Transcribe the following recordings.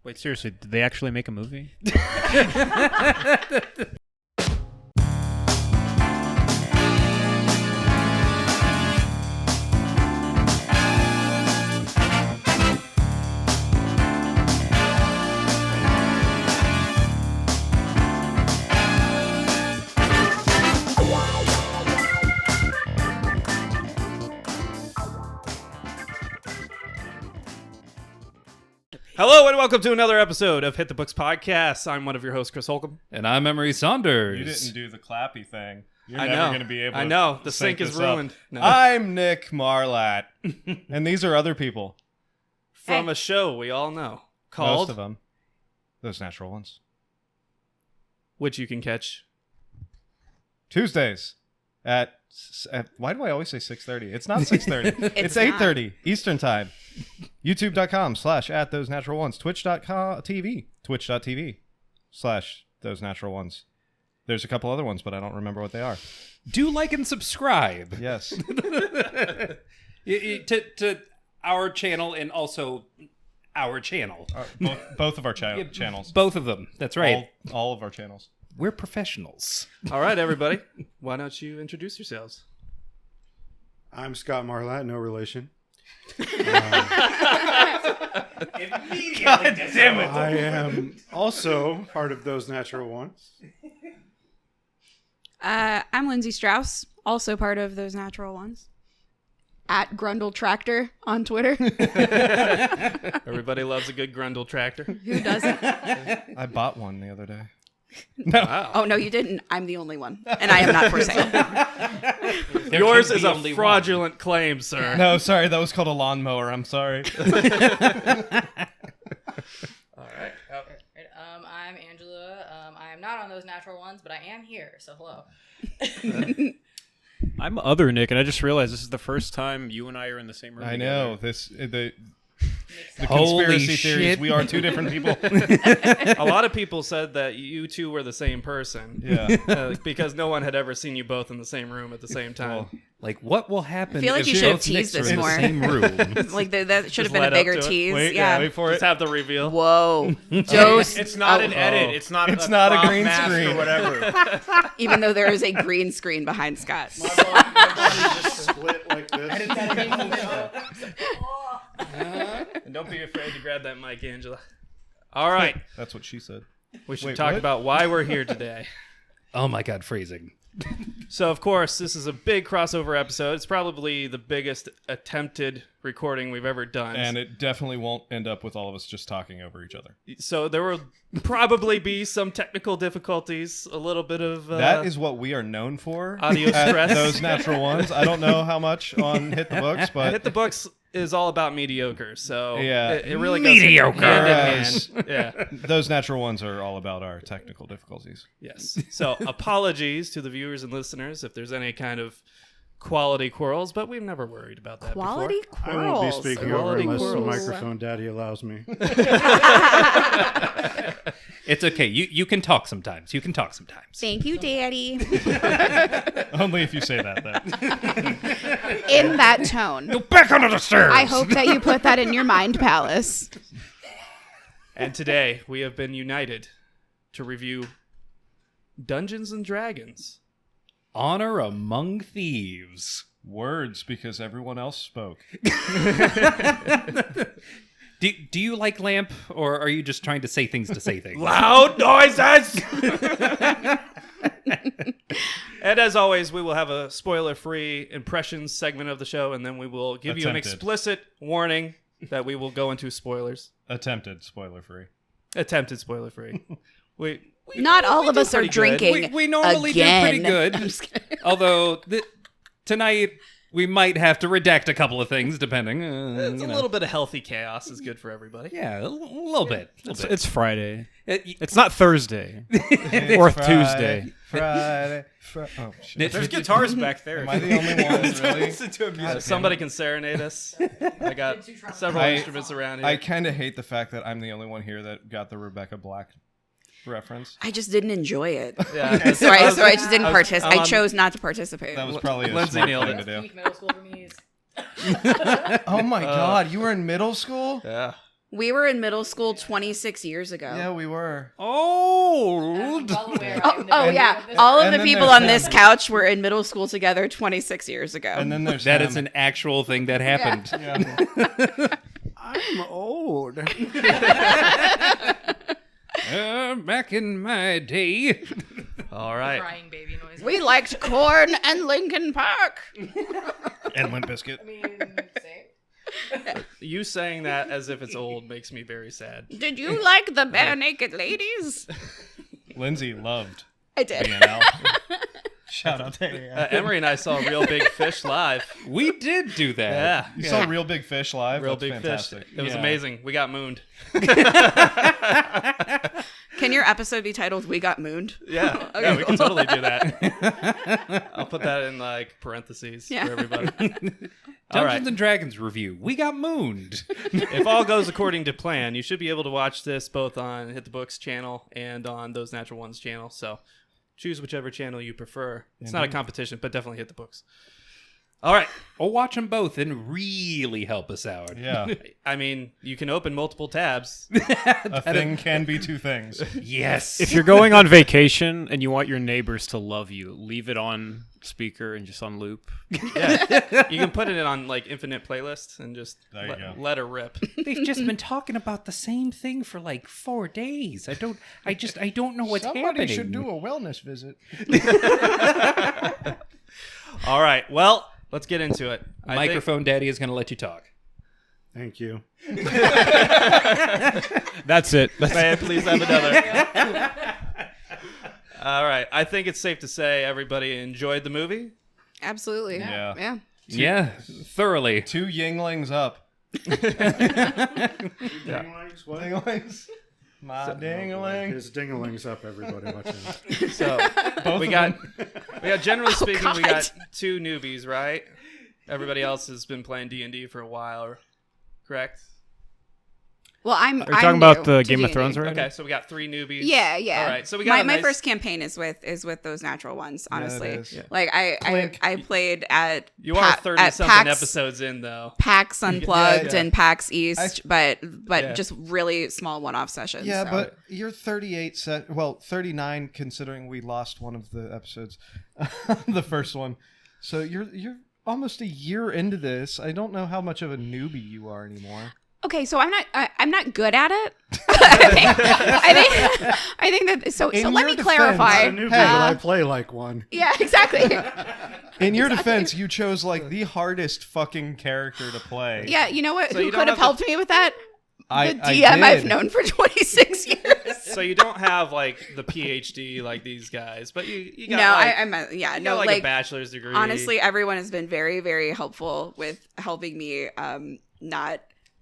Wait, seriously, did they actually make a movie? Hello and welcome to another episode of Hit the Books Podcast. I'm one of your hosts, Chris Holcomb. And I'm Emery Saunders. You didn't do the clappy thing. You're I never know. going to be able to I know. The sync sync is this up. ruined. No. I'm Nick Marlatt. And these are other people. From a show we all know Most called, of them. Those natural ones. which you can catch. Tuesdays at why do I always say 6:30? It's not 6:30. It's 8:30 Eastern Time. YouTube.com/@those natural ones. Twitch.tv/those natural ones. There's a couple other ones, but I don't remember what they are. Do like and subscribe. Yes. to our channel and also our channel. Both of our channels. Both of them. That's right. All of our channels. We're professionals. All right, everybody. Why don't you introduce yourselves? I'm Scott Marlatt, no relation. I am also part of Those Natural Ones. I'm Lindsay Strauss, also part of Those Natural Ones. At Grundle Tractor on Twitter. Everybody loves a good Grundle tractor. Who doesn't? I bought one the other day. Wow. Oh, no, you didn't. I'm the only one. And I am not for sale. Yours can is be a only fraudulent claim, sir. No, sorry, that was called a lawnmower. I'm sorry. All right. I'm Angela. I am not on Those Natural Ones, but I am here, so hello. I'm Other Nick, and I just realized this is the first time you and I are in the same room. I together. know the Holy conspiracy theories. shit. We are two different people. A lot of people said that you two were the same person. Yeah. Because no one had ever seen you both in the same room at the same time. Well, Like, what will happen I feel like if you should have both Nicks teased are this in more. the same room? Like, that should Just have been a led up bigger to it. tease. wait yeah. for Just it. have the reveal. Whoa. Dose. It's not an Oh. edit. It's not. It's not a crop green mask screen. or whatever. Even though there is a green screen behind Scott. My body just split like this. And don't be afraid to grab that mic, Angela. All right. That's what she said. We should Wait, talk what? about why we're here today. Oh my god, phrasing. So, of course, this is a big crossover episode. It's probably the biggest attempted recording we've ever done. And it definitely won't end up with all of us just talking over each other. So there will probably be some technical difficulties, a little bit of... That is what we are known for. Audio at stress. Those natural ones. I don't know how much on Hit the Books, but Hit the Books is all about mediocre, so Yeah. it really Mediocre. goes hand in Yes. hand. Yeah. those natural ones are all about our technical difficulties. Yes. So apologies to the viewers and listeners if there's any kind of quality quarrels, but we've never worried about that Quality before. I won't be quarrels. speaking Quality over unless the quarrels. microphone daddy allows me. It's okay. You can talk sometimes. You can talk sometimes. Thank you, Daddy. Only if you say that, then. In that tone. Back under the stairs! I hope that you put that in your mind palace. And today we have been united to review Dungeons and Dragons. Honor Among Thieves. Words, because everyone else spoke. Do you like Lamp, or are you just trying to say things to say things? Loud noises! And as always, we will have a spoiler-free impressions segment of the show, and then we will give you an Attempted. explicit warning that we will go into spoilers. Attempted spoiler-free. Attempted spoiler-free. Not all of do us are pretty good. drinking. We normally again. do pretty good. Although tonight we might have to redact a couple of things, depending. It's a little bit of healthy chaos is good for everybody. Yeah, a little bit. It's Friday. It- It's not Thursday or Tuesday. Friday. Oh, shit. There's guitars back there. Am I the only one really? Somebody can serenade us. I got several instruments around here. I kind of hate the fact that I'm the only one here that got the Rebecca Black reference. I just didn't enjoy it. Yeah, So I just didn't participate. I on- chose not to participate. That was probably a Lindsay smart nailed thing it. to do. Peak middle school for me is Oh my god, you were in middle school? Yeah. We were in middle school 26 years ago. Yeah, we were. Old. Well aware Oh, I'm the oh baby yeah. of this. All of And the then people there's on this him. couch were in middle school together 26 years ago. And then there's That him. is an actual thing that happened. Yeah. I'm old. Back in my day. All right. Crying baby noise. We liked Corn and Linkin Park. And Limp Bizkit. I mean, same. You saying that as if it's old makes me very sad. Did you like the Bare Naked Ladies? Lindsay loved I did. BNL. Shout out to Emery and I saw Real Big Fish live. We did do that. Yeah. You saw Real Big Fish live? Real That's Big fantastic. Fish. It was Yeah. amazing. We got mooned. Can your episode be titled "We Got Mooned"? Yeah. Okay, Yeah, we can cool. totally do that. I'll put that in like parentheses Yeah. for everybody. All Dungeons right. and Dragons review. We got mooned. If all goes according to plan, you should be able to watch this both on Hit the Books channel and on Those Natural Ones channel. So choose whichever channel you prefer. It's not a competition, but definitely Hit the Books. All right. Or watch them both and really help us out. Yeah. I mean, you can open multiple tabs. A thing can be two things. Yes. If you're going on vacation and you want your neighbors to love you, leave it on speaker and just on loop. Yeah. You can put it on like infinite playlists and just There you go. let her rip. They've just been talking about the same thing for like 4 days. I don't know what's Somebody happening. should do a wellness visit. All right. Well, let's get into it. I think- Microphone Daddy is going to let you talk. Thank you. That's it. May I please have another? All right. I think it's safe to say everybody enjoyed the movie. Absolutely. Yeah. Yeah. Yeah, thoroughly. Two Yinglings up. Dinglings, what? Dinglings. My dingaling. His dinglings up, everybody watching. So we got generally speaking, we got 2 newbies, right? Everybody else has been playing D&D for a while, correct? Well, I'm. Are you talking about the Game of D&D. Thrones already? Okay, so we got 3 newbies. Yeah, yeah. All right, so we got my a nice- first campaign is with Those Natural Ones. Honestly, is. Yeah. like I played at You are 30-something PAX, episodes in, though. PAX Unplugged yeah. and PAX East, but Yeah. just really small one-off sessions. Yeah, so. but you're 39 considering we lost one of the episodes, the first one. So you're almost a year into this. I don't know how much of a newbie you are anymore. Okay, so I'm not good at it. I think that so In let your me defense, clarify. I knew that I play like one. Yeah, exactly. In your defense, you chose like the hardest fucking character to play. Yeah, you know what? So Who you don't could have have to- helped me with that? I The DM I've did. known for 26 years. So you don't have like the PhD like these guys, but you got No, like, I'm yeah, you no, got, like, like a bachelor's degree. honestly, everyone has been very, very helpful with helping me not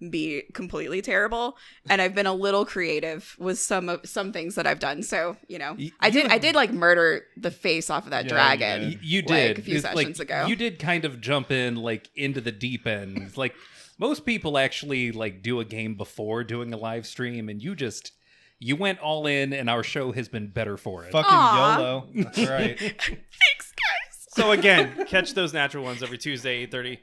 be completely terrible, and I've been a little creative with some things that I've done. So I did like murder the face off of that Yeah, dragon. You like, did. a few It's sessions ago. You did kind of jump in like into the deep end. Like most people actually like do a game before doing a live stream, and you went all in, and our show has been better for it. Fucking Aw. YOLO. That's right. Thanks, guys. So again, catch Those Natural Ones every Tuesday, 8:30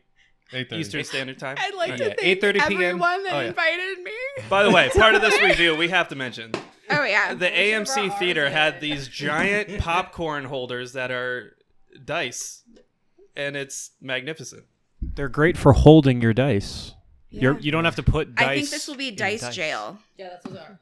8:30. Eastern Standard Time. I'd like Yeah, to thank 8:30 p.m. everyone that Oh, yeah. invited me. By the way, part of this review we have to mention. Oh yeah. The AMC theater had these giant popcorn holders that are dice, and it's magnificent. They're great for holding your dice. Yeah. You don't have to put dice. I think this will be in dice jail. Yeah, that's what they are.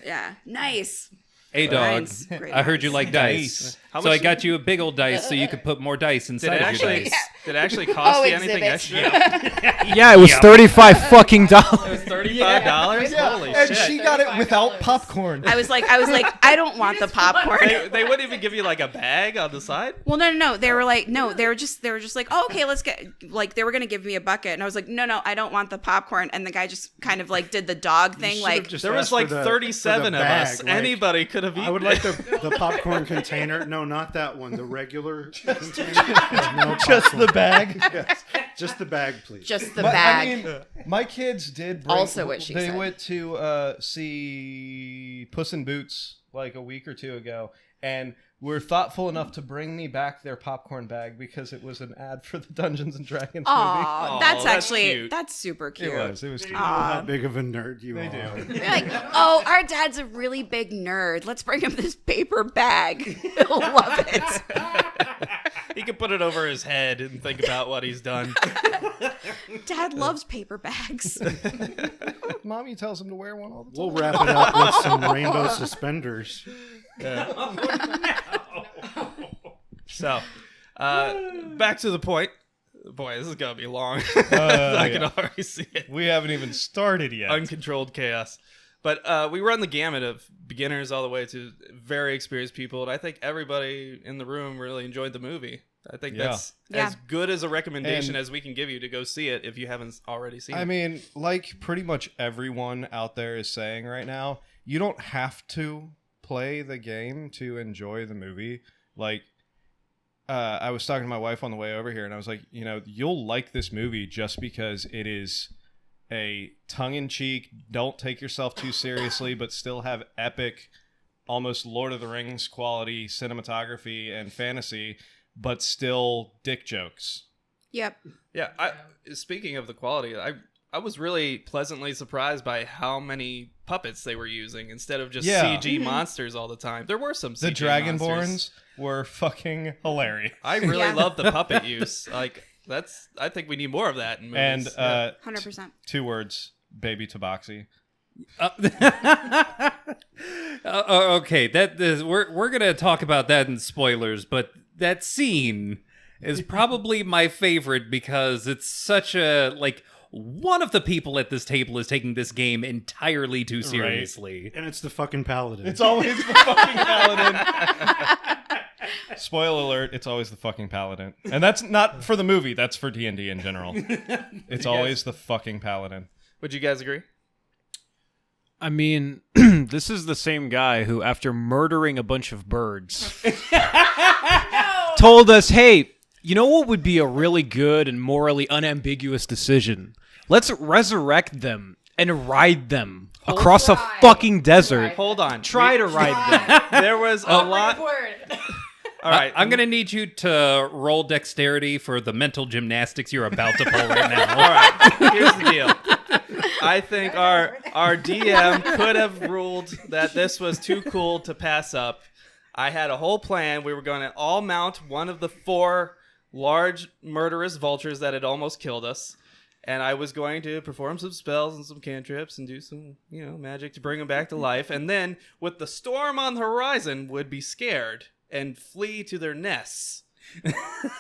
Yeah. Nice. Hey, dog. Mine's great I heard you dice. like dice. How So much- I got you a big old dice so you could put more dice Did inside it of your actually? dice. Did it actually cost Oh, you anything exhibits. extra? Yeah, it was $35 fucking It dollars. was $35. Holy And shit! she got it without $35. popcorn. I was like, I don't want the popcorn. They wouldn't even give you like a bag on the side. Well, no. They were like, no. They were just like, oh, okay, let's get. Like, they were gonna give me a bucket, and I was like, no, I don't want the popcorn. And the guy just kind of like did the dog thing, like, There was like 37 of us. Anybody could have eaten. I would like the popcorn container. No, not that one. The regular container. No Just popcorn. the bag. Yes, just the bag, please. just the But, bag. I mean, my kids did bring, Also what she they said. went to see the Puss in Boots like a week or two ago, and were thoughtful enough to bring me back their popcorn bag because it was an ad for the Dungeons and Dragons Aw, Aw, that's that's actually cute. that's super movie. cute. It was They cute. know how big of a nerd you They are. do. You're like, oh, our dad's a really big nerd. Let's bring him this paper bag. He'll love it. He can put it over his head and think about what he's done. Dad loves paper bags. Mommy tells him to wear one all the time. We'll wrap it up with some rainbow suspenders. So, back to the point. Boy, this is gonna be long. I can already see it. We haven't even started yet. Uncontrolled chaos. But we run the gamut of beginners all the way to very experienced people, and I think everybody in the room really enjoyed the movie. I think that's Yeah. as good as a recommendation And- as we can give you to go see it if you haven't already seen I it. mean, like pretty much everyone out there is saying right now, you don't have to play the game to enjoy the movie. Like, I was talking to my wife on the way over here, and I was like, you'll like this movie just because it is a tongue-in-cheek, don't take yourself too seriously, but still have epic, almost Lord of the Rings quality cinematography and fantasy, but still dick jokes. Yep. Yeah, speaking of the quality, I was really pleasantly surprised by how many puppets they were using instead of just Yeah. CG monsters all the time. There were some The CG Dragonborns monsters. were fucking hilarious. I really Yeah. love the puppet use. Like I think we need more of that in And movies. Yeah. 100%. 2 words, baby tabaxi. Okay, we're gonna talk about that in spoilers, but that scene is probably my favorite because it's such a one of the people at this table is taking this game entirely too seriously. And it's the fucking paladin. It's always the fucking paladin. Spoiler alert, it's always the fucking paladin. And that's not for the movie, that's for D&D in general. It's always the fucking paladin. Would you guys agree? I mean, this is the same guy who, after murdering a bunch of birds, told us, hey, you know what would be a really good and morally unambiguous decision? Let's resurrect them and ride them across a Ride. fucking desert. Hold on. Try to ride them. There was a lot. Word. All right. I'm gonna need you to roll dexterity for the mental gymnastics you're about to pull right now. All right. Here's the deal. I think our DM could have ruled that this was too cool to pass up. I had a whole plan. We were going to all mount one of the 4 large murderous vultures that had almost killed us. And I was going to perform some spells and some cantrips and do some, magic to bring them back to life. And then, with the storm on the horizon, would be scared and flee to their nests.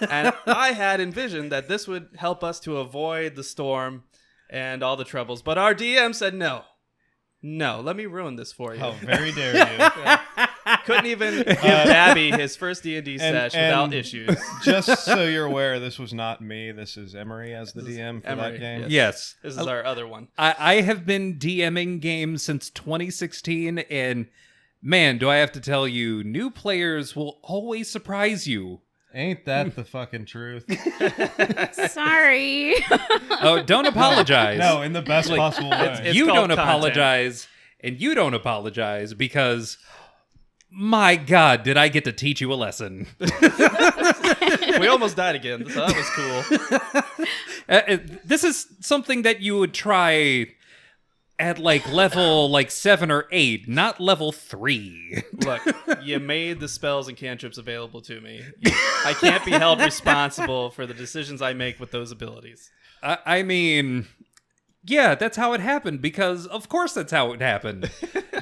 And I had envisioned that this would help us to avoid the storm and all the troubles. But our DM said no. No, let me ruin this for you. Oh, very dare you. Couldn't even give Babby his first D&D sesh without and issues. Just so you're aware, this was not me. This is Emery as the DM for Emery, that game. yes. Yes. This is our other one. I have been DMing games since 2016, and man, do I have to tell you, new players will always surprise you. Ain't that the fucking truth? Sorry. Oh, don't apologize. No, in the best possible way. It's You called don't content. apologize, and you don't apologize because, my God, did I get to teach you a lesson? We almost died again, so that was cool. This is something that you would try at level 7 or 8, not level 3. Look, you made the spells and cantrips available to me. I can't be held responsible for the decisions I make with those abilities. I mean, yeah, that's how it happened, because of course that's how it happened.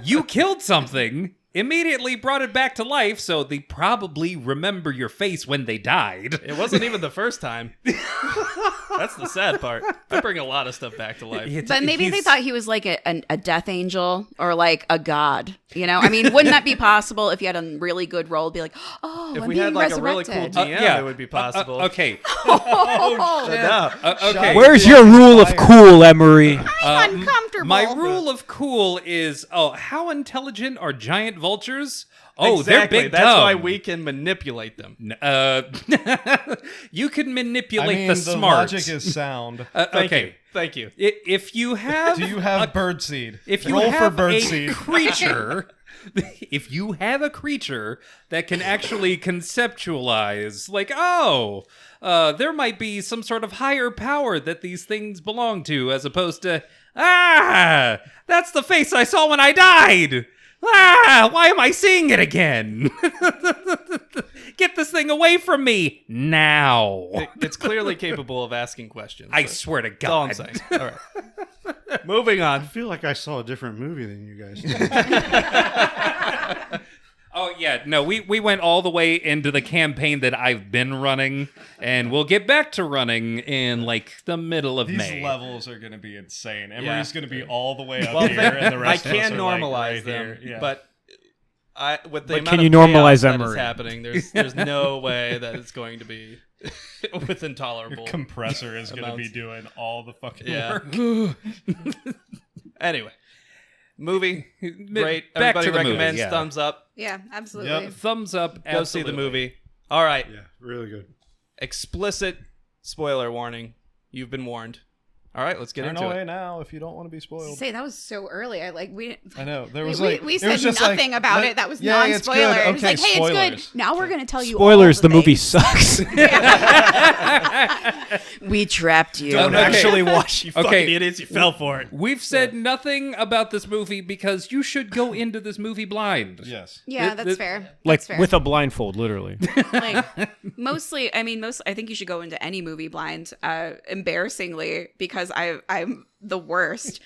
You killed something, immediately brought it back to life, so they probably remember your face when they died. It wasn't even the first time. That's the sad part. I bring a lot of stuff back to life. But maybe they thought he was like a death angel or like a god. I mean, wouldn't that be possible if you had a really good role? Be like, oh, If I'm we being had like a really resurrected. cool DM, it would be possible. Okay. No. Okay. Where's your rule of cool, Emery? Uncomfortable. My rule of cool is, how intelligent are giant vultures? Oh, exactly. they're big That's dumb. why we can manipulate them. You can manipulate I mean, the the smart. logic is sound. Okay. Thank you. If you have Do you have birdseed? if you Roll have for a birdseed. creature, if you have a creature that can actually conceptualize, like, there might be some sort of higher power that these things belong to, as opposed to, that's the face I saw when I died. Why am I seeing it again? Get this thing away from me now. It's clearly capable of asking questions. I swear to That's all I'm God. saying. All right. Moving on. I feel like I saw a different movie than you guys did. Oh yeah, no, we went all the way into the campaign that I've been running, and we'll get back to running in like the middle of These May. levels are going to be insane. Emery's Yeah. going to be all the way up Well, here, and the I rest can of us are normalize like right them, here. Yeah. but with the But amount can of you chaos normalize that is Emery? happening, there's no way that it's going to be with intolerable. Your compressor is going to be amounts. doing all the fucking Yeah. work. Anyway, movie great. Back Everybody to the movie, recommends. yeah. Thumbs up. Yeah, absolutely. Yep. Thumbs up. Go see the movie. All right. Yeah, really good. Explicit spoiler warning. You've been warned. All right, let's get Turn into away it. now if you don't want to be spoiled. Say that was so early. We I know there we, was we, like we it said was just like, nothing about let- it. That was yeah, it's good. non-spoiler. It was Okay, like, hey, spoilers. it's good. Now we're gonna tell you. Spoilers, all the movie things. sucks. We trapped you. Don't Okay. actually watch. You Okay. fucking idiots! You fell for it. We've said nothing about this movie because you should go into this movie blind. Yes. Yeah, Th- that's th- fair. Like That's fair. with a blindfold, literally. like mostly. I mean, I think you should go into any movie blind. Embarrassingly, because I'm the worst.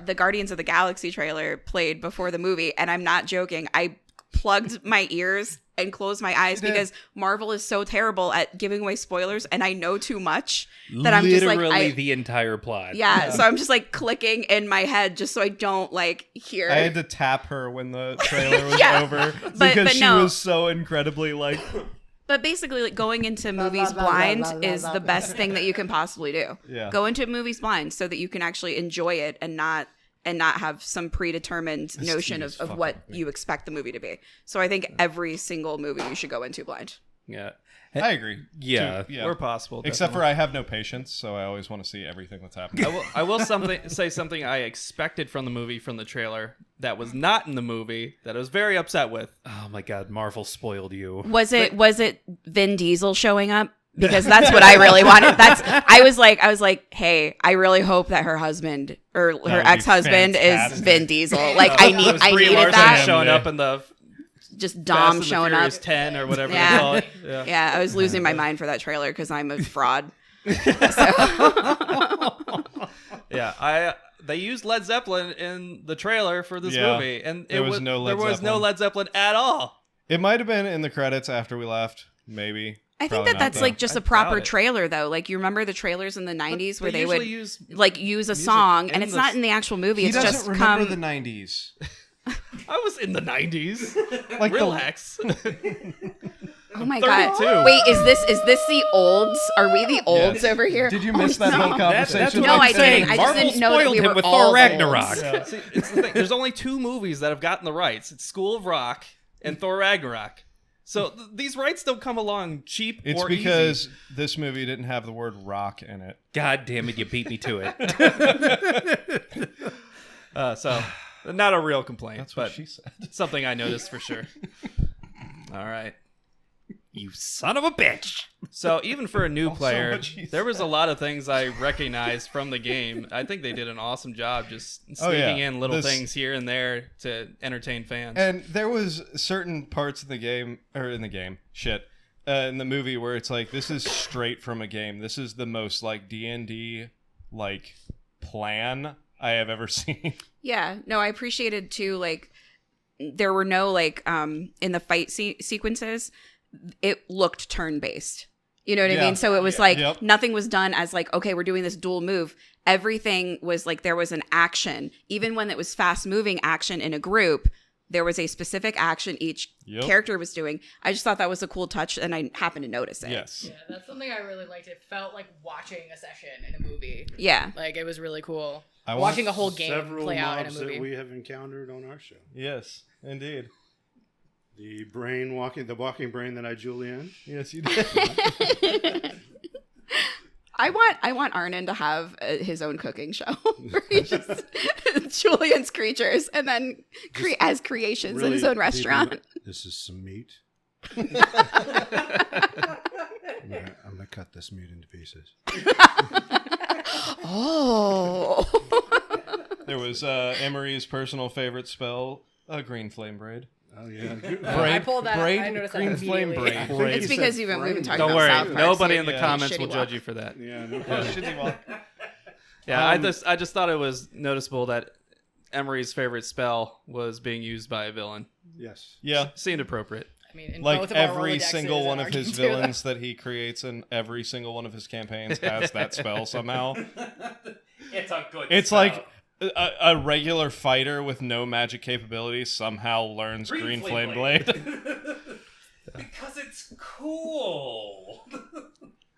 The Guardians of the Galaxy trailer played before the movie, and I'm not joking. I plugged my ears and closed my eyes because Marvel is so terrible at giving away spoilers, and I know too much that I'm just like, Literally the entire plot. yeah. So I'm just like clicking in my head just so I don't like hear. I had to tap her when the trailer was Yeah. over But because she no. was so incredibly like. But basically, like, going into movies blind is the best thing that you can possibly do. Yeah. Go into movies blind so that you can actually enjoy it and not have some predetermined notion TV is of what you expect the movie to be. So I think every single movie you should go into blind. Yeah. I agree. Yeah. Yeah. Where possible. Except for definitely. I have no patience, so I always want to see everything that's happening. I will say something I expected from the movie from the trailer that was not in the movie that I was very upset with. Oh my God, Marvel spoiled you. Was it Vin Diesel showing up? Because that's what I really wanted. I was like, hey, I really hope that her husband or her would be ex-husband is fantastic. Vin Diesel. Like I It was Brie needed Larson that. showing up in the Just Fast Dom and the showing up. Furious 10 or whatever Yeah. they call it. Yeah. Yeah, I was losing my mind for that trailer because I'm a fraud. Yeah, they used Led Zeppelin in the trailer for this Yeah. movie, and There was no Led there was no Zeppelin. Led Zeppelin at all. It might have been in the credits after we left, maybe. I think Probably that not, that's though. like just I a proper doubt it. trailer though. Like you remember the trailers in the 90s where they usually would use. use a music song in and it's the- not in the actual movie. He It's doesn't just remember come the 90s. I was in the 90s. Like Relax. Oh my 32. god. Wait, is this the olds? Are we the olds Yes. over here? Did you miss that no. whole conversation? That's No, what I I'm saying. didn't. I just Marvel didn't know that spoiled we him were with all Thor olds. Ragnarok. See, it's the thing. There's only two movies that have gotten the rights. It's School of Rock and Thor Ragnarok. So these rights don't come along cheap It's or because easy. this movie didn't have the word rock in it. God damn it, you beat me to it. So not a real complaint, That's what but she said. something I noticed for sure. All right. You son of a bitch. So even for a new Also player, what she there was a lot of things I recognized from the game. I think they did an awesome job just sneaking Oh, yeah. in little This- things here and there to entertain fans. And there was certain parts of the game, or in the game, in the movie where it's like, this is straight from a game. This is the most like D&D like plan I have ever seen. Yeah, no, I appreciated too. Like, there were no like in the fight sequences, it looked turn based. You know what I Yeah. mean? So it was like Yep. nothing was done as like, okay, we're doing this dual move. Everything was like there was an action, even when it was fast moving action in a group. There was a specific action each Yep. character was doing. I just thought that was a cool touch, and I happened to notice it. Yes. Yeah, that's something I really liked. It felt like watching a session in a movie. Yeah. Like it was really cool. I want Watching a whole game Several play out in a mobs movie. that we have encountered on our show. Yes, indeed. The walking brain that I Julian. Yes, you did. I want Arnon to have his own cooking show where he just Julian's creatures and then as creations in his own restaurant. This is some meat. I'm gonna cut this meat into pieces. Oh. There was Emery's personal favorite spell, green flame braid. Oh yeah. I pulled that. I noticed that green flame immediately. braid. It's because we've been talking Don't about worry, South Park, nobody so in the yeah. comments Shitty will walk. judge you for that. Yeah. No Shitty walk. Yeah, I just thought it was noticeable that Emery's favorite spell was being used by a villain. Yes. Yeah. Seemed appropriate. I mean, in Like both of our every Rolodexes single and one our of his games, too, villains that he creates in every single one of his campaigns has that spell somehow. It's a good. It's like a regular fighter with no magic capabilities somehow learns Green Flame Blade. Because it's cool.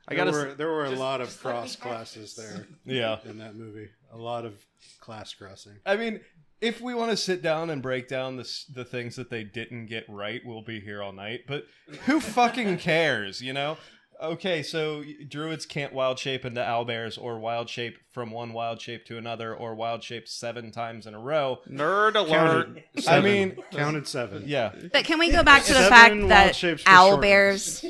There were a lot of cross classes there Yeah. in that movie. A lot of class crossing. I mean, if we want to sit down and break down the things that they didn't get right, we'll be here all night. But who fucking cares, you know? Okay, so druids can't wild shape into owlbears or wild shape from one wild shape to another or wild shape 7 times in a row. Nerd alert. Counted I 7. mean, Counted 7. yeah. But can we go back to the 7 fact wild that shapes for owl short bears?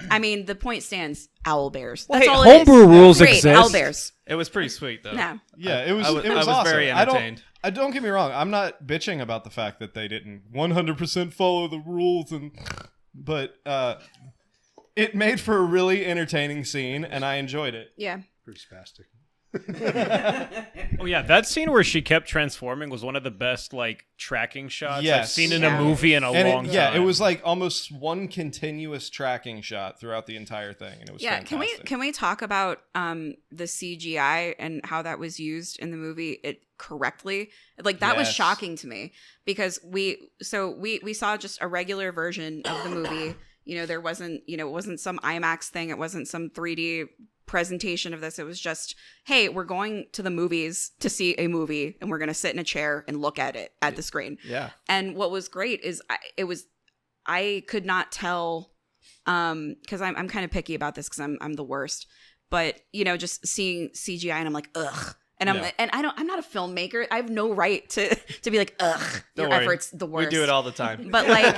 I mean, the point stands. Owl bears. Well, That's hey, all it is. homebrew rules Great, exist. Owl bears. It was pretty sweet though. No. Yeah, it was I was awesome. very entertained. I don't get me wrong. I'm not bitching about the fact that they didn't 100% follow the rules but it made for a really entertaining scene and I enjoyed it. Yeah. Pretty spastic. Oh yeah, that scene where she kept transforming was one of the best like tracking shots I've Yes. seen in Yeah. a movie in a long time. Yeah, it was like almost one continuous tracking shot throughout the entire thing and it was Yeah. fantastic. Can we talk about the CGI and how that was used in the movie correctly? Like that was Yes. shocking to me because we saw just a regular version of the movie. You know, there wasn't, it wasn't some IMAX thing. It wasn't some 3D presentation of this. It was just, hey, we're going to the movies to see a movie and we're going to sit in a chair and look at it at the screen. Yeah. And what was great is I could not tell, because I'm kind of picky about this because I'm the worst, but just seeing CGI and I'm like, ugh. And I'm not a filmmaker. I have no right to be like, ugh, Don't your worry. effort's the worst. We do it all the time. But like,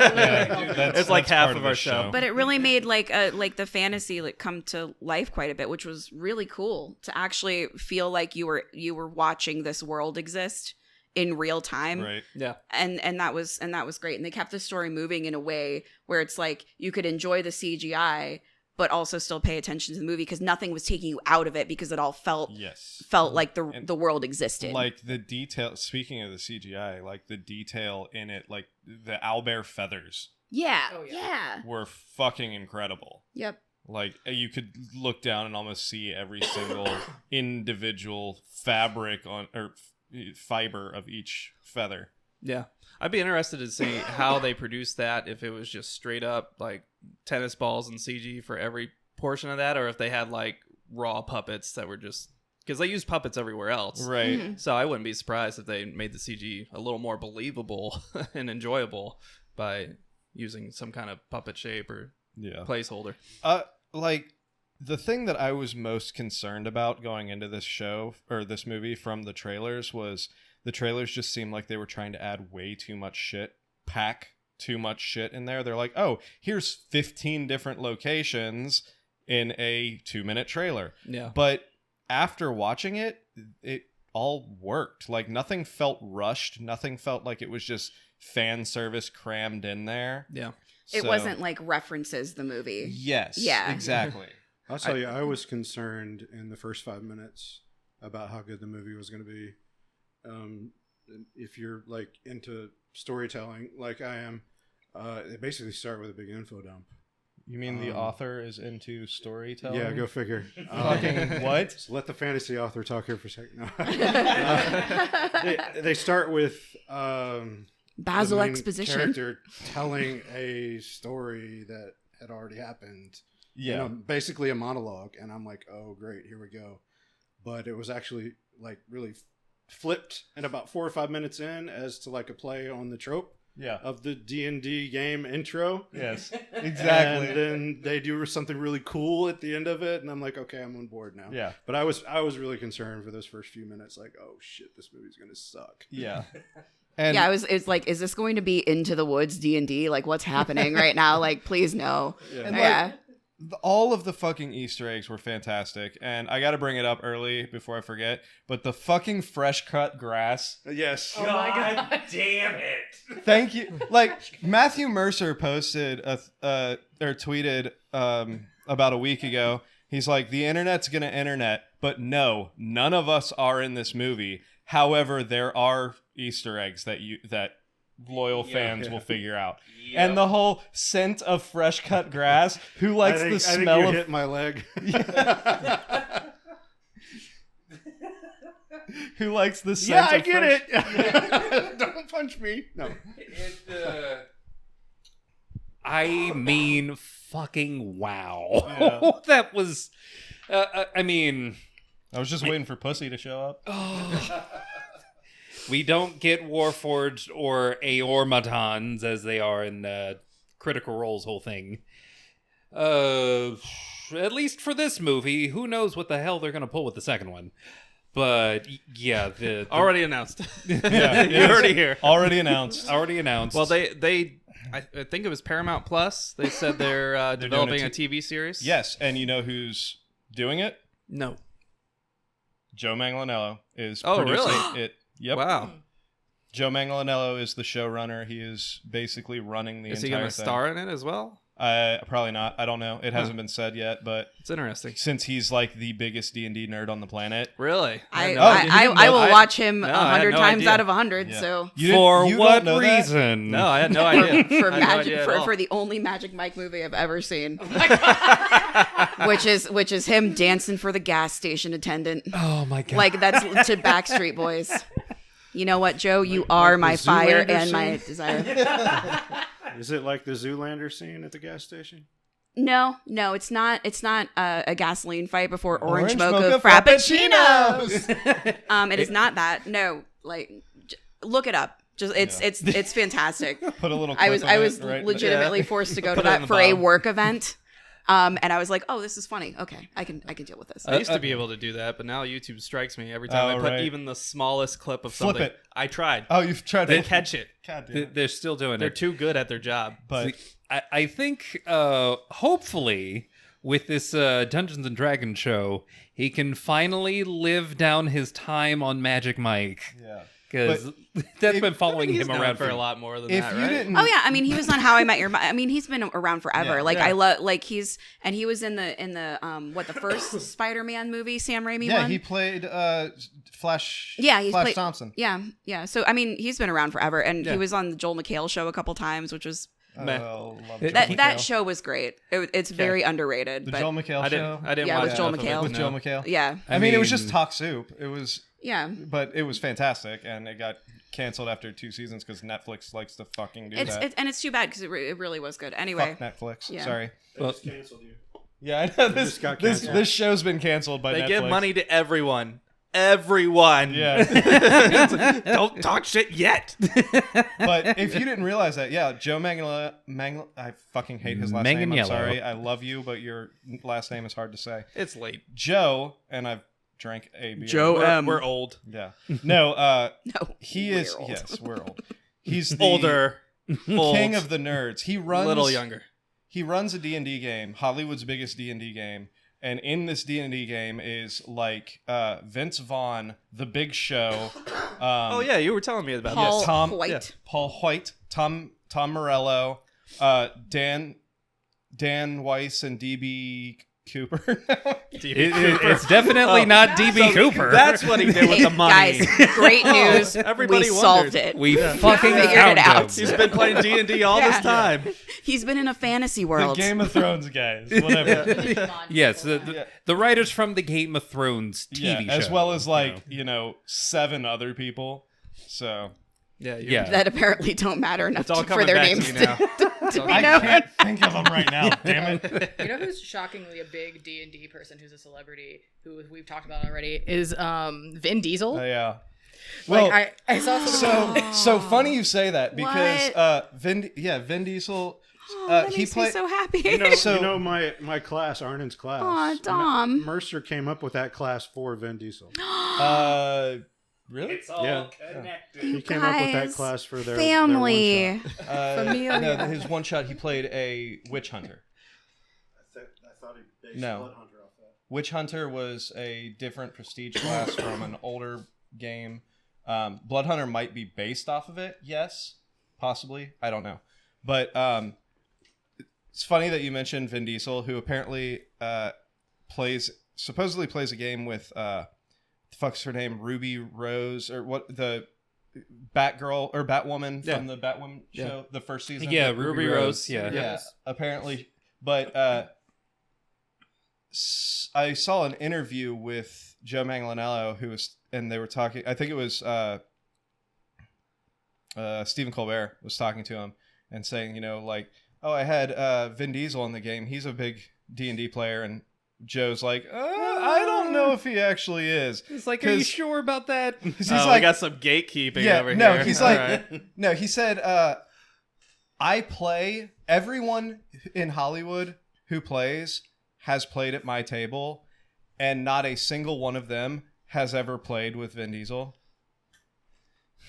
It's like that's half part of our the show. but it really made like the fantasy like come to life quite a bit, which was really cool to actually feel like you were watching this world exist in real time. Right. Yeah. And that was great. And they kept the story moving in a way where it's like you could enjoy the CGI but also still pay attention to the movie because nothing was taking you out of it because it all felt like the world existed. Like the detail, speaking of the CGI, like the detail in it, like the owlbear feathers yeah. Oh, yeah. Yeah. were fucking incredible. Yep. Like you could look down and almost see every single individual fabric fiber of each feather. Yeah. I'd be interested to see how they produced that, if it was just straight up like tennis balls and CG for every portion of that, or if they had like raw puppets that were just, because they use puppets everywhere else. Right. Mm-hmm. So I wouldn't be surprised if they made the CG a little more believable and enjoyable by using some kind of puppet shape or placeholder. Like the thing that I was most concerned about going into this show or this movie from the trailers was the trailers just seemed like they were trying to add way too much shit, pack too much shit in there. They're like, oh, here's 15 different locations in a 2-minute trailer. Yeah. But after watching it, it all worked. Like nothing felt rushed. Nothing felt like it was just fan service crammed in there. Yeah. It So- wasn't like references the movie. Yes. Yeah. Exactly. I'll tell you, I was concerned in the first 5 minutes about how good the movie was going to be. If you're like into storytelling, like I am, they basically start with a big info dump. You mean the author is into storytelling? Yeah, go figure. Fucking what? So let the fantasy author talk here for a second. No. They start with Basil the main exposition. character telling a story that had already happened. Yeah. Basically a monologue, and I'm like, oh great, here we go. But it was actually like really flipped and about 4 or 5 minutes in as to like a play on the trope. Yeah. of the D&D game intro. Yes. Exactly. And then they do something really cool at the end of it, and I'm like, okay, I'm on board now. Yeah. But I was really concerned for those first few minutes, like, oh shit, this movie's gonna suck. Yeah. And Yeah, it's like, is this going to be Into the Woods D&D? Like, what's happening right now? Like, please no. And, Yeah. all of the fucking Easter eggs were fantastic, and I got to bring it up early before I forget. But the fucking fresh cut grass. Yes. Oh my god damn it. Thank you. Like Matthew Mercer posted or tweeted about a week ago. He's like, the internet's gonna internet, but no, none of us are in this movie. However, there are Easter eggs that loyal fans will figure out. Yep. And the whole scent of fresh cut grass. Who likes the I think smell you of hit my leg. who likes the scent Yeah, I of get fresh- it. Don't punch me. No. I mean, fucking wow. Yeah. That was. I mean, I was just waiting for Pussy to show up. we don't get Warforged or Aormatons as they are in Critical Role's whole thing. At least for this movie, who knows what the hell they're gonna pull with the second one. But yeah, the Already announced. Yeah, You're already here. Already announced. already announced. Well, I think it was Paramount Plus. They said they're developing a TV series. Yes, and you know who's doing it? No. Joe Manganiello is Oh, producing really? it. Yep. Wow. Joe Manganiello is the showrunner. He is basically running the Is he entire going to thing. star in it as well? Probably not. I don't know. It hasn't been said yet, but It's interesting. since he's like the biggest D&D nerd on the planet, Really? I know. will watch him No, I had 100 no times idea. out of 100. Yeah. So you didn't- for you what don't know that? reason? No, I had no idea. for I had no magic idea at all. for the only Magic Mike movie I've ever seen, which is him dancing for the gas station attendant. Oh my god! Like that's to Backstreet Boys. You know what, Joe? You are my the fire Zoolander and my scene? desire. Is it like the Zoolander scene at the gas station? No, it's not. It's not a gasoline fight before Orange, Orange Mocha, Mocha Frappuccinos. Frappuccinos. It is not that. No, like look it up. Just it's fantastic. Put a little. I clip was of was it, right? legitimately forced to go to Put it in that the for a bottom. work event. And I was like, oh, this is funny. Okay, I can deal with this. I used to be able to do that, but now YouTube strikes me every time Oh, I put right. even the smallest clip of Flip something. it. I tried. Oh, you've tried They to catch it. God damn it. They're still doing They're it. too good at their job. But I think, hopefully, with this Dungeons and Dragons show, he can finally live down his time on Magic Mike. yeah. Because that's been following He's him known around for a lot more than If that, you right? didn't, Oh yeah, I mean he was on How I Met Your Mother. I mean he's been around forever. Yeah. Like Yeah. I love like he was in the what the first Spider-Man movie Sam Raimi yeah, one. he played Flash. Yeah, he's Flash played- Thompson. Yeah. So I mean he's been around forever, and Yeah. he was on the Joel McHale show a couple times, which was Meh. Oh, love That- Joel that McHale. show was great. It's very underrated. The but Joel McHale I show. didn't Yeah, watch with Joel enough of it McHale. to With know. Joel McHale. yeah, I mean, it was mean- just talk soup. It was, yeah. but it was fantastic, and it got canceled after 2 seasons because Netflix likes to fucking do that. And it's too bad because it really was good. Anyway, Fuck Netflix. Yeah. Sorry. They just canceled you. Yeah, I know just got canceled. this show's been canceled by They Netflix. give money to everyone. Everyone. Yeah. Don't talk shit yet. But if you didn't realize that, yeah, Joe I fucking hate his last name. I'm Manganiello. sorry. I love you, but your last name is hard to say. It's late. Joe, and I've drank a beer. We're old. Yeah. No, no, he we're is, old. yes, we're old. He's the Older. Old. king of the nerds. He runs Little younger. He runs a D&D game, Hollywood's biggest D&D game. And in this D&D game is like Vince Vaughn, The Big Show. Oh yeah, you were telling me about Paul this. Tom- White. yeah. Paul White, Tom Morello, Dan Weiss, and DB Cooper. It's definitely not DB Cooper. That's what he did with the money. Guys, great news. Everybody we wondered. solved it. we fucking Figured found it out. him. He's been playing D&D all Yeah. this time. He's been in a fantasy The world. Game of Thrones guys, whatever. Yes, the writers from the Game of Thrones Yeah, TV show. as well as like, 7 other people. So Yeah. Yeah. that apparently don't matter enough It's all for coming their back names to you now. to be I known. can't think of them right now. Damn it. You know who's shockingly a big D&D person who's a celebrity who we've talked about already is Vin Diesel. Yeah. Well, I saw something. so funny you say that because Vin Diesel. That he makes me so happy. You know my class, Arnon's class. Aw, Dom. Mercer came up with that class for Vin Diesel. Really? It's all Yeah. connected. He came up with that Guys, class for their family. Their one shot. Familia. No, his one shot. He played a witch hunter. I thought he based No. Blood Hunter off that. Witch hunter was a different prestige class from an older game. Blood hunter might be based off of it. Yes, possibly. I don't know, but it's funny that you mentioned Vin Diesel, who apparently supposedly plays a game with the fuck's her name, Ruby Rose, or what, the Batgirl or Batwoman from the Batwoman show, the first season. Yeah, Ruby Rose. Yeah. Yeah, apparently. But I saw an interview with Joe Manganiello, and they were talking. I think it was Stephen Colbert was talking to him and saying, like, oh, I had Vin Diesel in the game. He's a big D&D player, and Joe's like, I don't know if he actually is. It's like, are you sure about that? He's we like, got some gatekeeping over no, here. he's All like, right. no, he said, I play, everyone in Hollywood who plays has played at my table, and not a single one of them has ever played with Vin Diesel.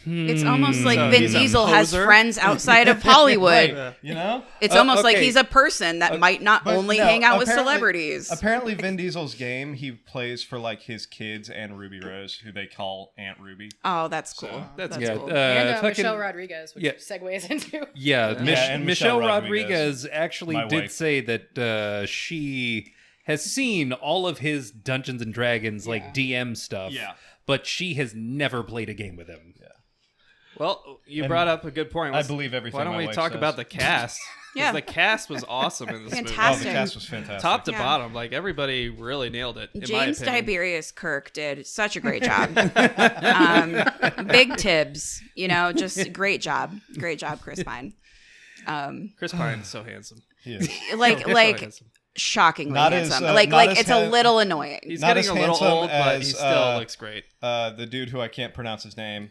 It's almost like So Vin he's a Diesel has poser? friends outside of Hollywood. Right, you know? It's almost like okay. he's a person that might not But only no, hang out with apparently- celebrities. Apparently, Vin Diesel's game, he plays for like his kids and Ruby Rose, who they call Aunt Ruby. Oh, that's cool. that's That's Yeah, cool. And fucking- Michelle Rodriguez, which yeah. segues into. Yeah, and Michelle Michelle Rodriguez actually my did wife. say that she has seen all of his Dungeons and Dragons like DM stuff. Yeah. But she has never played a game with him. Well, you And brought up a good point. I believe everything Why don't my we wife talk says. about the cast? 'Cause Yeah. the cast was awesome in this movie. Oh, the Fantastic. cast was fantastic. Top to Yeah. bottom, like everybody really nailed it. In my James opinion. Tiberius Kirk did such a great job. Big Tibbs, just great job. Great job, Chris Pine. Chris Pine's so handsome. He is. Like So handsome. shockingly Not as, handsome. not like as it's a little annoying. He's Not getting as a little handsome old, but he as, still looks great. The dude who I can't pronounce his name.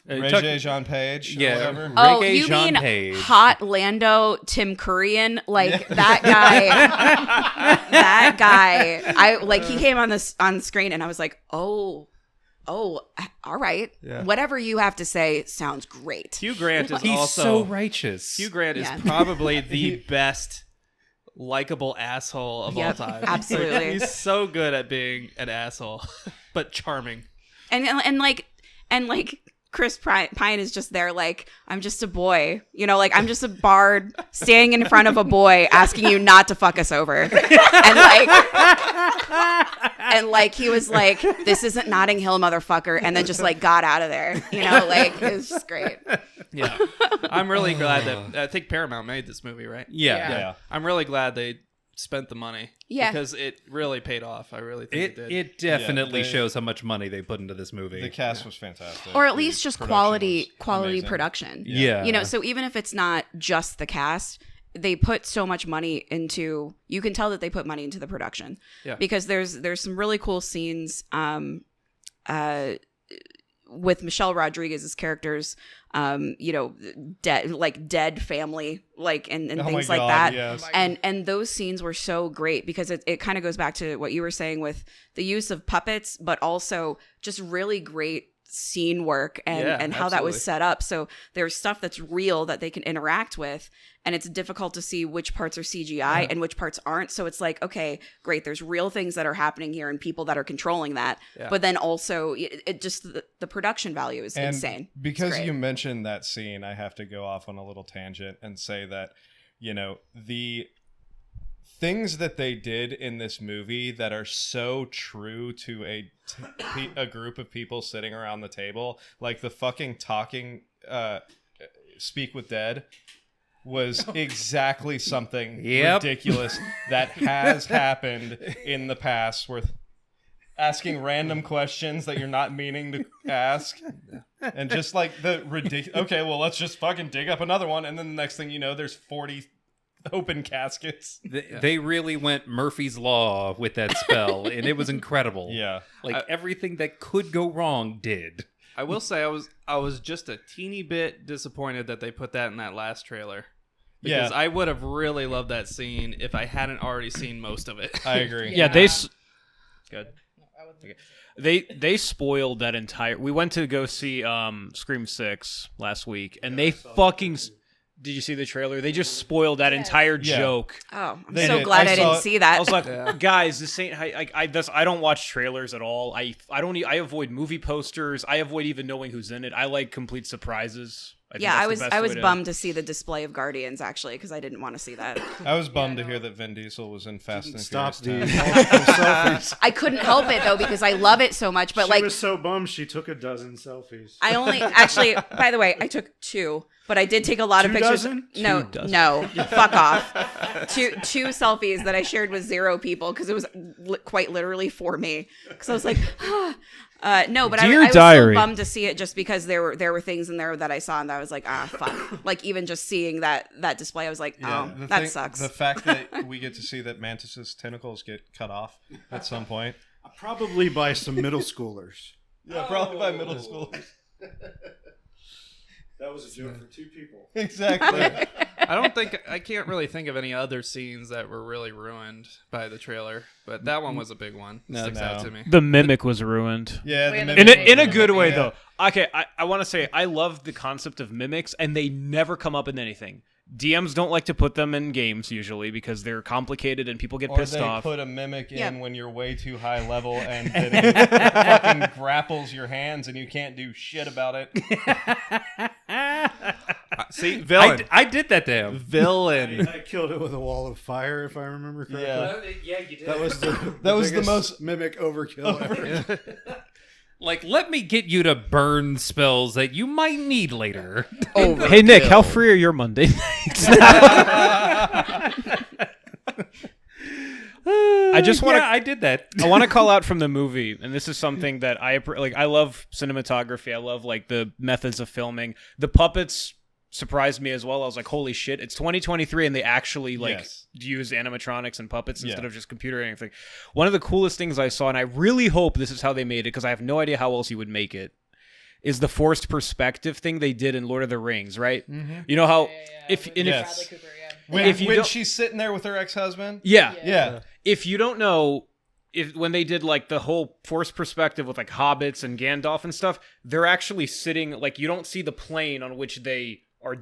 you Regé talk- Jean Page, or Yeah. whatever. Oh, Reggae you Jean mean Page. hot Lando Tim Currian? Like that guy. That guy. He came on screen and I was like, oh, all right. Yeah. Whatever you have to say sounds great. Hugh Grant is He's also so righteous. Hugh Grant Yeah. is probably the best likable asshole of all Yep, time. absolutely. He's so good at being an asshole, but charming. And Chris Pine is just there like, I'm just a boy, I'm just a bard standing in front of a boy asking you not to fuck us over. And he was like, this isn't Notting Hill, motherfucker, and then just got out of there. It was just great. Yeah. I'm really glad that I think Paramount made this movie, right? Yeah. Yeah. I'm really glad they spent the money. Yeah. Because it really paid off. I really think it did. It definitely Yeah, they- shows how much money they put into this movie. The cast was fantastic. Or at The least just production quality was amazing. production. Yeah. So even if it's not just the cast, they put so much money into, you can tell that they put money into the production. Yeah. Because there's some really cool scenes with Michelle Rodriguez's characters, dead family, and Oh my things like God, that. yes. And those scenes were so great because it kind of goes back to what you were saying with the use of puppets, but also just really great scene work and how that was absolutely. set up. So there's stuff that's real that they can interact with, and it's difficult to see which parts are CGI and which parts aren't. So it's like, okay, great, there's real things that are happening here and people that are controlling that. Yeah. But then also it just the production value is And insane. It's because great. you mentioned that scene, I have to go off on a little tangent and say that, the things that they did in this movie that are so true to a group of people sitting around the table, like the fucking talking speak with dead, was exactly something Yep. ridiculous that has happened in the past, where asking random questions that you're not meaning to ask, and just like the ridiculous, okay, well, let's just fucking dig up another one, and then the next thing you know, there's 40 open caskets. They really went Murphy's Law with that spell, and it was incredible. Yeah. Like everything that could go wrong did. I will say I was just a teeny bit disappointed that they put that in that last trailer. Because I would have really loved that scene if I hadn't already seen most of it. I agree. Yeah, good. They spoiled that entire. We went to go see Scream 6 last week, and they fucking. Did you see the trailer? They just spoiled that entire joke. Oh, I'm They so did. glad I I saw didn't it. see that. I was like, guys, this ain't. I don't watch trailers at all. I avoid movie posters. I avoid even knowing who's in it. I like complete surprises. I was bummed to see the display of Guardians actually because I didn't want to see that. I was bummed to hear that Vin Diesel was in Fast and Stop Furious the 10. multiple selfies. I couldn't help it though because I love it so much. But She was so bummed she took a dozen selfies. I only actually, by the way, I took 2, but I did take a lot of 2 pictures. dozen? No, fuck off. Two selfies that I shared with 0 people because it was quite literally for me. Because I was like, no, but I was so bummed to see it just because there were things in there that I saw and that I was like, fuck. Like even just seeing that display, I was like, that sucks. The fact that we get to see that Mantis's tentacles get cut off at some point. Probably by some middle schoolers. Yeah, probably by middle schoolers. That was a joke for 2 people. Exactly. I can't really think of any other scenes that were really ruined by the trailer, but that one was a big one. Sticks out to me. The mimic was ruined. Yeah, the In mimic In a was good way yeah. though. Okay, I want to say I love the concept of mimics, and they never come up in anything. DMs don't like to put them in games usually because they're complicated and people get Or pissed they off. put a mimic in Yeah. when you're way too high level and then it fucking grapples your hands and you can't do shit about it. See, villain. I did that to him. Villain. I killed it with a wall of fire, if I remember correctly. Yeah. Yeah, you did. That was the the most- mimic overkill ever. Like, let me get you to burn spells that you might need later. Hey Nick, how free are your Monday nights? I just want to. I did that. I want to call out from the movie, and this is something that I like. I love cinematography. I love like the methods of filming. The puppets surprised me as well. I was like, holy shit, it's 2023 and they actually like Yes. use animatronics and puppets instead Yeah. of just computer or anything. One of the coolest things I saw, and I really hope this is how they made it because I have no idea how else you would make it, is the forced perspective thing they did in Lord of the Rings, right? You know how if With and if Bradley Cooper, When, If you when don't- she's sitting there with her ex-husband. yeah, Yeah. if you don't know, if when they did like the whole forced perspective with like hobbits and Gandalf and stuff, they're actually sitting like you don't see the plane on which they are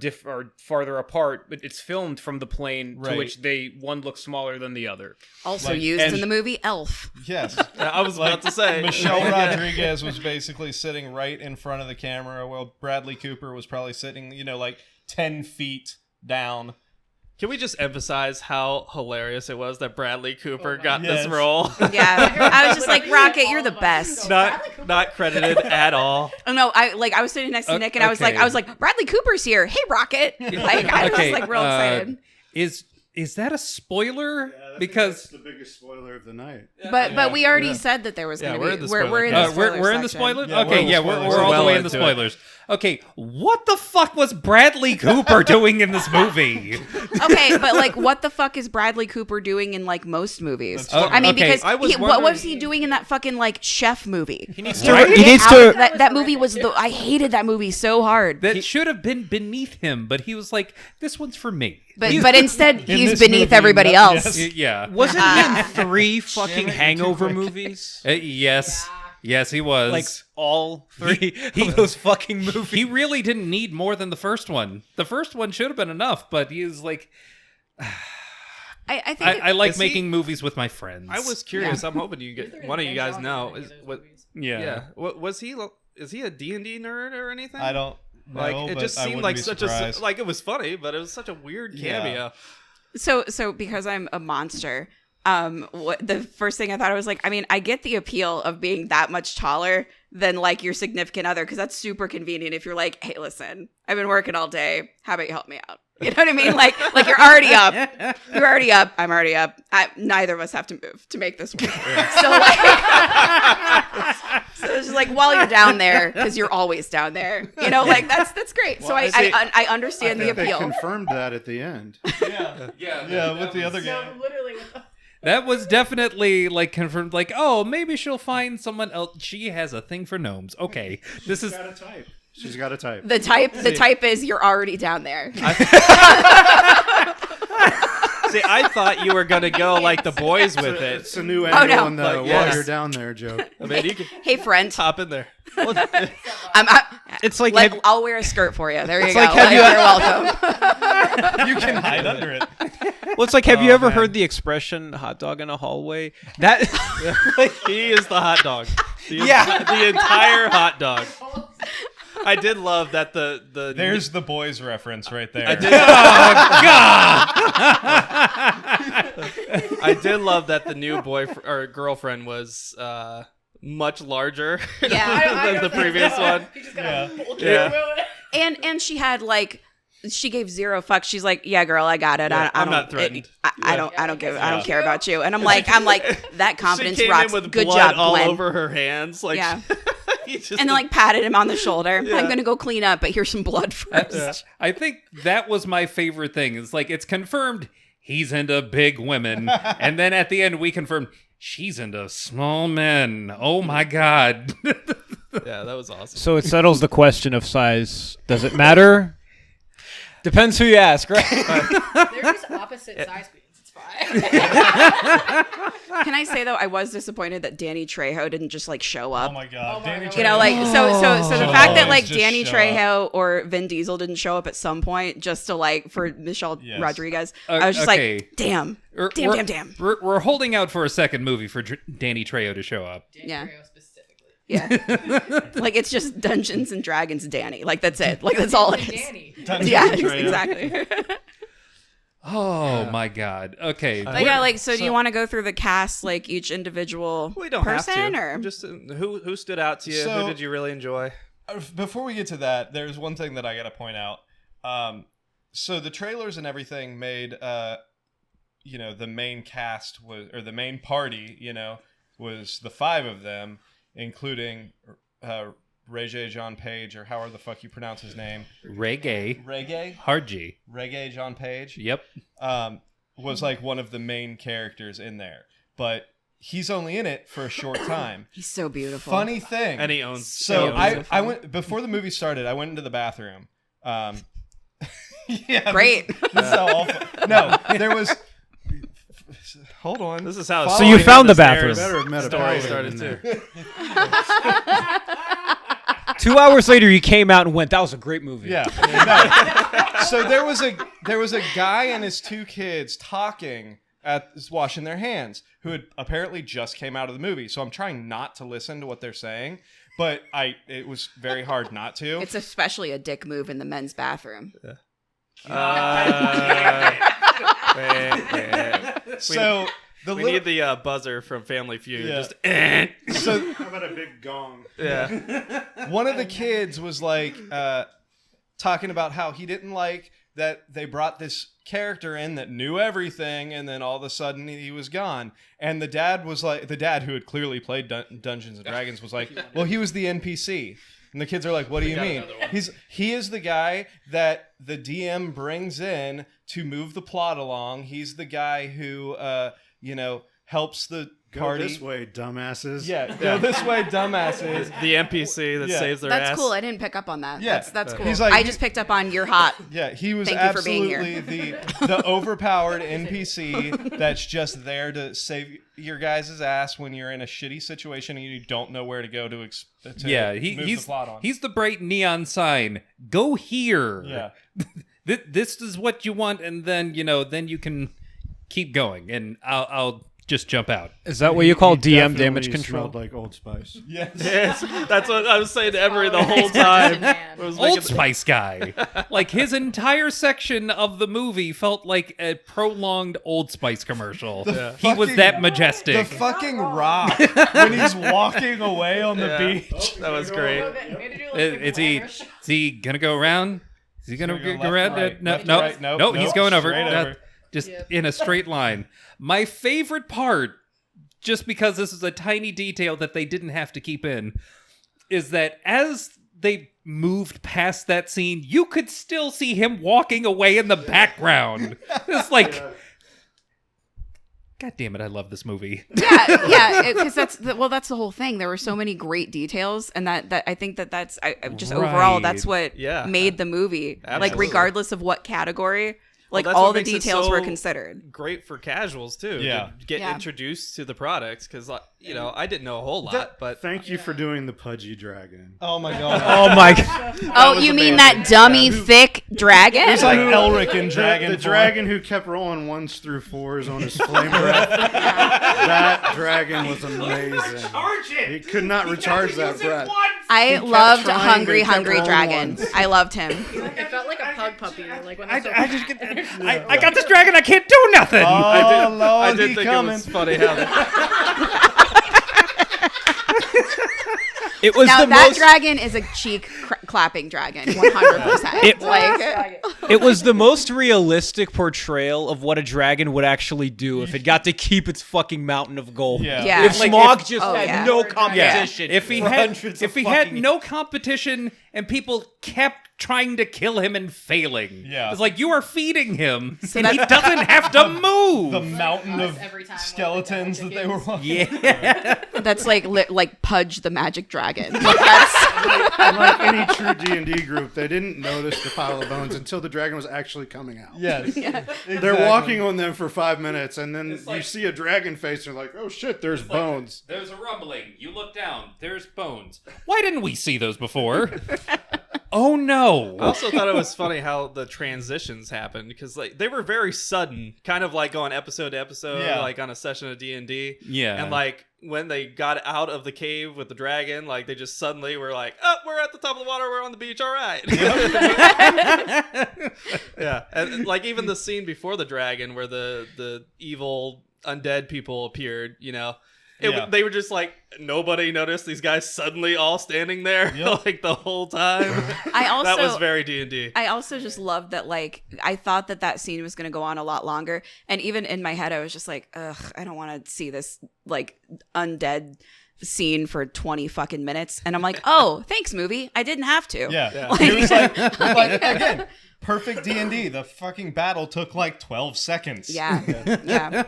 farther apart, but it's filmed from the plane to Right. which one looks smaller than the other. Also Like, used and- in the movie Elf. Yes. I was about to say. Michelle Rodriguez was basically sitting right in front of the camera while Bradley Cooper was probably sitting, like 10 feet down. Can we just emphasize how hilarious it was that Bradley Cooper got Yes. this role? Yeah, I was just like, Rocket, you're the best. not credited at all. Oh no, I was sitting next to Nick and I was like, Bradley Cooper's here. Hey, Rocket. Like I was Okay, like real excited. Is that a spoiler? Yeah, I think Because that's the biggest spoiler of the night. But we already said that there was Yeah, going to we're be. in the We're in spoiler the section. we're in the section. spoiler. Yeah, Okay, we're we're in the all spoilers. the way in the Well into spoilers. Okay, what the fuck was Bradley Cooper doing in this movie? Okay, but like, what the fuck is Bradley Cooper doing in like most movies? That's I mean, okay. because I was what wondering- was he doing in that fucking like chef movie? He needs Right? He Get needs out. to. That movie was I hated that movie so hard. That should have been beneath him, but he was like, "This one's for me." But instead, he's this beneath movie, everybody yes. else. Yeah. Wasn't he in 3 fucking Damn it, you're too Hangover quick. movies? Yes. Yes, he was. Like all 3 of those fucking movies. He really didn't need more than the first one. The first one should have been enough, but he was like, I think I like Is he- making movies with my friends. I was curious. I'm hoping you get one of you guys know. Yeah. What was he? Is he a D&D nerd or anything? I don't Like know, it but just I seemed wouldn't like be such surprised. a like it was funny, but it was such a weird cameo. so because I'm a monster. The first thing I thought I was like, I mean, I get the appeal of being that much taller than like your significant other because that's super convenient. If you're like, hey, listen, I've been working all day. How about you help me out? You know what I mean? Like you're already up. You're already up. I'm already up. Neither of us have to move to make this work. So like, so it's just like while you're down there, because you're always down there. You know, like that's great. So I understand the They appeal. confirmed that at the end. Yeah, with the other guy. Literally, with That was definitely like confirmed. Like, oh, maybe she'll find someone else. She has a thing for gnomes. Okay, this is. Got a type. She's got a type. The type is you're already down there. See, I thought you were gonna go like the boys with it. It's a new angle no. in the Like, while yes. you're down there joke. I mean, you can Hey, friend, hop in there. It's like I'll wear a skirt for you. There you go. like, have you- You're welcome. You can hide under it. well, it's like have you ever heard the expression "hot dog in a hallway"? That He is the hot dog. Yeah. The entire hot dog. I did love that the There's the boys reference right there. I did. I did love that the new boyfriend or girlfriend was much larger Yeah. than the previous one. He just got Yeah. And she had like she gave zero fucks. She's like, yeah, girl, I got it. Yeah, I I'm don't, not threatened. I don't care about you. And I'm like that confidence She came rocks. in with Good blood job, all Gwen. over her hands. Like, Yeah. he just And then like patted him on the shoulder. Yeah. I'm gonna go clean up, but here's some blood first. Yeah. I think that was my favorite thing. It's like it's confirmed he's into big women, and then at the end we confirmed she's into small men. Oh my god! yeah, that was awesome. so it settles the question of size. Does it matter? Depends who you ask, right? They're just opposite size queens. It's fine. Can I say though, I was disappointed that Danny Trejo didn't just like show up. Oh my god, Oh my Danny God. You know, like so the Oh. fact that like Just Danny show Trejo or Vin Diesel didn't show up at some point just to like for Michelle Yes. Rodriguez, I was just okay. like, damn, We're- damn. We're holding out for a second movie for Danny Trejo to show up. Danny Yeah. Trejo specifically. Yeah, like it's just Dungeons and Dragons, Danny. Like that's it. Like that's all it is. Danny. Yeah, Trejo. exactly. Oh my god. Okay. But yeah, like so, do you want to go through the cast, like each individual We don't person, have to. or Just who stood out to you? So- Who did you really enjoy? Before we get to that, there's one thing that I gotta point out. So the trailers and everything made, the main cast was, or the main party, was the 5 of them, including Regé Jean Page, or however the fuck you pronounce his name. Reggae. Hard G. Regé Jean Page. Yep. Was like one of the main characters in there, but he's only in it for a short time. he's so beautiful. Funny thing. And he owns. So he owns I went before the movie started. I went into the bathroom. Yeah, Great. This is how awful. No, there was. Hold on. This is how. So you Following found this the bathroom. Better have met a Story pilot started in too. there. 2 hours later, you came out and went, "That was a great movie." Yeah. No. So there was a guy and his 2 kids talking washing their hands, who had apparently just came out of the movie. So I'm trying not to listen to what they're saying, but it was very hard not to. It's especially a dick move in the men's bathroom. Wait. So the We need the buzzer from Family Feud. Yeah. Just so How about a big gong? yeah. one of the kids was like talking about how he didn't like that they brought this character in that knew everything, and then all of a sudden he was gone. And the dad was like, the dad who had clearly played Dungeons and Dragons was like, well, he was the NPC. And the kids are like, what do you mean? He is the guy that the DM brings in to move the plot along. He's the guy who helps the Go party. this way, dumbasses. Yeah, go this way, dumbasses. The NPC that Yeah. saves their That's ass. cool. I didn't pick up on that. Yeah. That's cool. He's like- I just picked up on you're hot. Yeah, he was Thank you for being absolutely here. the overpowered NPC that's just there to save your guys' ass when you're in a shitty situation and you don't know where to go to Yeah, move he's the plot on. he's the bright neon sign. Go here. Yeah. This is what you want, and then then you can keep going, and I'll just jump out. Is that what you call He DM definitely damage control? smelled like Old Spice. Yes. Yes, that's what I was saying to Emery the whole time. Man. I was Old making- Spice guy. Like his entire section of the movie felt like a prolonged Old Spice commercial. He was fucking- that The majestic. fucking rock when he's walking away on the Yeah. beach. That was great. Okay, we had to do, like, Is he Irish. is he gonna go around? Is he gonna Gonna go go around? left, right, No, left, no, right, nope, no. He's nope, going over. straight No, over. just Yep. in a straight line. My favorite part, just because this is a tiny detail that they didn't have to keep in, is that as they moved past that scene, you could still see him walking away in the background. It's like, God damn it, I love this movie. Yeah, because that's the whole thing. There were so many great details, and that I think that's just overall that's what made the movie. Absolutely. Like regardless of what category, like that's all what the makes it details were so considered. Great for casuals too. Yeah. To get introduced to the products because I didn't know a whole lot, but Thank you for doing the pudgy dragon. Oh my god. Oh my god. Oh, you mean that dummy thick dragon? It's like Elric in Dragon. The dragon who kept rolling 1s through 4s on his flame breath. That dragon was amazing. He could not recharge that breath. I kept loved trying, Hungry but he kept Hungry rolling Dragon. ones. I loved him. It felt like a pug puppy. Like when I got this dragon, I can't do nothing. I did think it was funny how It was Now the that most. dragon is a cheek clapping dragon, 100%. It was the most realistic portrayal of what a dragon would actually do if it got to keep its fucking mountain of gold. Yeah. Yeah. If Smog just had yeah. no competition. If he for had hundreds if of he had fucking- no competition and people kept trying to kill him and failing. Yeah. It's like you are feeding him and he doesn't have to move. The mountain of every time skeletons that they were walking. Yeah. That's like Pudge the Magic Dragon. Like that's Like any true D&D group, they didn't notice the pile of bones until the dragon was actually coming out. Yes. They're walking on them for 5 minutes, and then you see a dragon face, and you're like, oh shit, there's bones. There's a rumbling. You look down. There's bones. Why didn't we see those before? Oh no. I also thought it was funny how the transitions happened because like they were very sudden, kind of like going episode to episode, Yeah. like on a session of D&D. Yeah. And like when they got out of the cave with the dragon, like they just suddenly were like, "Oh, we're at the top of the water. We're on the beach. All right." Yeah, and like even the scene before the dragon, where the evil undead people appeared, they were just like nobody noticed these guys suddenly all standing there like the whole time. That was very D&D. I also just loved that, like, I thought that scene was going to go on a lot longer. And even in my head, I was just like, ugh, I don't want to see this, like, undead scene for 20 fucking minutes. And I'm like, oh, thanks, movie. I didn't have to. Yeah. Like- It was like again, perfect D&D. The fucking battle took like 12 seconds. Yeah.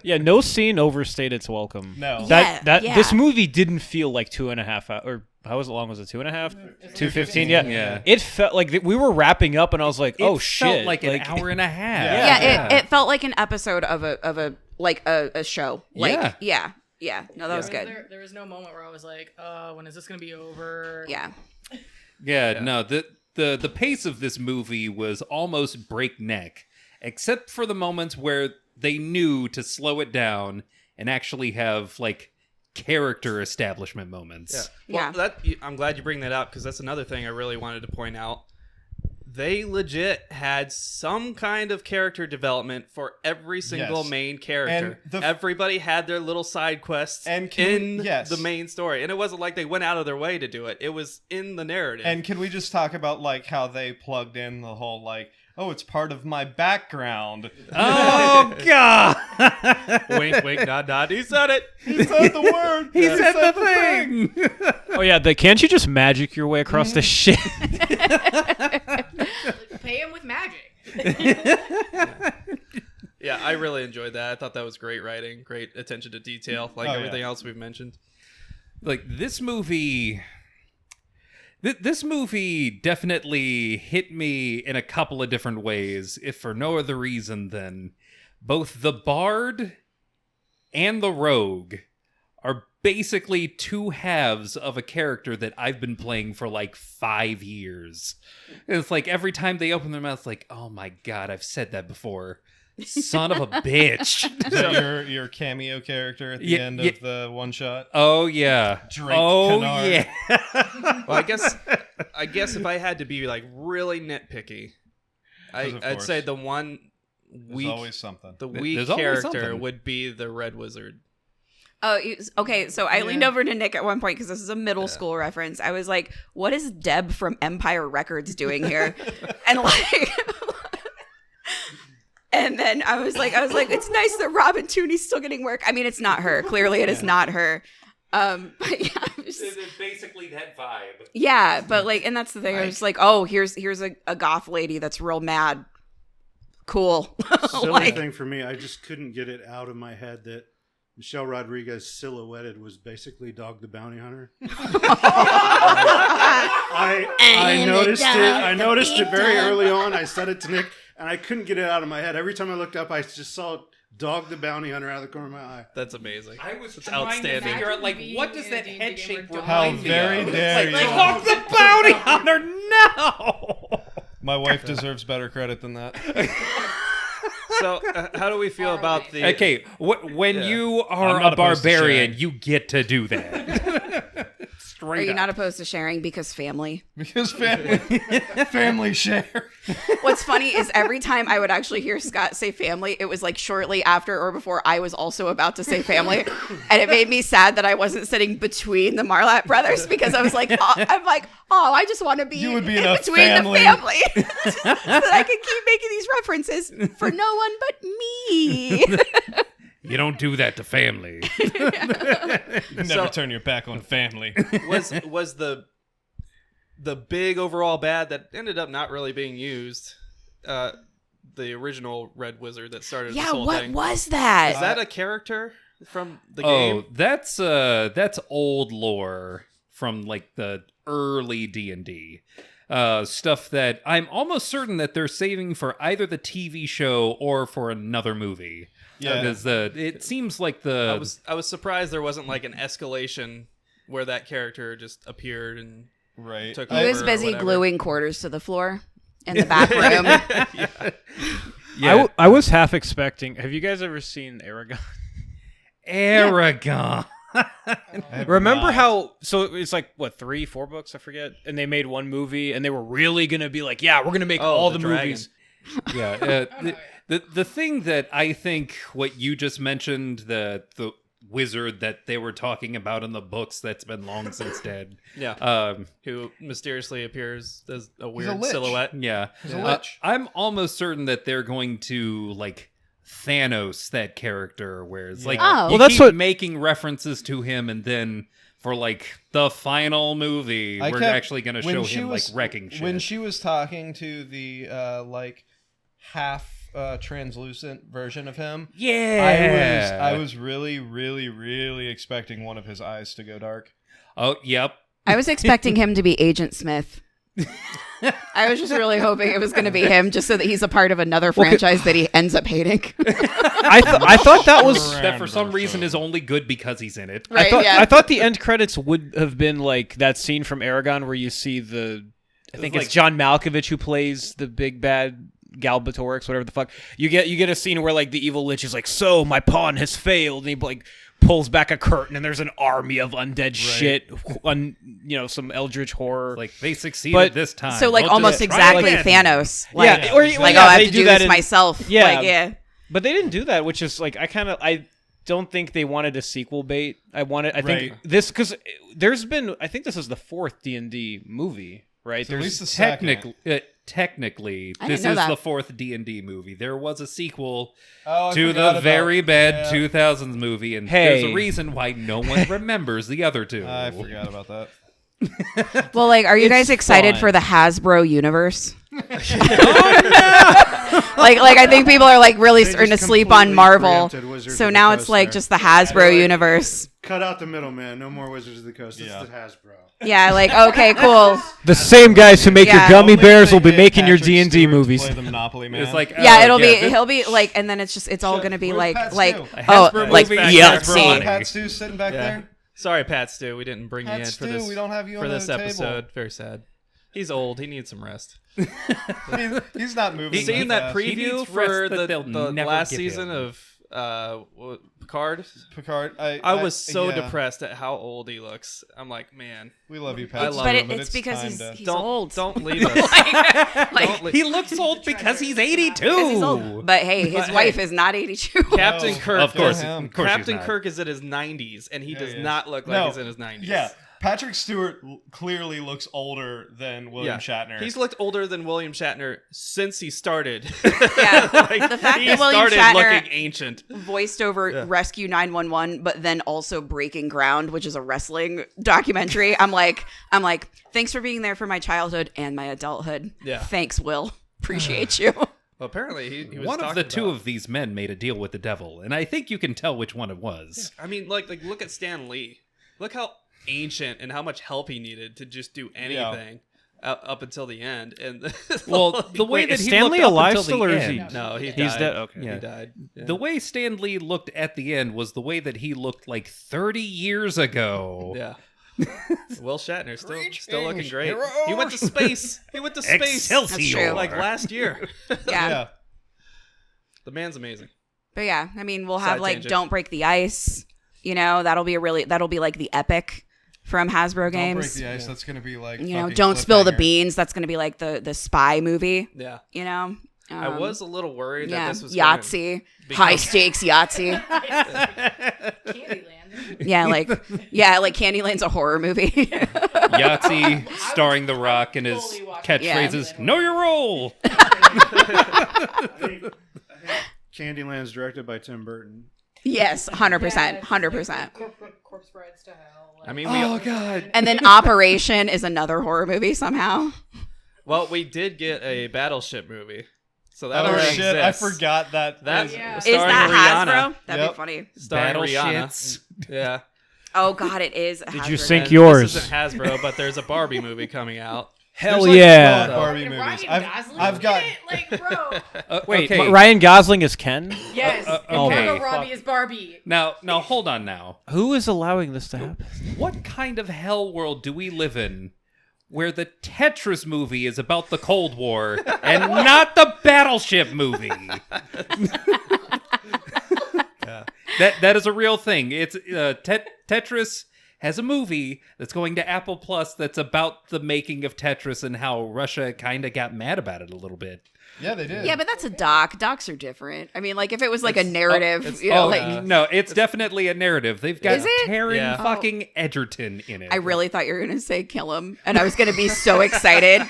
Yeah, no scene overstayed its welcome. No. This movie didn't feel like 2.5 hours, or how long was it? 2.5? 2:15. Yeah. It felt like we were wrapping up, and I was like, "Oh shit!" Felt like an hour and a half. Yeah, it felt like an episode of a show. Like, yeah. No, that was good. There was no moment where I was like, when is this gonna be over? Yeah. No, the pace of this movie was almost breakneck, except for the moments where they knew to slow it down and actually have like character establishment moments. Well, I'm glad you bring that up because that's another thing I really wanted to point out. They legit had some kind of character development for every single main character. And everybody had their little side quests And the main story. And it wasn't like they went out of their way to do it. It was in the narrative. And can we just talk about like how they plugged in the whole like, oh, it's part of my background. Oh god! Wink, wink, nod, nod. He said it. He said the word. He said the thing. Oh yeah, can't you just magic your way across the shit? Pay him with magic. Yeah, I really enjoyed that. I thought that was great writing, great attention to detail, like everything else we've mentioned. Like this movie. This movie definitely hit me in a couple of different ways, if for no other reason than both the bard and the rogue are basically two halves of a character that I've been playing for like 5 years. It's like every time they open their mouth, it's like, oh my god, I've said that before. Son of a bitch. Is that your cameo character at the end of the one shot? Oh yeah. Drake oh Kennard. yeah. Well, I guess if I had to be like really nitpicky, of I'd course. say the one There's weak, always something. the weak There's always character something. would be the Red Wizard. Oh, okay. So I leaned over to Nick at one point because this is a middle school reference. I was like, "What is Deb from Empire Records doing here?" And like, and then I was like, "It's nice that Robin Tooney's still getting work." I mean, it's not her. Clearly, it is not her. But yeah, I'm just, It's basically that vibe. yeah. But like, and that's the thing. I was like, "Oh, here's a goth lady that's real mad." cool. Silly Like, thing for me, I just couldn't get it out of my head that Michelle Rodriguez silhouetted was basically Dog the Bounty Hunter. I noticed it. I noticed it very early on. I said it to Nick, and I couldn't get it out of my head. Every time I looked up, I just saw Dog the Bounty Hunter out of the corner of my eye. That's amazing. I was It's trying outstanding. to figure out, like, Imagine what does being that a D&D head gamer shape dog. remind me How very of? dare It's like, you. Dog the Bounty Hunter, no! My wife deserves better credit than that. So, how do we feel about the? Okay, when Yeah. you I'm are not a opposed to barbarian, sharing. you get to do that. are Straight you up. not opposed to sharing because family? Because family share. What's funny is every time I would actually hear Scott say family, it was like shortly after or before I was also about to say family. And it made me sad that I wasn't sitting between the Marlatt brothers because I was like, I just want to be, You would be in in a between family. the family so that I could keep making these references for no one but me. You don't do that to family. Never turn your back on family. was the big overall bad that ended up not really being used? The original Red Wizard that started this whole what thing. was that? Is that a character from the Oh, game? that's old lore from like the early D&D. Stuff that I'm almost certain that they're saving for either the TV show or for another movie. Yeah. Because it seems like the I was surprised there wasn't like an escalation where that character just appeared and Right. took He over was or busy whatever. gluing quarters to the floor in the back room. yeah, I was half expecting. Have you guys ever seen Aragon? Aragon. Remember how? So it's like what 3-4 books, I forget, and they made one movie, and they were really gonna be like, yeah, we're gonna make all the the dragon. movies. Yeah, the thing that I think what you just mentioned, the wizard that they were talking about in the books that's been long since dead. Yeah. Who mysteriously appears as a weird lich. silhouette. Yeah, He's a lich. I'm almost certain that they're going to like Thanos that character, where it's like Oh. you Well, that's keep what- making references to him, and then for like the final movie, I we're kept- actually going to when show she him was- like wrecking shit. When she was talking to the like half translucent version of him, yeah, I was really, really, really expecting one of his eyes to go dark. Oh, yep. I was expecting him to be Agent Smith. I was just really hoping it was going to be him, just so that he's a part of another franchise that he ends up hating. I thought that was. That for some reason is only good because he's in it. Right? I thought the end credits would have been like that scene from Aragon where you see I think it's like- John Malkovich who plays the big bad Galbatorix, whatever the fuck. You get a scene where like the evil lich is like, so my pawn has failed, and he like pulls back a curtain and there's an army of undead shit, some eldritch horror. Like they succeeded But- this time. So, like, We'll almost just try exactly again. Thanos. Yeah, Like, or- like, yeah, I they have to do do that this in- myself. Yeah. Like, yeah. But they didn't do that, which is like I don't think they wanted a sequel bait. I think Right. this because there's been I think this is the 4th D&D movie, right? So at least the second. Technically, I this didn't know is that. the 4th D&D movie. There was a sequel Oh, I to forgot the about- very bad yeah. 2000s movie, and Hey. there's a reason why no one remembers the other two. I forgot about that. Well, like, are you It's guys excited fun. for the Hasbro universe? like I think people are like really They starting to just sleep on completely Marvel. preempted Wizards So of the now it's Coast like there. just the Hasbro universe. Cut out the middleman. No more Wizards of the Coast. This Yeah. is the Hasbro. Yeah, like, okay, cool. The same guys who make Yeah. your gummy Only bears if will they be get making your Patrick D&D Stewart to movies. Play the Monopoly Man. It's like Yeah, oh, it'll be this- he'll be like, and then it's all gonna be Where's like Pat like Stew? Hasbro like movie, yeah, Hasbro see. money. Pat Stew's sitting back Yeah. there. Sorry, Pat Stu, we didn't bring you Pat in Stew, for this. we don't have you for on this the table. episode. Very sad. He's old. He needs some rest. He's not moving. You seen that fast. He preview needs for rest that the they'll never last give season him. of Picard? Picard? I was so yeah. depressed at how old he looks. I'm like, man, We love you, I Pat. love But him, it's because time he's to- he's don't old. don't leave us. Like, Don't leave. He looks old because he's 82. 'cause he's old. But hey, his But wife hey. is not 82. Captain Oh, Kirk, Of course, him. of course she's Captain not. Kirk is in his 90s, and he Yeah, does he is. not look like No, he's in his 90s. Yeah, Patrick Stewart clearly looks older than William Shatner. He's looked older than William Shatner since he started. Yeah. Like, The fact he that William started Shatner- looking ancient. Voiced over Yeah. Rescue 911, but then also Breaking Ground, which is a wrestling documentary. I'm like, thanks for being there for my childhood and my adulthood. Yeah. Thanks, Will. Appreciate you. Well, apparently he was One of the talking two about- of these men made a deal with the devil, and I think you can tell which one it was. I mean, like look at Stan Lee. Look how ancient and how much help he needed to just do anything up until the end. And Well, the way Wait, that is he Stanley looked up alive until still, the or is he- end, no, he died. He's dead? Okay. He Yeah. died. Yeah. the way Stan Lee looked at the end was the way that he looked like 30 years ago. Yeah. Will Shatner still looking great. He went to space. He went to space. Excelsior. That's true. Like last year. Yeah. The man's amazing. But yeah, I mean, we'll Side have like tangent. Don't Break the Ice. You know, that'll be like the epic from Hasbro Don't break games. the ice. That's gonna be like You know, fucking Don't Spill the cliffhanger. Beans. That's going to be like the spy movie. Yeah. You know, I was a little worried that yeah, this was gonna Yahtzee, become- high stakes Yahtzee. Candyland. Yeah, like Candyland's a horror movie. Yahtzee starring The Rock and his Fully watch catchphrases, Candyland. know your role. I think Candyland's directed by Tim Burton. Yes, 100%, 100%. Corpse Brides to Hell. I mean, we God. And then Operation is another horror movie somehow. well, we did get a Battleship movie. So that Oh already shit! I exists. forgot that. That Yeah. Is starring that Rihanna. Hasbro? That'd Yep. be funny. Starring Battle Rihanna. shits. Yeah. Oh god, it is. a Did you Hasbro sync game. yours? This isn't Hasbro, but there's a Barbie movie coming out. Hell There's like yeah! 12 Barbie And movies. Ryan I've Gosling got. in it? Like, bro. Wait, okay. Ryan Gosling is Ken? Yes. And okay. Margot Robbie is Barbie. Now, hold on now. Who is allowing this to happen? What kind of hell world do we live in where the Tetris movie is about the Cold War and not the Battleship movie? That is a real thing. It's Tetris has a movie that's going to Apple Plus that's about the making of Tetris and how Russia kind of got mad about it a little bit. Yeah, they did. Yeah, but that's a doc. Docs are different. I mean, like if it was like a narrative, you know, Oh, like no, it's definitely a narrative. They've got Is it? Taron Yeah. fucking Edgerton in it. I really thought you were gonna say kill him, and I was gonna be so excited.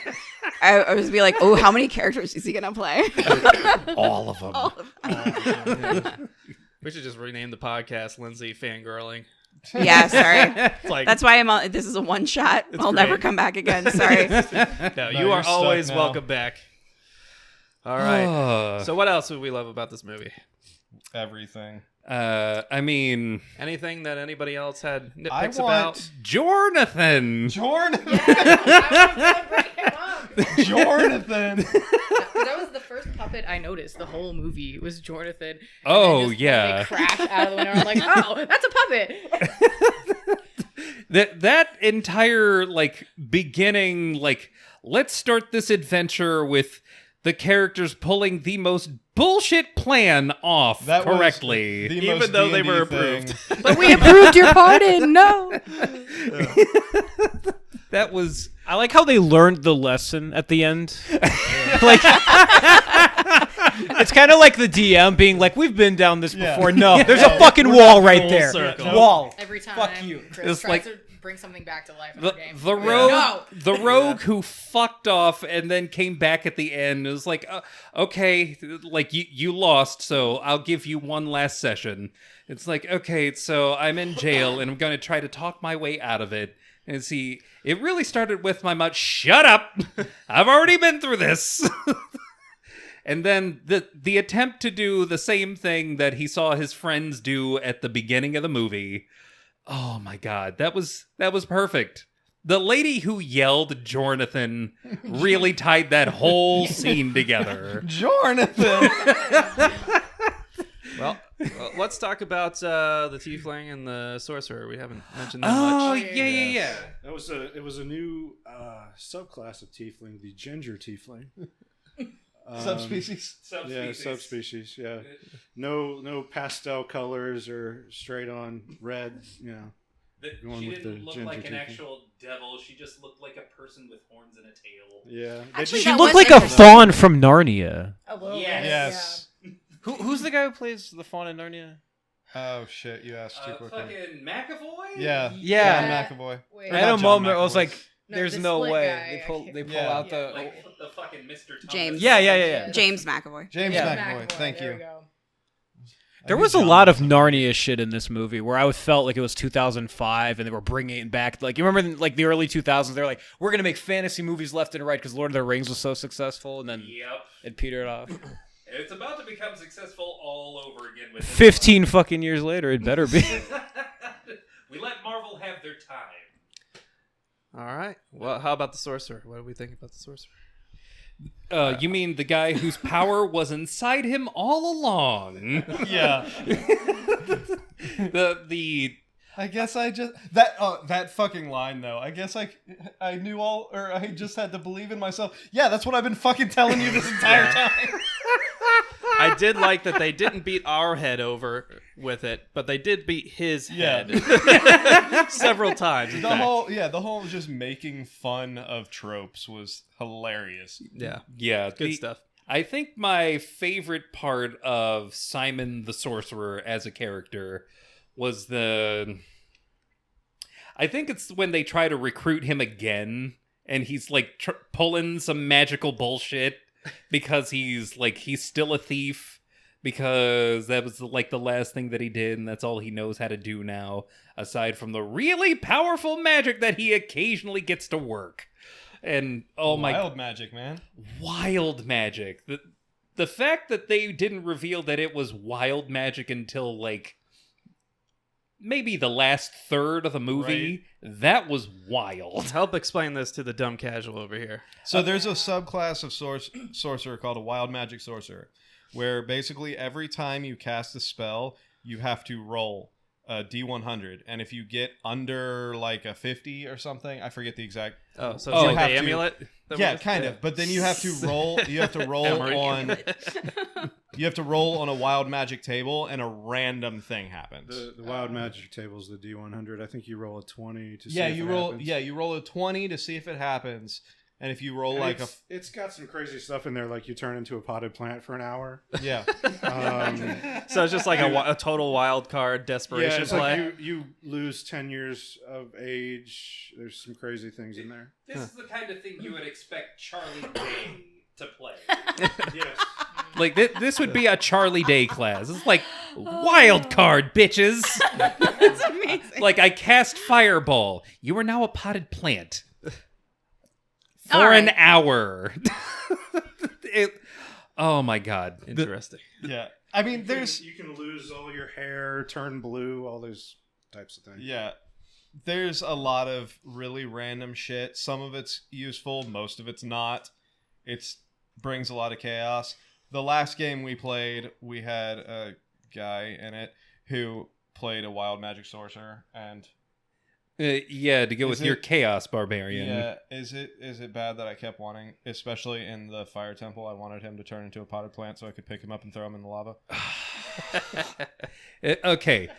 I was be like, oh, how many characters is he gonna play? all of them. All of We should just rename the podcast Lindsay Fangirling. Yeah, sorry. It's like, That's why I'm on. This is a one shot. I'll never great. come back again. Sorry. no, you you're are stuck always now. welcome back. All right. So what else would we love about this movie? Everything. I mean, Anything that anybody else had I nitpicks about? want Jornathan. Jordan. I was gonna bring him up. Jonathan. That was the first puppet I noticed. The whole movie was Jonathan. And Oh, then just, yeah. They crashed out of the window. I'm like, oh, that's a puppet. That entire like beginning, like let's start this adventure with the characters pulling the most bullshit plan off That was correctly. the Even most though they D&D were thing. approved. But we approved your pardon. No. That was I like how they learned the lesson at the end. Like, it's kind of like the DM being like, "We've been down this Yeah. before." No, there's Yeah. a fucking wall right full there. circle. Wall. Every time Fuck you. Chris It's tries like- to bring something back to life in the the game. the rogue No. the rogue who fucked off and then came back at the end. It was like, okay, like you lost, so I'll give you one last session. It's like, okay, so I'm in jail and I'm going to try to talk my way out of it. And see, it really started with my mouth. Shut up! I've already been through this. And then the attempt to do the same thing that he saw his friends do at the beginning of the movie. Oh my god, that was perfect. The lady who yelled Jonathan really tied that whole scene together. Jonathan. Well, let's talk about the Tiefling and the Sorcerer. We haven't mentioned that Oh much. yeah. It was a new subclass of tiefling, the ginger tiefling. Subspecies. Yeah, subspecies. Yeah, no pastel colors or straight on red. You know. Going She with didn't the look ginger like an tiefling. actual devil. She just looked like a person with horns and a tail. Yeah. Actually, She that looked was like a interesting. fawn from Narnia. A little bit, Yes. Who's the guy who plays the fawn in Narnia? Oh shit! You asked too quickly. fucking McAvoy? Yeah. Yeah. John McAvoy. Wait. Or I had not a John moment. I was McAvoy. like, No, "There's the no split way." guy. They pull Yeah. out the. Like the fucking Mr. Thomas. James. Yeah. James McAvoy. James Yeah. McAvoy. Thank there you. we go. There was a lot of Narnia shit in this movie where I felt like it was 2005 and they were bringing it back. Like, you remember in, like, the early 2000s, they're like, we're going to make fantasy movies left and right because Lord of the Rings was so successful, and then it petered off. It's about to become successful all over again. With 15 fucking years later, it better be. We let Marvel have their time. All right. Well, how about the sorcerer? What do we think about the sorcerer? You mean the guy whose power was inside him all along? Yeah. the I guess I just that fucking line though. I guess I knew all, or I just had to believe in myself. Yeah, that's what I've been fucking telling you this entire time. I did like that they didn't beat our head over with it, but they did beat his head several times. The whole just making fun of tropes was hilarious. Yeah, good stuff. I think my favorite part of Simon the Sorcerer as a character was I think it's when they try to recruit him again, and he's like pulling some magical bullshit because he's still a thief, because that was like the last thing that he did, and that's all he knows how to do now, aside from the really powerful magic that he occasionally gets to work. And wild magic, man. Wild magic. The fact that they didn't reveal that it was wild magic until like maybe the last third of the movie, that was wild. Help explain this to the dumb casual over here. So there's a subclass of sorcerer called a wild magic sorcerer, where basically every time you cast a spell, you have to roll a D100, and if you get under like a 50 or something, I forget the exact. Oh, so it's like the amulet. Yeah, kind of. But then you have to roll. You have to roll on. You have to roll on a wild magic table, and a random thing happens. The wild magic table is the D100. I think you roll a 20 to see yeah, if you it roll. happens. Yeah, you roll a 20 to see if it happens, and if you roll and it's got some crazy stuff in there, like you turn into a potted plant for an hour. Yeah. So it's just like a total wild card desperation it's play. like you lose 10 years of age. There's some crazy things in there. This is the kind of thing you would expect Charlie Day to play. Yes. Like this would be a Charlie Day class. It's like wild card, bitches. That's amazing. Like I cast fireball. You are now a potted plant for All right. an hour. Oh my god. Interesting. Yeah. I mean, You can lose all your hair, turn blue, all those types of things. Yeah. There's a lot of really random shit. Some of it's useful, most of it's not. It brings a lot of chaos. The last game we played, we had a guy in it who played a wild magic sorcerer, and to go with your chaos barbarian. yeah, is it bad that I kept wanting, especially in the fire temple, I wanted him to turn into a potted plant so I could pick him up and throw him in the lava? Okay.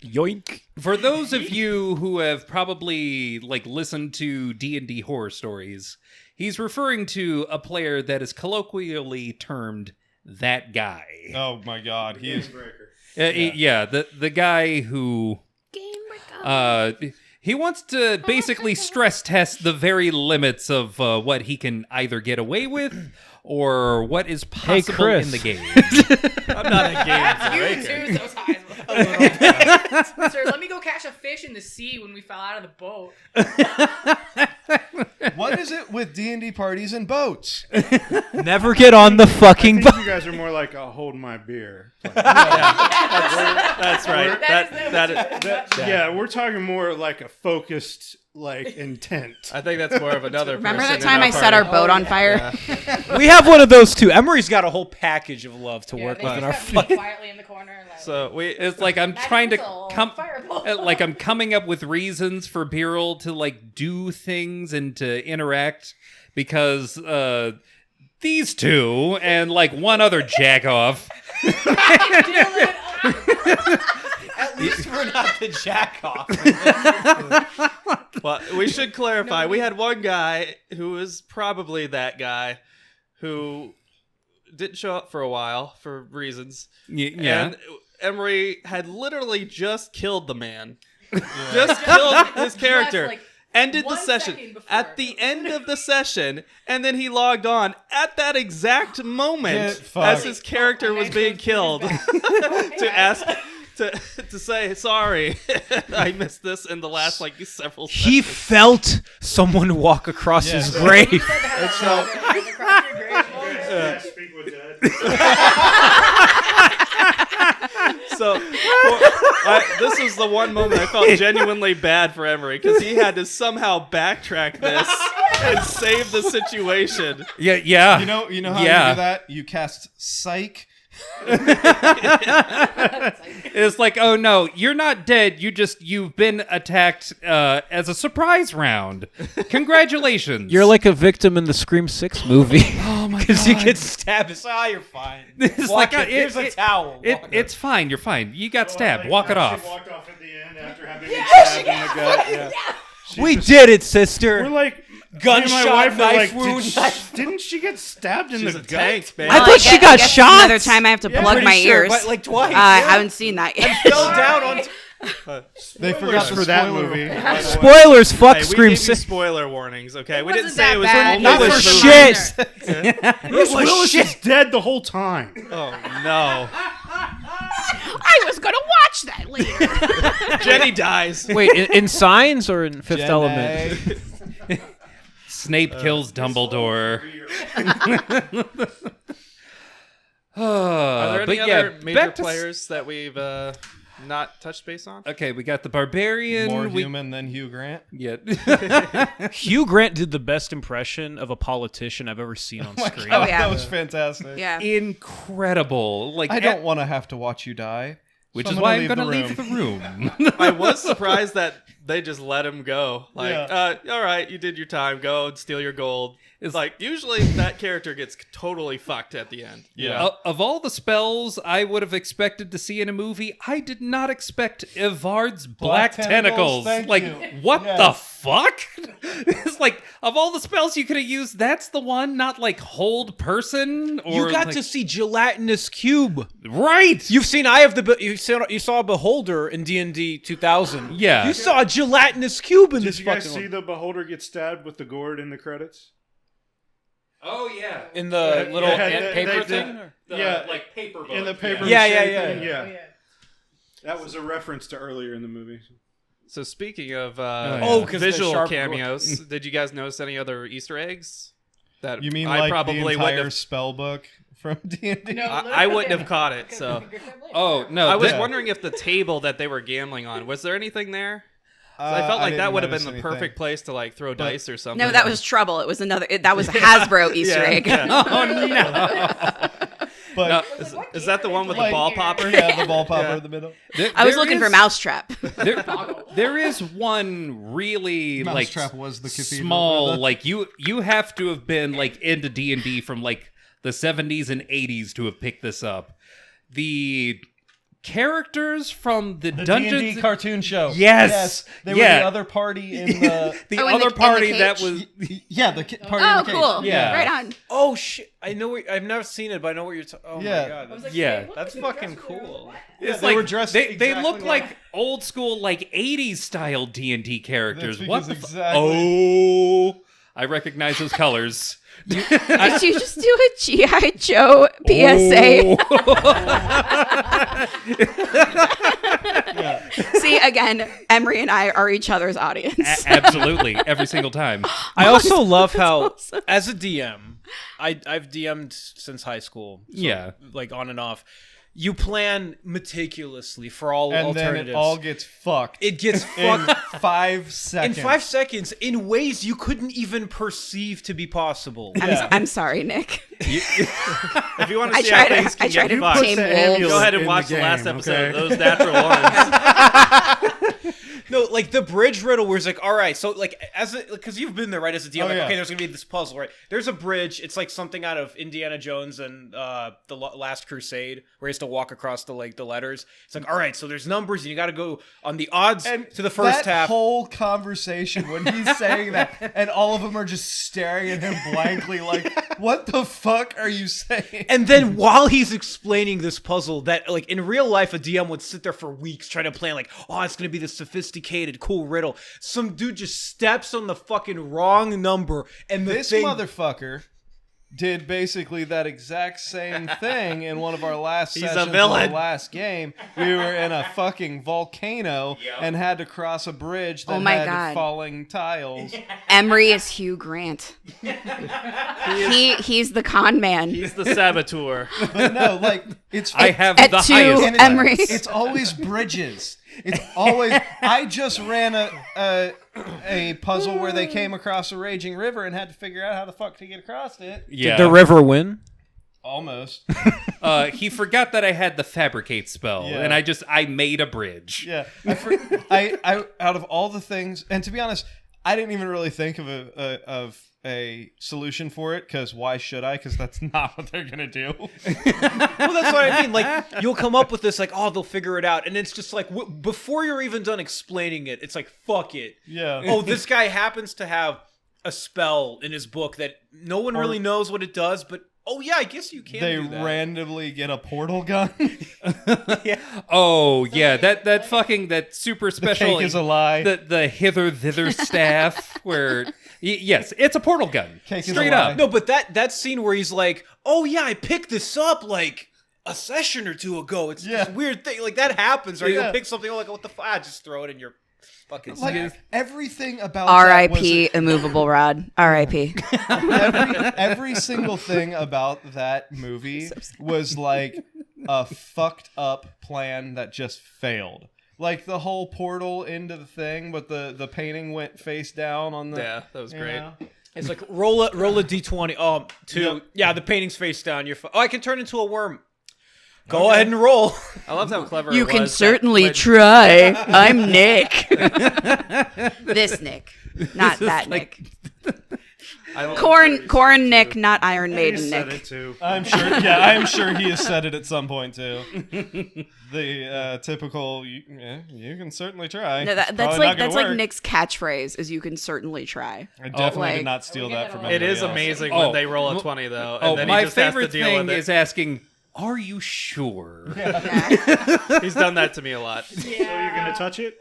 Yoink. For those of you who have probably listened to D&D horror stories, he's referring to a player that is colloquially termed that guy. Oh my god, he is. The guy who he wants to basically stress test the very limits of what he can either get away with or what is possible Chris. in the game. I'm not a game That's you breaker. too, those eyes. Sir, let me go catch a fish in the sea when we fell out of the boat. What is it with D&D parties and boats? Never get on the I fucking think boat. you guys are more like a hold my beer. That's right. Yeah, we're talking more like a focused intent. I think that's more of another. Remember person that time in I set our party. boat on fire? We have one of those too. Emery's got a whole package of love to work they with in just our have me quietly in the corner. Like, So It's like I'm magic trying to missile, come fireball. like I'm coming up with reasons for Beryl to do things and to interact, because these two and one other jackoff. At least we're not the jack off. Well, we should clarify. We had one guy who was probably that guy who didn't show up for a while for reasons. Yeah. And Emery had literally just killed the man. Just killed his character. ended the 1 session second before. at the end of the session, and then he logged on at that exact moment Get as fucked. his character was being killed to ask to say sorry. I missed this in the last like several. He sessions. felt someone walk across his grave. Speak with Dad. So this was the one moment I felt genuinely bad for Emery because he had to somehow backtrack this and save the situation. Yeah. You know how Yeah. you do that? You cast Psych. It's like, oh no, you're not dead. You've been attacked as a surprise round. Congratulations. You're like a victim in the Scream 6 movie. oh my Because you get stabbed. It's you're fine. It's Walk like out. Here's a towel. Walk out. it's fine. You're fine. You got stabbed. Walk it She off. walked off at the end after having been stabbed in the gut. Yeah. We did it, sister. We're like, Gunshot, me and my wife were knife like, wound, didn't she get stabbed in She's the a gut? tank, man. I thought she got guess shot. Another time I have to plug Pretty my sure, ears. but, like twice. I haven't seen that yet. Fell down on. They forgot the for that spoiler. movie. Spoilers. Fuck Hey, we Scream gave you 6. spoiler warnings, okay? We didn't wasn't say that it was bad. only Not this for movie. shit. Bruce Willis is dead the whole time. Oh no. I was gonna watch that later. Jenny dies. Wait, in Signs or in Fifth Element? Snape kills Dumbledore. Are there but any yeah, other major back to players that we've not touched base on? Okay, we got the barbarian. More we, human than Hugh Grant. Yeah. Hugh Grant did the best impression of a politician I've ever seen on screen. Oh, yeah. That was fantastic. Yeah. Incredible. Like I don't want to have to watch you die. which so is I'm why I'm gonna going to leave leave the room. I was surprised that they just let him go. Like, all right, you did your time. Go and steal your gold. It's like usually that character gets totally fucked at the end. Yeah. Of all the spells I would have expected to see in a movie, I did not expect Evard's black tentacles. thank Like, you. what Yes. the fuck? It's like, of all the spells you could have used, that's the one, not like hold person or You got like- to see gelatinous cube. Right. You've seen you saw Beholder in D&D 2000. Yeah. You saw a gelatinous cube in Did this you guys fucking see the Beholder get stabbed with the gourd in the credits? Oh yeah. in the little Yeah, paper they thing. did. or- Yeah, like paper book. in the paper. Yeah, mache yeah, thing, yeah. Oh, yeah. That was a reference to earlier in the movie. So speaking of yeah. Oh, 'cause the visual sharp- cameos, did you guys notice any other Easter eggs? That You mean I like probably the wouldn't entire have. spell book from D&D? No, I wouldn't have caught it. So Oh no. I was that- wondering if the table that they were gambling on was there anything there? 'Cause I felt like that didn't would have been notice the anything. perfect place to like throw dice or something. No, that was Trouble. It was another. That was a Hasbro Easter egg. Yeah. Oh no. But No, is that the one with the Like- ball popper? yeah, the ball popper Yeah. in the middle. I was looking for Mousetrap. There is one really like Mousetrap was the cathedral. small like you have to have been like into D&D from like the 70s and 80s to have picked this up. The characters from the, The Dungeons D&D cartoon show. Yes. They were Yeah. the other party in the... the Oh, in other the party cage? that was yeah, the party in Oh, the cage. cool. Yeah. Right on. Oh shit! I know. I've never seen it, but I know what you're talking. Oh Yeah. my god! I was like, Yeah. hey, what That's was the fucking dress we were cool. what? it's they like were dressed they exactly look like- like old school like 80s style D&D characters. That's What the because exactly- Oh, I recognize those colors. Did you just do a G.I. Joe PSA? See, again, Emery and I are each other's audience. Absolutely, every single time. I also love how, awesome. as a DM, I've DM'd since high school. So, Yeah. like on and off. You plan meticulously for all And then alternatives. it all gets fucked. It gets in fucked 5 in seconds. 5 seconds in ways you couldn't even perceive to be possible. I'm sorry, Nick. If you want to I see how try things to, can I try get to fucked, tame the wolves. ambulance- go ahead and in watch the the last game, episode okay? of Those Natural Ones. No, like the bridge riddle where it's like, all right, so like because you've been there, right, as a DM, Oh, like, yeah. okay, there's gonna be this puzzle, right? There's a bridge. It's like something out of Indiana Jones and the Last Crusade, where he has to walk across the letters. It's like, all right, so there's numbers, and you got to go on the odds to the first that half. whole conversation when he's saying that, and all of them are just staring at him blankly, like, "What the fuck?" fuck are you saying? And then while he's explaining this puzzle that, like, in real life, a DM would sit there for weeks trying to plan, like, oh, it's going to be this sophisticated, cool riddle. Some dude just steps on the fucking wrong number, and This motherfucker did basically that exact same thing in one of our last He's a sessions of villain. the last game. We were in a fucking volcano and had to cross a bridge that Oh my had God. falling tiles. Emery is Hugh Grant. He's the con man. He's the saboteur. But no, like it's I have At the two, highest. and it's- Emery. It's always bridges. It's always. I just ran a puzzle where they came across a raging river and had to figure out how the fuck to get across it. Yeah. Did the river win? Almost. He forgot that I had the fabricate spell, Yeah. and I made a bridge. Yeah. I out of all the things, and to be honest, I didn't even really think of a solution for it, because why should I? Because that's not what they're gonna do. Well, that's what I mean. Like, you'll come up with this, like, oh, they'll figure it out. And it's just like, before you're even done explaining it, it's like, fuck it. Yeah. Oh, this guy happens to have a spell in his book that no one really knows what it does, but oh yeah, I guess you can They do that. randomly get a portal gun. Oh yeah, that super special. Cake is a lie. The hither thither staff where yes, it's a portal gun. Cake is a Straight lie. up. No, but that scene where he's like, oh yeah, I picked this up like a session or two ago. It's this weird thing. Like, that happens, right? Yeah. You'll pick something like, what the fuck? Just throw it in your fucking Like everything about that was R.I.P. immovable rod. R.I.P. every single thing about that movie was like a fucked up plan that just failed. Like the whole portal into the thing, but the painting went face down on the. Yeah, that was you great. know? It's like, roll a d20. Two. Yeah, the painting's face down. I can turn into a worm. Go ahead and roll. I loved how clever You it can was certainly that try. I'm Nick. This Nick, not that Nick. Corn Nick, not Iron He Maiden said Nick. it too. I'm sure he has said it at some point too. The typical, you can certainly try. No, It's that's probably like not gonna work. Nick's catchright is you can certainly try. I definitely like- did not steal that from It anybody is else. amazing Oh, when they roll a well- 20 though, and Oh, then my he just has to favorite deal thing with it. is asking, "Are you sure?" He's done that to me a lot. So you're gonna touch it?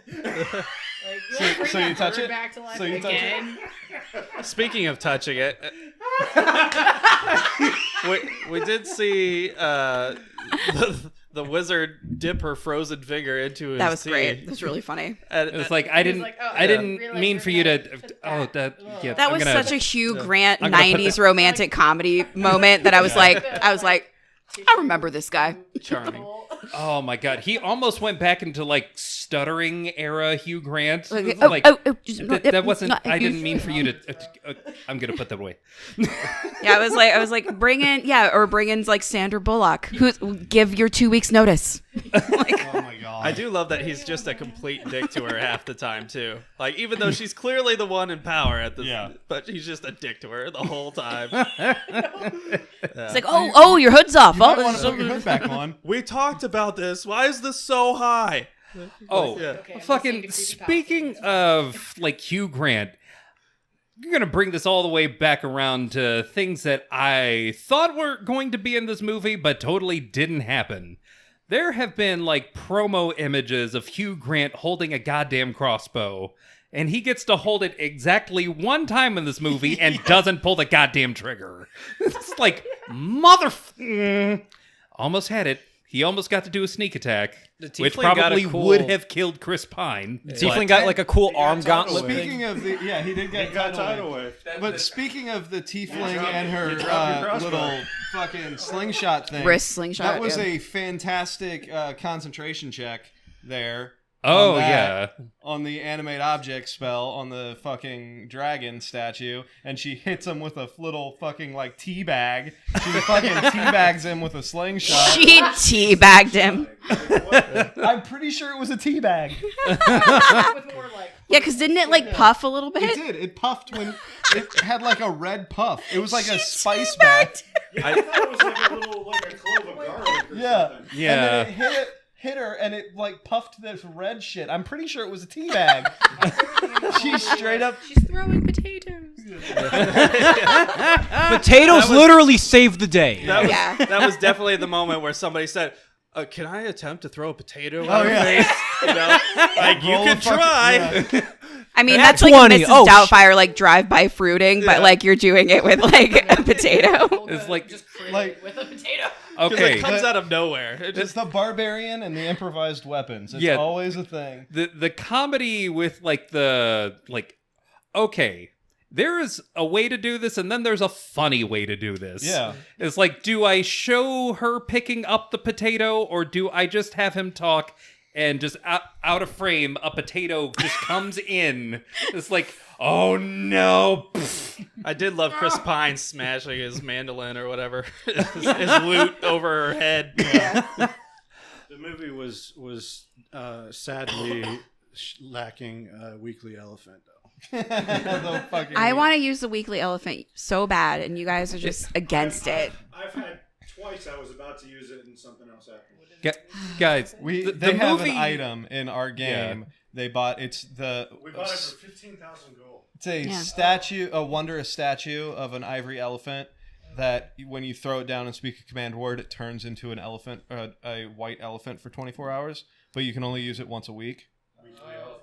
So you touch it? Back to life So you touch it? again. Speaking of touching it, we did see the wizard dip her frozen finger into his That was tea. great. That was really funny. And, It's like I didn't. like, oh, I didn't realize mean you're for you to. gonna- Oh, that. Yeah, That I'm was gonna- such a Hugh Grant I'm gonna put 90s that- romantic comedy moment that I was like, I remember this guy. charming. Oh my god, he almost went back into like stuttering era Hugh Grant. Like, That wasn't. I didn't mean for you to. I'm gonna put that away. Yeah, I was like, bring in like Sandra Bullock. Give your 2 weeks notice. Oh my god. I do love that he's just a complete dick to her half the time too. Like, even though she's clearly the one in power at this, but he's just a dick to her the whole time. It's like, oh, your hood's off. You might want to put your hood back on. We talked about this. Why is this so high? Oh, Yeah. Okay, I'm fucking listening to creepypasta. speaking of like Hugh Grant, you're gonna bring this all the way back around to things that I thought were going to be in this movie, but totally didn't happen. There have been like promo images of Hugh Grant holding a goddamn crossbow, and he gets to hold it exactly one time in this movie and doesn't pull the goddamn trigger. It's like almost had it. He almost got to do a sneak attack, The which tiefling got a probably cool- would have killed Chris Pine. Tiefling got like a cool arm tidal gauntlet wave. thing. Speaking of the, he did get He got tidal tidal wave. wave. But speaking of the tiefling dropped- and you her dropped your crossbow. little fucking slingshot thing, Wrist slingshot, that was yeah. a fantastic concentration check there. Oh, on that, yeah. on the animate object spell on the fucking dragon statue, and she hits him with a little fucking like tea bag. She fucking teabags him with a slingshot. She teabagged him. I'm pretty sure it was a tea bag. With more like. Yeah, because didn't it like puff a little It bit? did. It puffed when it had like a red puff. It was like a spice bag. I thought it was like a little, like a clove of garlic or Yeah. something. Yeah. And then it hit her and it like puffed this red shit. I'm pretty sure it was a tea bag. She straight up. She's throwing potatoes. Potatoes literally saved the day. That was definitely the moment where somebody said, "Can I attempt to throw a potato at her yeah. face?" You know, like you can try. I mean, That's that's like a 20. Mrs. Oh, Doubtfire like drive-by fruiting, but like you're doing it with like a potato. It's like- just crit like- with a potato. Okay. It comes out of nowhere. It It's just the barbarian and the improvised weapons. It's Yeah. always a thing. The comedy with like okay, there is a way to do this and then there's a funny way to do this. Yeah. It's like, do I show her picking up the potato or do I just have him talk and just out of frame a potato just comes in? It's like, oh no. I did love Chris Pine smashing his mandolin or whatever, his lute over her head. The movie was sadly lacking a weekly elephant, though. The fucking- I want to use the weekly elephant so bad, and you guys are just against it. I've had twice I was about to use it and something else happened. Guys, they have movie, an item in our game. They bought We bought it for 15,000 gold. It's a Yeah. statue, a wondrous statue of an ivory elephant that when you throw it down and speak a command word, it turns into an elephant, a white elephant for 24 hours, but you can only use it once a week. Weekly elephant.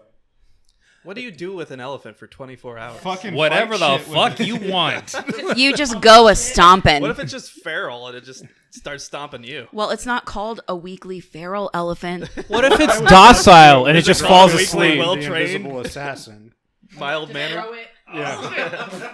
What do you do with an elephant for 24 hours? Fucking whatever the fight shit fuck with you want. You just go a stomping. What if it's just feral and it just starts stomping you? Well, it's not called a weekly feral elephant. What if it's docile and it just falls Weekly asleep? well The trained, invisible assassin. mild Just mannered. throw it. Yeah.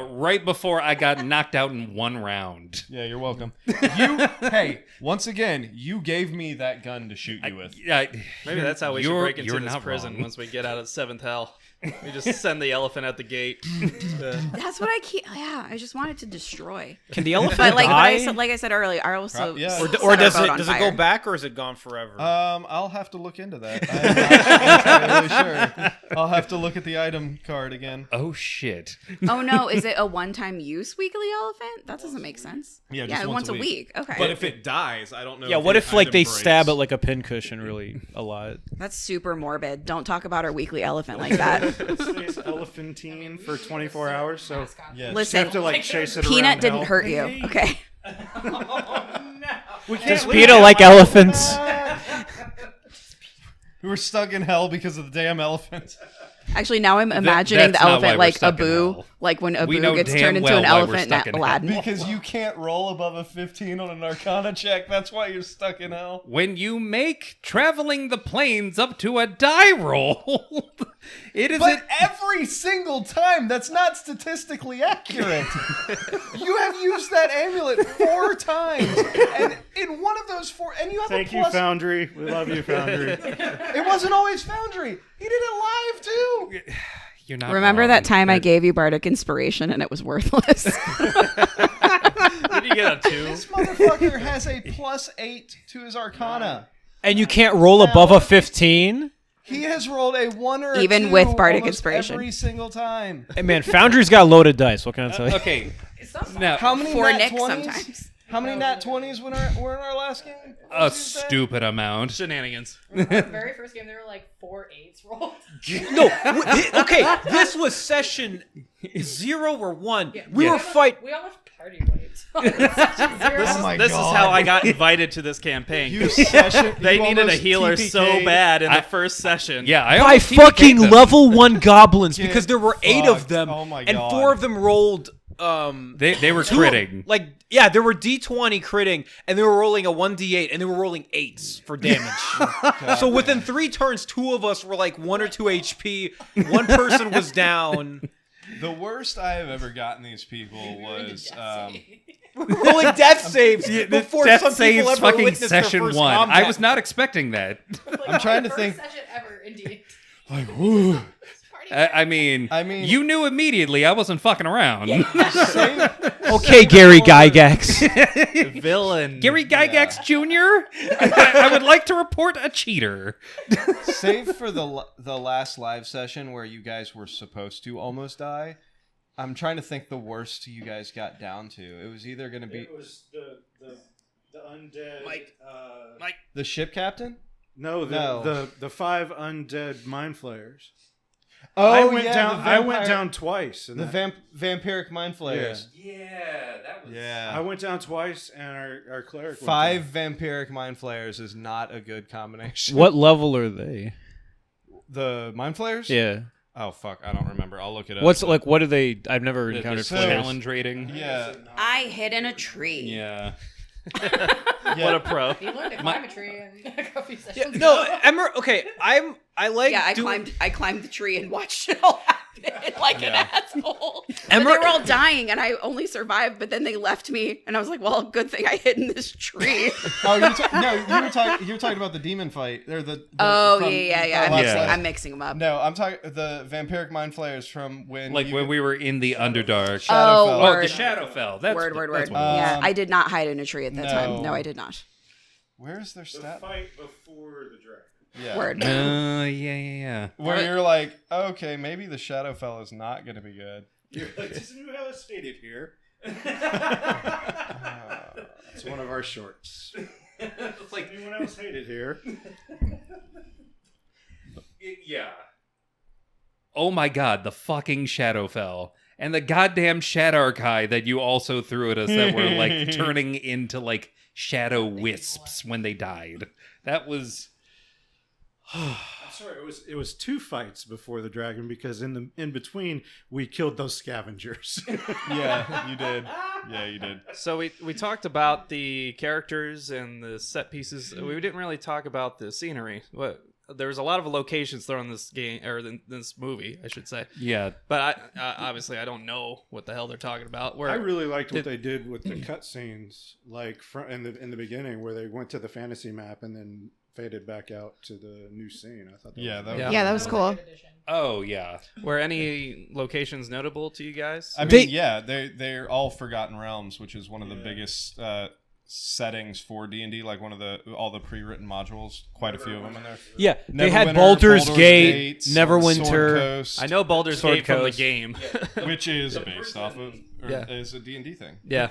Right before I got knocked out in one round. Yeah, you're welcome. Hey, once again, you gave me that gun to shoot you with. Yeah, Maybe that's how we should break into you're this not prison wrong. once we get out of the seventh hell. We just send the elephant out the gate. That's what I keep. Yeah, I just wanted to destroy. Can the elephant But like, die? like I said earlier, I also Yeah. or set or our does boat it on does it fire. go back or is it gone forever? I'll have to look into that. I'm not entirely sure. I'll have to look at the item card again. Oh shit. Oh no, is it a one-time use weekly elephant? That doesn't make sense. Yeah, just once a week. Okay, But if it dies, I don't know. yeah, if what the if like item they breaks. stab it like a pincushion really a lot? that's super morbid. Don't talk about our weekly elephant like that. It stays elephantine for 24 hours, so Yes. you Listen, have to like chase it around. Peanut didn't hell. hurt you. Okay. Does PETA like elephants? We were stuck in hell because of the damn elephant. Actually, now I'm imagining that's the not why elephant we're like stuck in Abu, hell. like when We Abu know gets damn turned into well an why we're elephant stuck in in hell. Aladdin. Because you can't roll above a 15 on an Arcana check. That's why you're stuck in hell. When you make traveling the plains up to a die roll, it is But every single time, that's not statistically accurate. You have used that amulet 4 times, and in one of those 4, and you have Thank a you, plus. Foundry. We love you, Foundry. It wasn't always Foundry. He did it live too. You're not Remember wrong. that time I gave you Bardic Inspiration and it was worthless? Did you get a 2? This motherfucker has a +8 to his Arcana. And you can't roll above a 15? He has rolled a 1 or a Even 2 with Bardic almost Inspiration. every single time. Hey man, Foundry's got loaded dice. What can I tell you? Okay, It's not now How many For nat Nick 20s? sometimes. How many nat 20s were in our last game? What a did you say? stupid amount. Shenanigans. the very first game. There were like 4 8s rolled. No, okay, this was session 0 or 1. We were fight. We all left party weights. Session 0. Oh my This God. is how I got invited to this campaign. You session, They you needed a almost healer TPK'd. so bad in the first session. Yeah, I By almost TPK'd fucking them. level 1 goblins Get because there were 8 of fucked. them. Oh my and God. 4 of them rolled. They were 2 critting. Like, yeah, there were D20 critting, and they were rolling a 1D8, and they were rolling 8s for damage. So within 3 turns, 2 of us were like 1 or 2 HP. 1 person was down. The worst I have ever gotten these people was Rolling death saves before Death some people saves ever fucking witnessed their session first 1. combat. I was not expecting that. I'm trying to First think. session ever, indeed. Like, woo. I mean, I mean- you knew immediately I wasn't fucking around. Okay, Gary Gygax. Villain. Gary Gygax Jr. I would like to report a cheater. Save for the last live session where you guys were supposed to almost die. I'm trying to think the worst you guys got down to. It was either going to be It was the undead. Mike. The ship captain? No, No. the 5 undead mind flayers. Oh, I went yeah, down. the I went vampire- down twice. And The vampiric mind flayers. Yeah, that was. I went down twice, and our cleric. 5 vampiric mind flayers is not a good combination. What level are they? The mind flayers? Yeah. Oh fuck, I don't remember. I'll look it up. What's like? What are they? I've never The encountered so- flares. challenge rating. Yeah. I hid in a tree. Yeah. What a pro. You learned to climb a tree in a couple sessions. No, okay. I like. Yeah, I climbed the tree and watched it all happen like an asshole. But they were all dying, and I only survived. But then they left me, and I was like, "Well, good thing I hid in this tree." Oh, you were talking about the demon fight. Or the Oh from- yeah. I'm mixing them up. No, I'm talking the vampiric mind flayers from when Like when we were in the Underdark. Oh, Shadowfell. Oh, word. the Shadowfell. That's Word. That's what Yeah, Um, I did not hide in a tree at that no. time. No, I did not. Where's their The stat? fight before the dragon. Yeah. Word. yeah. Where you're like, okay, maybe the Shadowfell is not going to be good. You're like, does anyone else hate it here? It's one of our shorts. It's like, Anyone else hate it here? yeah. Oh my god, the fucking Shadowfell. And the goddamn Shadarkai that you also threw at us that were like turning into like shadow wisps when they died. That was I'm sorry, it was 2 fights before the dragon because in between we killed those scavengers. Yeah, you did. Yeah, you did. So we talked about the characters and the set pieces. We didn't really talk about the scenery. There was a lot of locations thrown in this game or in this movie, I should say. yeah. But obviously I don't know what the hell they're talking about. I really liked what they did with the cutscenes, like in the beginning where they went to the fantasy map and then faded back out to the new scene. I thought that Yeah, was that Yeah. was, Yeah, that was cool. Oh yeah. Were any locations notable to you guys? I mean, yeah, they're all Forgotten Realms, which is one of the biggest settings for D&D, like all the pre-written modules, quite a few of them in there. Yeah, they had Neverwinter, Baldur's Gate, Sword Neverwinter. Coast, I know Baldur's Sword Gate from the Coast. game. which is based off of, Yeah. is a D&D thing. Yeah.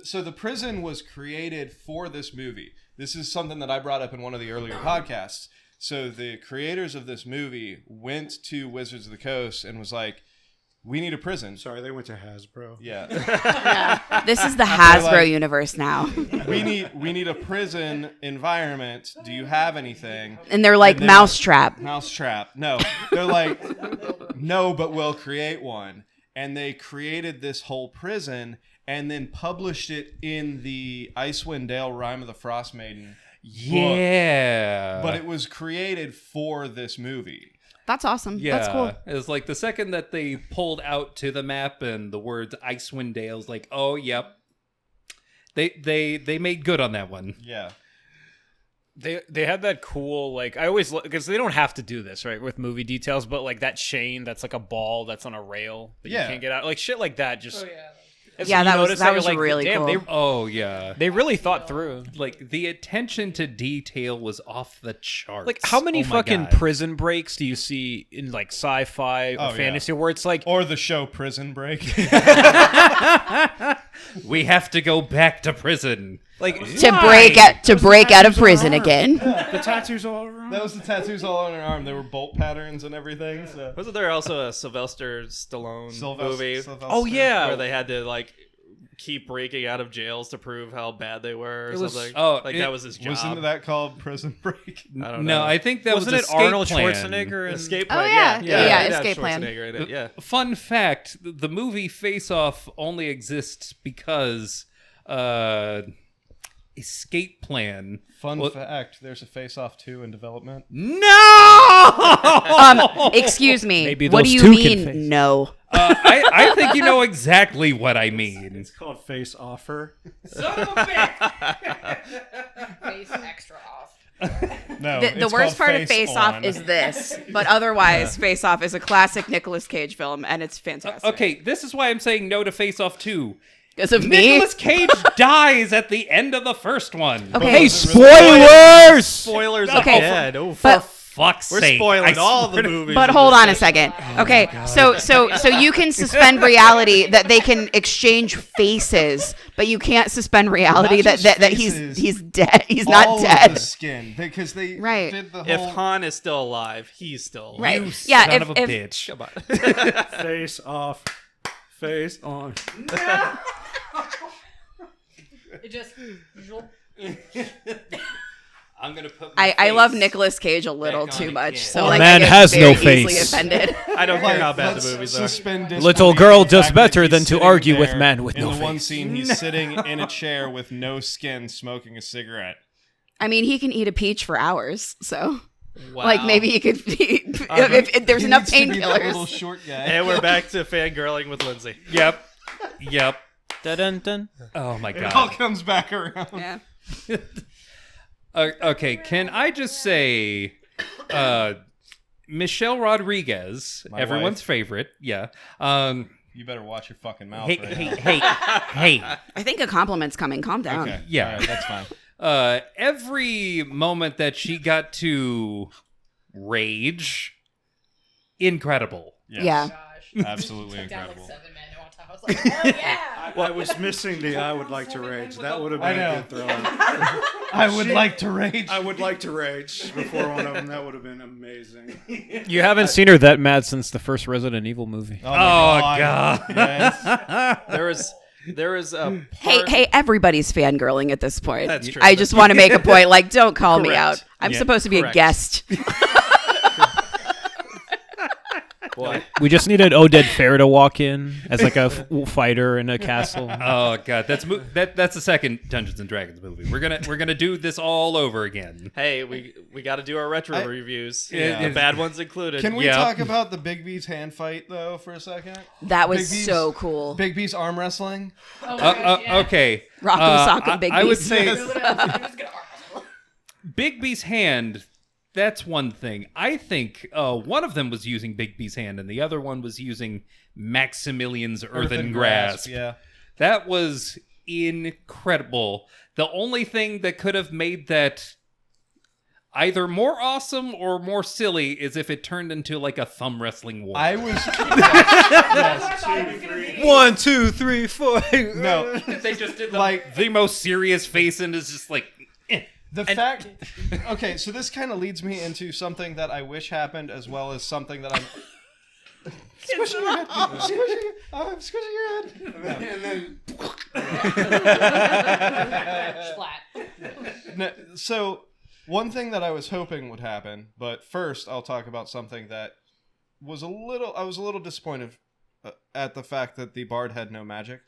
So the prison was created for this movie. This is something that I brought up in one of the earlier podcasts. So the creators of this movie went to Wizards of the Coast and was like, we need a prison. Sorry, they went to Hasbro. Yeah. Yeah. This is the Hasbro like- universe now. we need a prison environment. Do you have anything? And they're like And then- Mousetrap. Mousetrap. No. They're like, no, but we'll create one. And they created this whole prison and then published it in the Icewind Dale Rime of the Frost Maiden. Yeah. But it was created for this movie. That's awesome. yeah. That's cool. It was like the second that they pulled out to the map and the words Icewind Dale's like, oh yep. They made good on that one. Yeah. They had that cool, like, I always, because they don't have to do this, right, with movie details, but like that chain that's like a ball that's on a rail that you Yeah. can't get out, like shit like that. Just Oh yeah. and Yeah, you that was- notice that you're was like, really damn, cool. Oh yeah. They really thought through. Like the attention to detail was off the charts. Like, how many Oh my fucking God. prison breaks do you see in like sci-fi or Oh, yeah. fantasy where it's like, Or the show Prison Break. We have to go back to prison. like To break out of prison again. The tattoos all around. That was the tattoos all on her arm. They were bolt patterns and everything. So. Wasn't there also a Sylvester Stallone movie oh yeah, where they had to like keep breaking out of jails to prove how bad they were or It was- something? oh, like it- that was his job. Wasn't that called Prison Break? I don't No, know. I think that wasn't was it Escape Arnold Plan. Schwarzenegger and Escape Oh, Plan. yeah. Yeah, Yeah, it had Escape Plan. Schwarzenegger in it, yeah. Fun fact: the movie Face Off only exists because Escape Plan. Fun Well- fact, there's a Face Off 2 in development. No! Excuse me. Maybe What do those you two can mean? face. No. I think you know exactly what I mean. It's called Face Offer. Son of a bitch! Face extra off. No, The it's worst called part of Face Off On. is this, but otherwise, Face Off is a classic Nicolas Cage film, and it's fantastic. Okay, this is why I'm saying no to Face Off 2. Because of me. Nicolas Cage dies at the end of the first one. Okay. hey, spoilers! Spoilers Okay. ahead. Oh, But fuck's We're sake. spoiling I all swear the to- movies. But in hold this on a section. second. Okay, so you can suspend reality that they can exchange faces, but you can't suspend reality Not that, just that faces, he's dead. He's All not of the dead. skin, because they Right. did the If whole. Han is still alive, he's still alive. Right. You Yeah, son if- of a if- bitch. Come on. Face off. Face on. It just. I'm gonna put. I love Nicolas Cage a little back on too again. much, so Well, like man I get has no very easily face. offended. I don't care Like, how bad let's the movies are. suspend Little disbelief girl in the does fact that better he's than to sitting argue with there man with in no the one face. scene, he's sitting in a chair with no skin, smoking a cigarette. I mean, he can eat a peach for hours, so Wow. like maybe he could if there's He enough needs to be that little painkillers. short guy. And we're back to fangirling with Lindsay. Yep. Dun, dun. Oh my It all god. comes back around. Yeah. Okay, can I just say, Michelle Rodriguez, My everyone's wife. favorite. Yeah. You better watch your fucking mouth. Hey, right hey, now. hey, hey. I think a compliment's coming. Calm down. Okay. Yeah. All right, that's fine. Every moment that she got to rage, incredible. Yes. Yeah. Gosh. Absolutely Took down, like, incredible. 7 men at one time. I was like, hell yeah. I was missing the I would like to rage. That would have I been a know. good throw. I would like to rage. I would like to rage before one of them. That would have been amazing. You haven't seen her that mad since the first Resident Evil movie. Oh, my God. Yes. There was a Hey, part- hey, everybody's fangirling at this point. That's true. I just want to make a point. Like, don't call me Correct. out. I'm Yeah, supposed to be correct. a guest. Boy. We just needed Oded Fair to walk in as like a fighter in a castle. Oh god, that's the second Dungeons and Dragons movie. We're gonna do this all over again. Hey, we got to do our retro reviews. Yeah. The bad ones included. Can we Yeah. talk about the Big B's hand fight though for a second? That was Big B's- so cool. Big B's arm wrestling. Oh, my gosh, yeah. Okay. Rock'em sock'em Big I would B's. say He was gonna arm wrestle. Big B's hand. That's one thing. I think one of them was using Big B's hand, and the other one was using Maximilian's earthen grasp. Yeah. That was incredible. The only thing that could have made that either more awesome or more silly is if it turned into like a thumb wrestling war. I was That's what I thought it was gonna be. 1, 2, 3, 4. no. they just did Like- the most serious face and is just like The fact, okay, so this kind of leads me into something that I wish happened, as well as something that I'm squishing your head. I'm squishing your head. And then Splat. No, so one thing that I was hoping would happen, but first I'll talk about something that was I was a little disappointed at the fact that the bard had no magic.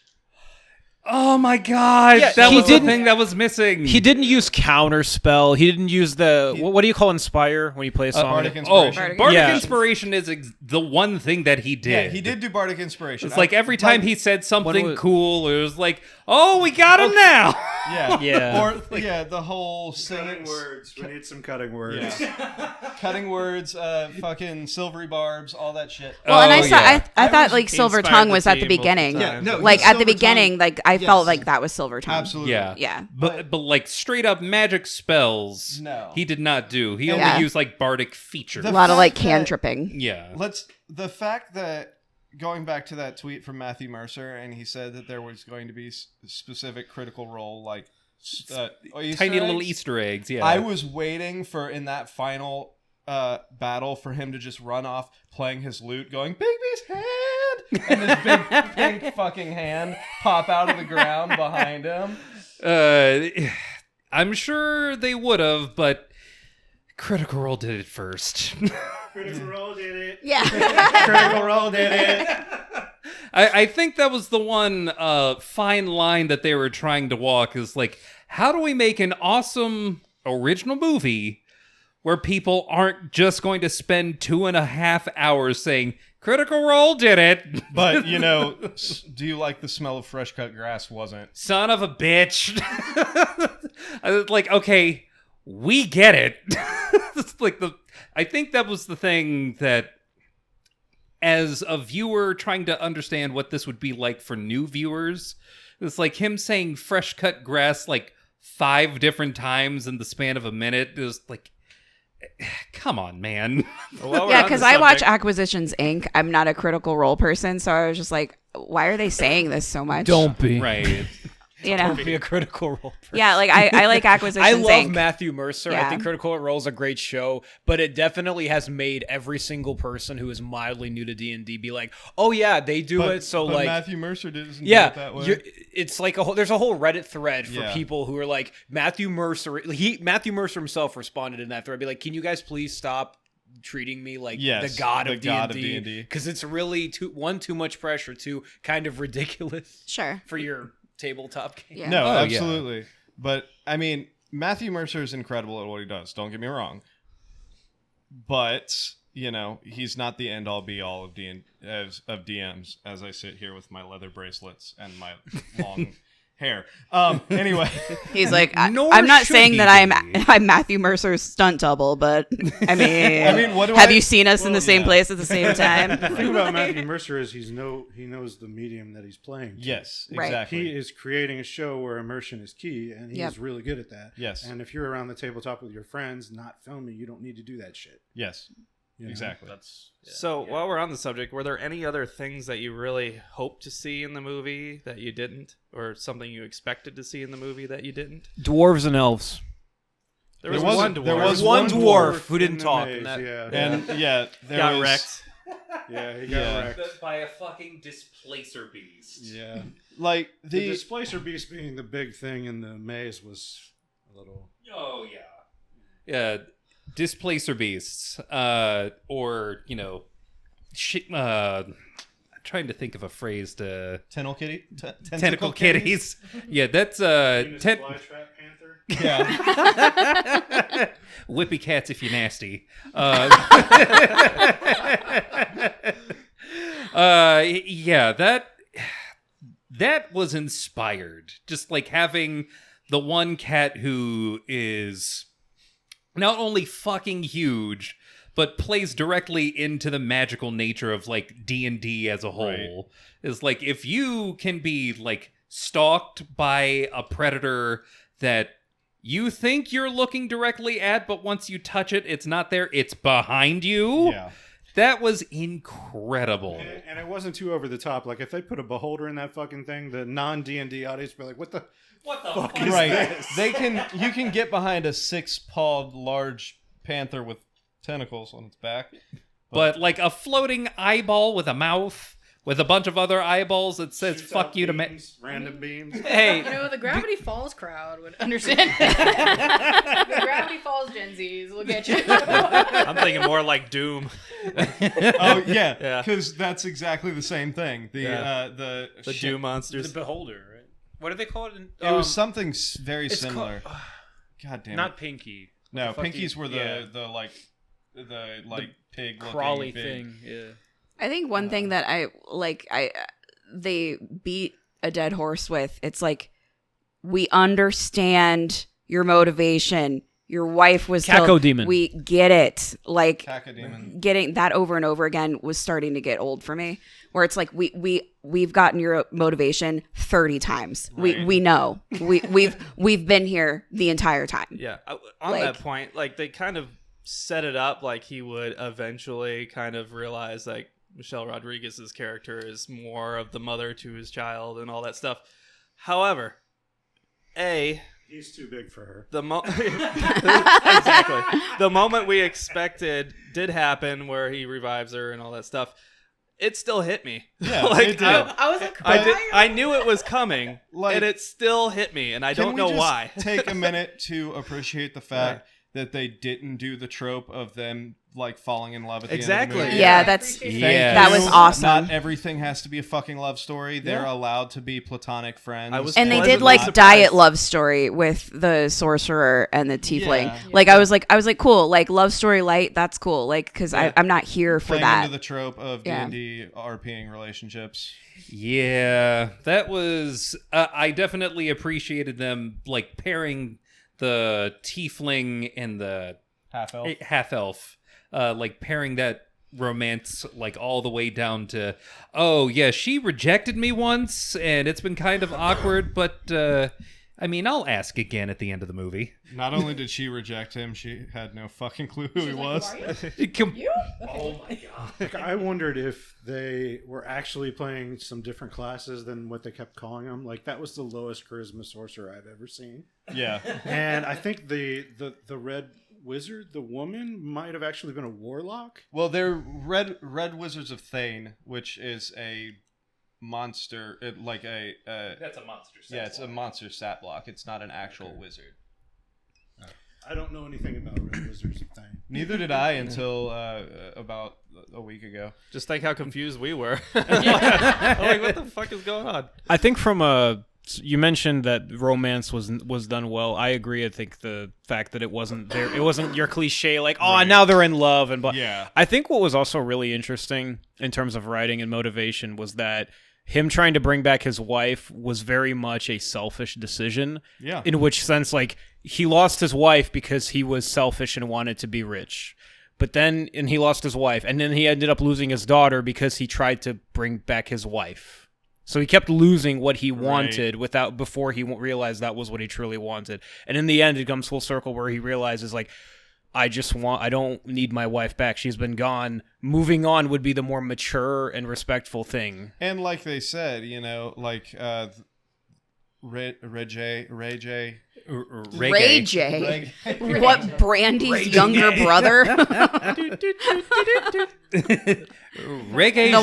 oh my god, Yeah, that he was the didn't- thing that was missing. He didn't use counter spell. He didn't use the what do you call inspire when you play a song? Bardic Oh, inspiration. Bardic Yeah. Inspiration is the one thing that he did. Yeah, he did do bardic inspiration. It's like every time he said something cool, it was like, "Oh, we got him now." yeah, Yeah. or yeah, the whole cutting singing words. We need some cutting words. Yeah. Cutting words, fucking silvery barbs, all that shit. Well, and Oh, I saw. yeah. I thought was- like He Silver inspired Tongue the was at the team multiple beginning. times. Yeah, no, Like at the Silver beginning, Tongue- like I yes. felt like that was Silver Tongue. Absolutely. Yeah. Yeah. But like straight up magic spells, No. he did not do. He Yeah. only used like bardic features. A lot of like fact that- cantripping. Yeah. The fact that going back to that tweet from Matthew Mercer, and he said that there was going to be specific critical role, like Easter Tiny little eggs. Easter eggs. Yeah. I was waiting for in that final battle for him to just run off playing his lute, going Bigby's hand, and his big pink fucking hand pop out of the ground behind him. I'm sure they would have, but Critical Role did it first. Critical Role did it. Yeah. Critical Role did it. I think that was the one fine line that they were trying to walk is like, how do we make an awesome original movie where people aren't just going to spend 2.5 hours saying, Critical Role did it? But you know, do you like the smell of fresh cut grass? Wasn't Son of a bitch. I was like, okay, we get it. It's like I think that was the thing that as a viewer trying to understand what this would be like for new viewers, it's like him saying fresh cut grass like 5 different times in the span of a minute. It was like, come on, man. Yeah, because I watch Acquisitions Inc. I'm not a Critical Role person, so I was just like, why are they saying this so much? Don't be. Right. You know? Don't be a Critical Role person. Yeah, like I like Acquisitions I Inc. love Matthew Mercer. Yeah. I think Critical Role is a great show, but it definitely has made every single person who is mildly new to D&D be like, "Oh yeah, they do it." So but like Matthew Mercer doesn't do yeah, it that way. it's like there's a whole Reddit thread for Yeah. people who are like Matthew Mercer. Matthew Mercer himself responded in that thread, be like, "Can you guys please stop treating me like Yes, the god of god of D&D? D&D. Because it's really too much pressure, two kind of ridiculous Sure. for your tabletop game." Yeah. No, Oh, yeah. absolutely. But I mean, Matthew Mercer is incredible at what he does. Don't get me wrong. But you know, he's not the end all be all of DMs. As I sit here with my leather bracelets and my long hair. Anyway, He's like, Nor I'm not should saying he that be. I'm Matthew Mercer's stunt double, but I mean, what do have I- you seen us in the same yeah. place at the same time? The thing about Matthew Mercer is he knows the medium that he's playing. yes, Right. exactly. He is creating a show where immersion is key, and he's Yep. really good at that. Yes. And if you're around the tabletop with your friends, not filming, you don't need to do that shit. Yes, you know? exactly. So while we're on the subject, were there any other things that you really hoped to see in the movie that you didn't, or something you expected to see in the movie that you didn't? Dwarves and elves. There was was- one dwarf. there was one one dwarf who in didn't the talk maze, in that. Yeah, And yeah, there got was, wrecked. yeah, he got Yeah. wrecked. By a fucking displacer beast. Yeah, like the the displacer beast being the big thing in the maze was a little. Oh yeah. Yeah, displacer beasts, or you know, I'm trying to think of a phrase to tentacle kitties. Yeah, that's Flytrap panther. Yeah, whippy cats if you're nasty. Yeah, that was inspired. Just like having the one cat who is not only fucking huge, but plays directly into the magical nature of like D&D as a whole. Is like if you can be like stalked by a predator that you think you're looking directly at, but once you touch it, it's not there, it's behind you. yeah. That was incredible. And it wasn't too over the top. Like if they put a beholder in that fucking thing, the non D&D audience would be like, "What the fuck is Right. this?" You can get behind a 6-pawed large panther with tentacles on its back. But like a floating eyeball with a mouth with a bunch of other eyeballs that says Shoots "fuck out you" to beams, random beams. Hey, You know, the Gravity Falls crowd would understand. The Gravity Falls Gen Zs will get you. I'm thinking more like Doom. Oh yeah, Yeah. because that's exactly the same thing. The Yeah. the The shit- Doom monsters. the beholder, right? What do they call it? It was something very it's similar. called- God damn it! not Pinky. No, the fucking- pinkies were yeah. the pig Crawly big. thing. Yeah. I think one thing that they beat a dead horse with, it's like, we understand your motivation. Your wife was Cacodemon. We get it. Like, Cacodemon. getting that over and over again was starting to get old for me. Where it's like we've gotten your motivation 30 times. Right. We know. We've been here the entire time. Yeah. On Like- that point, like they kind of set it up like he would eventually kind of realize like Michelle Rodriguez's character is more of the mother to his child and all that stuff. However, He's too big for her. exactly. The moment we expected did happen where he revives her and all that stuff. It still hit me. Yeah, like it did. I was like, I knew it was coming, Like- and it still hit me, and I Can don't we know just why. take a minute to appreciate the fact that they didn't do the trope of them like falling in love at the Exactly. end of the movie. Yeah, I that's appreciate Thank Yeah. that you. was awesome. Not everything has to be a fucking love story. They're Yeah. allowed to be platonic friends. I was And they did pleasantly like surprised. diet love story with the sorcerer and the tiefling. Yeah. Like I was like cool. Like love story light. That's cool. Like because Yeah. I'm not here for playing that. into the trope of Yeah. D&D RPing relationships. Yeah, that was. I definitely appreciated them like pairing the tiefling and the Half elf. half elf, like pairing that romance like all the way down to, oh yeah, she rejected me once, and it's been kind of awkward, but I mean, I'll ask again at the end of the movie. Not only did she reject him, she had no fucking clue who he was. You? Oh my god! Like, I wondered if they were actually playing some different classes than what they kept calling them. Like that was the lowest charisma sorcerer I've ever seen. Yeah. And I think the red wizard, the woman, might have actually been a warlock. Well, they're red wizards of Thane, which is a monster. That's a monster. Yeah, it's a monster stat block. It's not an actual wizard. I don't know anything about red wizards of Thane. Neither did I until about a week ago. Just think how confused we were. Like, what the fuck is going on? I think you mentioned that romance was done well. I agree. I think the fact that it wasn't your cliche like, oh, now they're in love and blah. Yeah. I think what was also really interesting in terms of writing and motivation was that him trying to bring back his wife was very much a selfish decision. Yeah. In which sense, like, he lost his wife because he was selfish and wanted to be rich. And he lost his wife. And then he ended up losing his daughter because he tried to bring back his wife. So he kept losing what he wanted before he realized that was what he truly wanted. And in the end, it comes full circle where he realizes, like, I don't need my wife back. She's been gone. Moving on would be the more mature and respectful thing. And like they said, like Ray J. What, Brandy's younger brother? The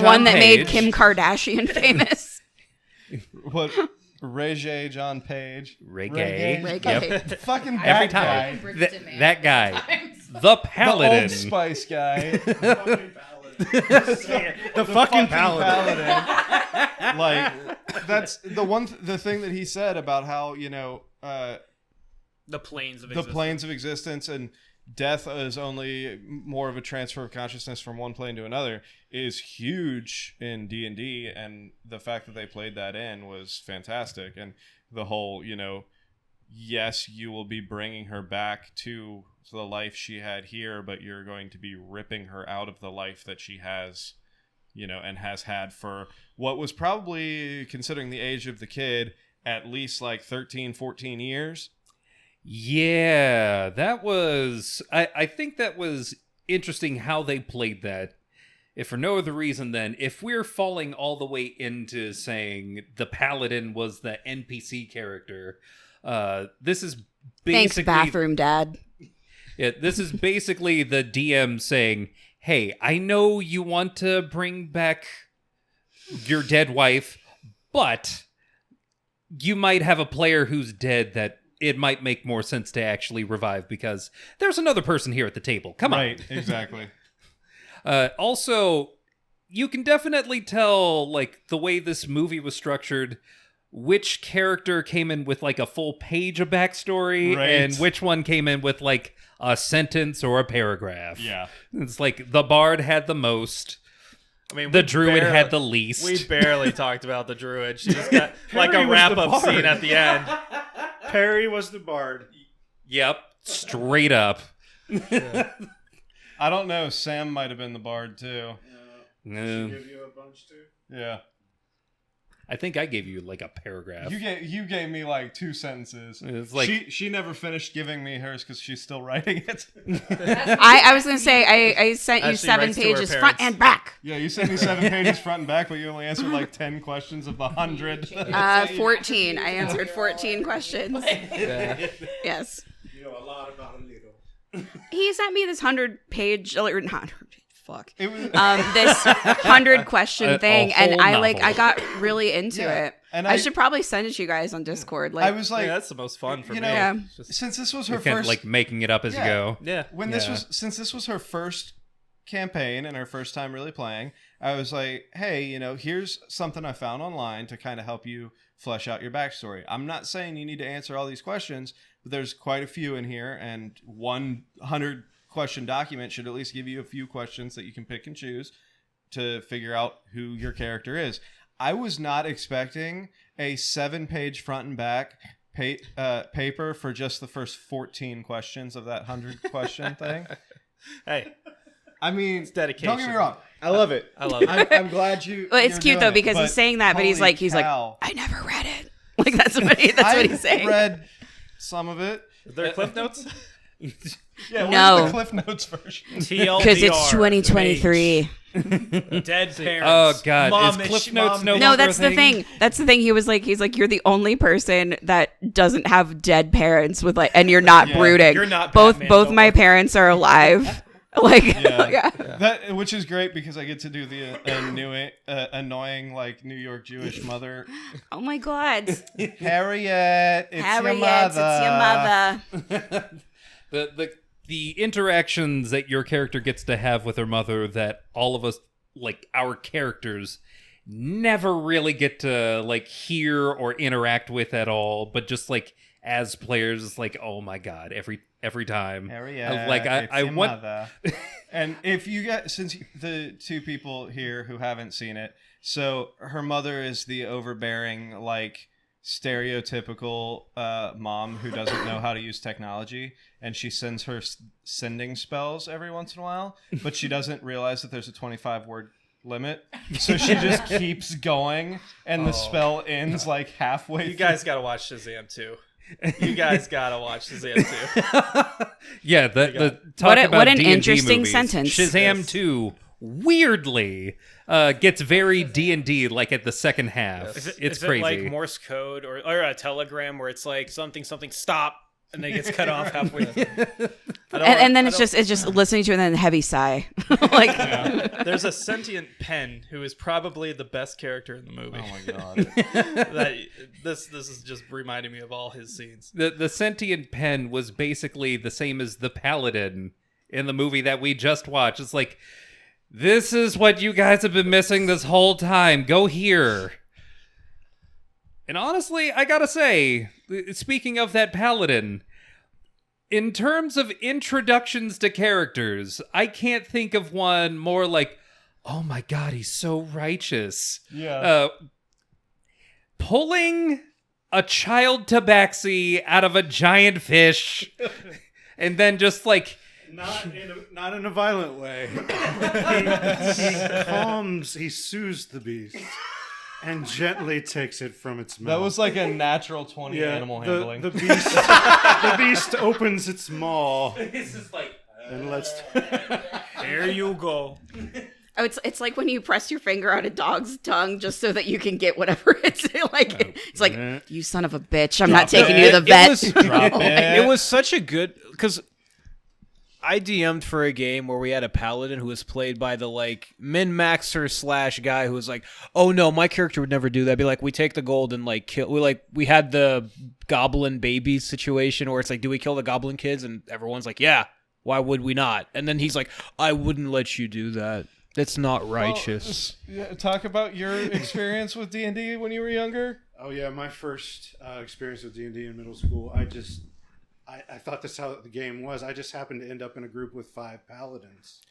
one that made Kim Kardashian famous. What? Ray J. John Page. Reggae. Yep. Fucking Every that time. guy. That guy. The The Paladin. Old Spice guy. The fucking paladin. Like, that's the thing that he said about how, The planes of the planes of existence and death is only more of a transfer of consciousness from one plane to another is huge in D&D, and the fact that they played that in was fantastic. And the whole, yes, you will be bringing her back to the life she had here, but you're going to be ripping her out of the life that she has, and has had for what was probably, considering the age of the kid, at least like 13, 14 years. Yeah, that was... I think that was interesting how they played that. If for no other reason than, if we're falling all the way into saying the Paladin was the NPC character, this is Thanks, basically... bathroom dad. Yeah, this is basically the DM saying, hey, I know you want to bring back your dead wife, but you might have a player who's dead that it might make more sense to actually revive because there's another person here at the table. Come on. Right, exactly. Also, you can definitely tell, like, the way this movie was structured, which character came in with, like, a full page of backstory, Right. and which one came in with, like, a sentence or a paragraph. Yeah. It's like the bard had the most. I mean, The druid had the least. We barely talked about the druid. She just got like Perry a was wrap the up bard. scene at the end. Perry was the bard. Yep, straight up. I don't know. Sam might have been the bard too. No. Give you a bunch too. Yeah. I think I gave you like a paragraph. You gave me like 2 sentences. It's like She never finished giving me hers because she's still writing it. I was going to say, I sent you As she 7 writes to her pages front parents. and back. Yeah, you sent me 7 pages front and back, but you only answered like 10 questions of the 100. 14. I answered 14 questions. Yes. You know a lot about a little. He sent me this 100-page, or not 100, fuck. It was, This 100-question thing, and whole I novel. I got really into Yeah, it. and I I- should probably send it to you guys on Discord. Like, I was like, Yeah, that's the most fun for you me. know, Yeah. Just- since this was her you're kind of first, like making it up as you Yeah. go. yeah. since this was her first campaign and her first time really playing, I was like, hey, here's something I found online to kind of help you flesh out your backstory. I'm not saying you need to answer all these questions, but there's quite a few in here, and 100 question document should at least give you a few questions that you can pick and choose to figure out who your character is. I was not expecting a 7-page front and back paper for just the first 14 questions of that 100-question thing. Hey, I mean, it's dedication. don't get me wrong. I love it. I love it. I'm glad you. well, it's you're cute doing though it, because he's saying that, but he's holy like, cow. I never read it. Like that's what he's saying. I read some of it. Is there Cliff Notes? Yeah, No. where's the Cliff Notes version? TLDR. Because it's 2023. Dead parents. Oh God, Mom is Cliff Notes no No, longer that's a the thing? thing. That's the thing. He's like, you're the only person that doesn't have dead parents with like, and you're not brooding. You're not both Batman, both don't my worry. parents are alive. Like, yeah. That, which is great because I get to do the annoying like New York Jewish mother. Oh my God, Harriet, it's Harriet, your mother. it's your mother. The interactions that your character gets to have with her mother that all of us, like our characters, never really get to like hear or interact with at all, but just like as players, it's like, oh my God, every time. Harriet, Like it's I your want mother. And if you get, since the two people here who haven't seen it, so her mother is the overbearing, like stereotypical mom who doesn't know how to use technology, and she sends her sending spells every once in a while, but she doesn't realize that there's a 25-word limit, so she just keeps going, and the spell ends like halfway. You guys gotta watch Shazam 2. You guys gotta watch Shazam 2. Yeah, the talk about what an D&D interesting movies. sentence. Shazam 2 weirdly gets very D&D like at the second half. Is It's it crazy. like Morse code or a telegram where it's like something stop and then it gets cut off halfway through? And then it's just listening to it and then heavy sigh. Like, There's a sentient pen who is probably the best character in the movie. Oh my God. That this is just reminding me of all his scenes. The sentient pen was basically the same as the paladin in the movie that we just watched. It's like, this is what you guys have been missing this whole time. Go here. And honestly, I gotta say, speaking of that paladin, in terms of introductions to characters, I can't think of one more like, oh my God, he's so righteous. Yeah. Pulling a child tabaxi out of a giant fish and then just like, Not in a violent way. He soothes the beast and gently takes it from its mouth. That was like a natural 20 animal handling. The beast, the beast opens its maw this is like, and lets. There you go. oh, it's like when you press your finger on a dog's tongue just so that you can get whatever it's like. It's like, you son of a bitch! I'm not taking you to the vet. It was such a good because I DM'd for a game where we had a paladin who was played by the like min-maxer / guy who was like, oh no, my character would never do that. Be like, we take the gold and like kill. We had the goblin babies situation where it's like, do we kill the goblin kids? And everyone's like, yeah. Why would we not? And then he's like, I wouldn't let you do that. That's not righteous. Talk about your experience with D&D when you were younger. Oh yeah, my first experience with D&D in middle school. I thought that's how the game was. I just happened to end up in a group with 5 paladins.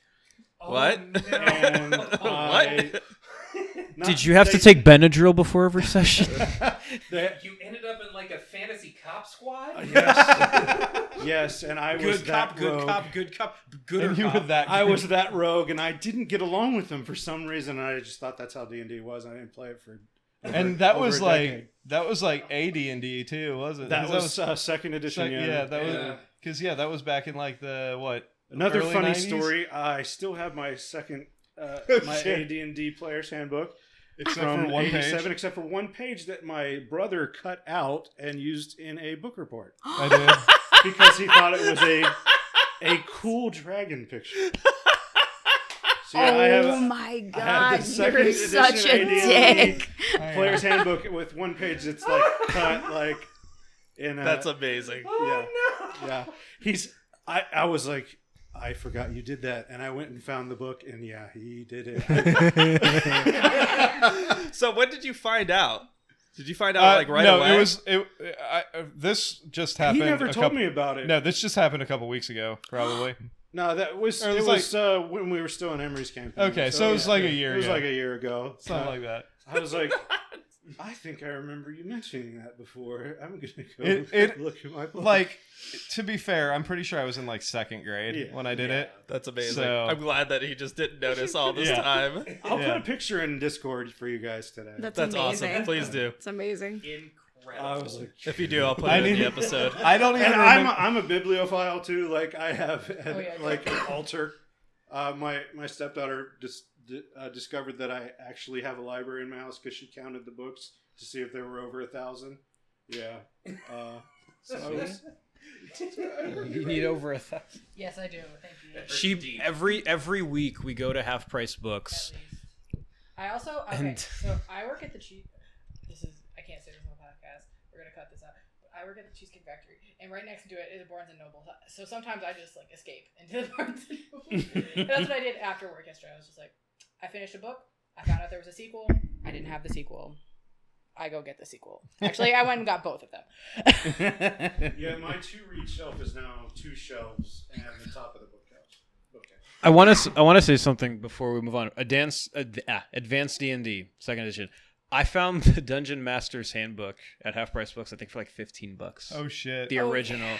What? And Did you have to take Benadryl before every session? you ended up in like a fantasy cop squad? Yes, and I was that rogue. good cop, And you were that. I was that rogue, and I didn't get along with them for some reason. And I just thought that's how D&D was. I didn't play it for. And that over was a like decade. AD&D too, wasn't it? That 'Cause was second edition. that was because that was back in like the what? Another early funny 90s? story. I still have my second my AD&D player's handbook. Except from for one 87, page. except for one page that my brother cut out and used in a book report I did. because he thought it was a cool dragon picture. So yeah, Oh my I have God, the second you're edition such a AD&D dick. player's handbook with one page that's like cut like in a, That's amazing. yeah. I was like, I forgot you did that, and I went and found the book, and yeah, he did it. So when did you find out? Did you find out like right no, away? this just happened. He never told me about it. No, this just happened a couple weeks ago, probably. No, that was Or it it was was when we were still in Emery's campaign. Okay, so it was like a year It was ago. like a year ago. Something like that. I was like, I think I remember you mentioning that before. I'm gonna go It- look at my book. Like, to be fair, I'm pretty sure I was in like second grade Yeah. when I did it. That's amazing. So- I'm glad that he just didn't notice all this Yeah. time. I'll yeah. put a picture in Discord for you guys today. That's amazing. awesome. Please do. It's amazing. I was like, If you do, I'll put it in the episode. I don't even and remember. I'm a bibliophile too. Like I have yeah. like an altar. My stepdaughter just discovered that I actually have a library in my house because she counted the books to see if there were over 1,000. Yeah. So I was, You need over 1,000. Yes, I do. Thank you. She every week we go to Half Price Books. At least. I also so I work at the I can't say this on the podcast. We're gonna cut this out. But I work at the Cheesecake Factory, and right next to it is a Barnes and Noble. So sometimes I just like escape into the Barnes and Noble. And that's what I did after work yesterday. I was just like, I finished a book. I found out there was a sequel. I didn't have the sequel. I go get the sequel. Actually, I went and got both of them. yeah, my 2-read shelf is now 2 shelves and the top of the bookshelf. Okay. I want to say something before we move on. Advanced D&D 2nd edition. I found the Dungeon Master's Handbook at Half Price Books. I think for like $15. Oh shit! The original.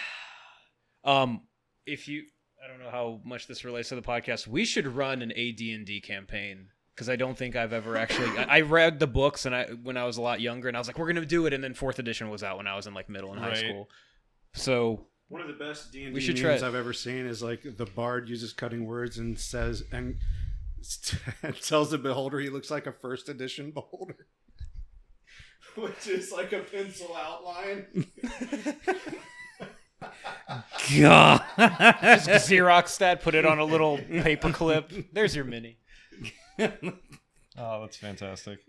If you, I don't know how much this relates to the podcast. We should run an AD&D campaign. Because I don't think I've ever actually... I read the books when I was a lot younger, and I was like, we're going to do it, and then 4th edition was out when I was in like middle and high school. So... One of the best D&D we should memes I've ever seen is like the bard uses cutting words and says... and tells the beholder he looks like a 1st edition beholder. Which is like a pencil outline. God. Just Xerox that, put it on a little paper clip. There's your mini. Oh, that's fantastic.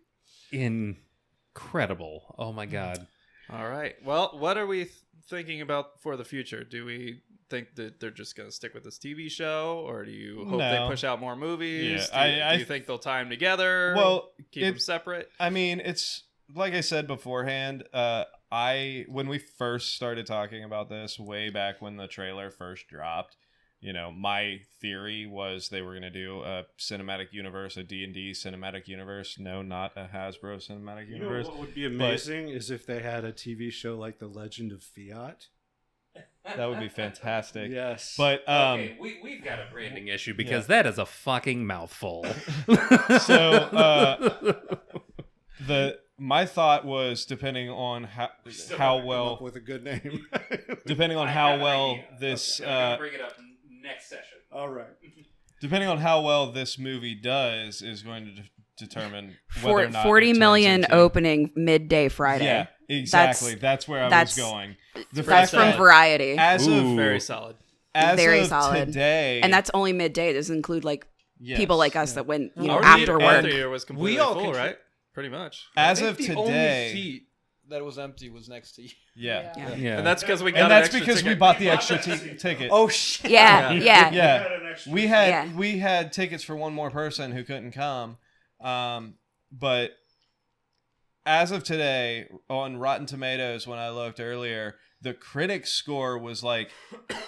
Incredible. Oh my God. All right. Well, what are we thinking about for the future? Do we think that they're just going to stick with this TV show, or do you hope they push out more movies? Yeah, do you think they'll tie them together? Well, keep them separate? I mean, it's like I said beforehand. When we first started talking about this, way back when the trailer first dropped, my theory was they were going to do a cinematic universe, a D&D cinematic universe. No, not a Hasbro cinematic universe. What would be amazing is if they had a TV show like The Legend of Fiat. That would be fantastic. Yes. But Okay, we've got a branding issue because that is a fucking mouthful. My thought was, depending on how well with a good name. depending on how well this bring it up next session. All right. depending on how well this movie does is going to determine whether or not 40 it turns million into... opening midday Friday. Yeah, exactly. That's where I was going. The That's fact from that Variety. as of Very solid. Very of solid. today, And that's only midday. It doesn't include like people like us that went Our after work. theater was completely We all full, control- right? Pretty much. as I of think the only today, seat that was empty was next to you. yeah. And that's because we got And an that's extra because we ticket. bought the extra ticket. Oh shit! Yeah. Yeah. Yeah, we had tickets for one more person who couldn't come, but as of today, on Rotten Tomatoes, when I looked earlier, the critic score was like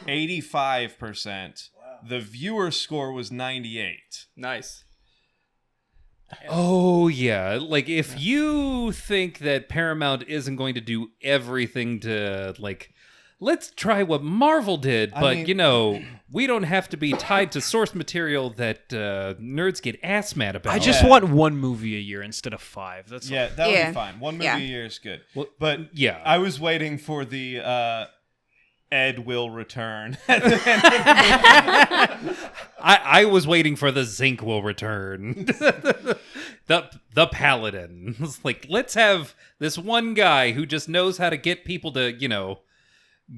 85%. The viewer score was 98. Nice. Oh yeah, like if you think that Paramount isn't going to do everything to like, let's try what Marvel did, but we don't have to be tied to source material that nerds get ass mad about. I just want one movie a year instead of 5. That's Yeah, that would be fine. One movie a year is good. Well, But yeah. I was waiting for the Ed will return. I was waiting for the Zinc will return. the Paladin. It's like, let's have this one guy who just knows how to get people to,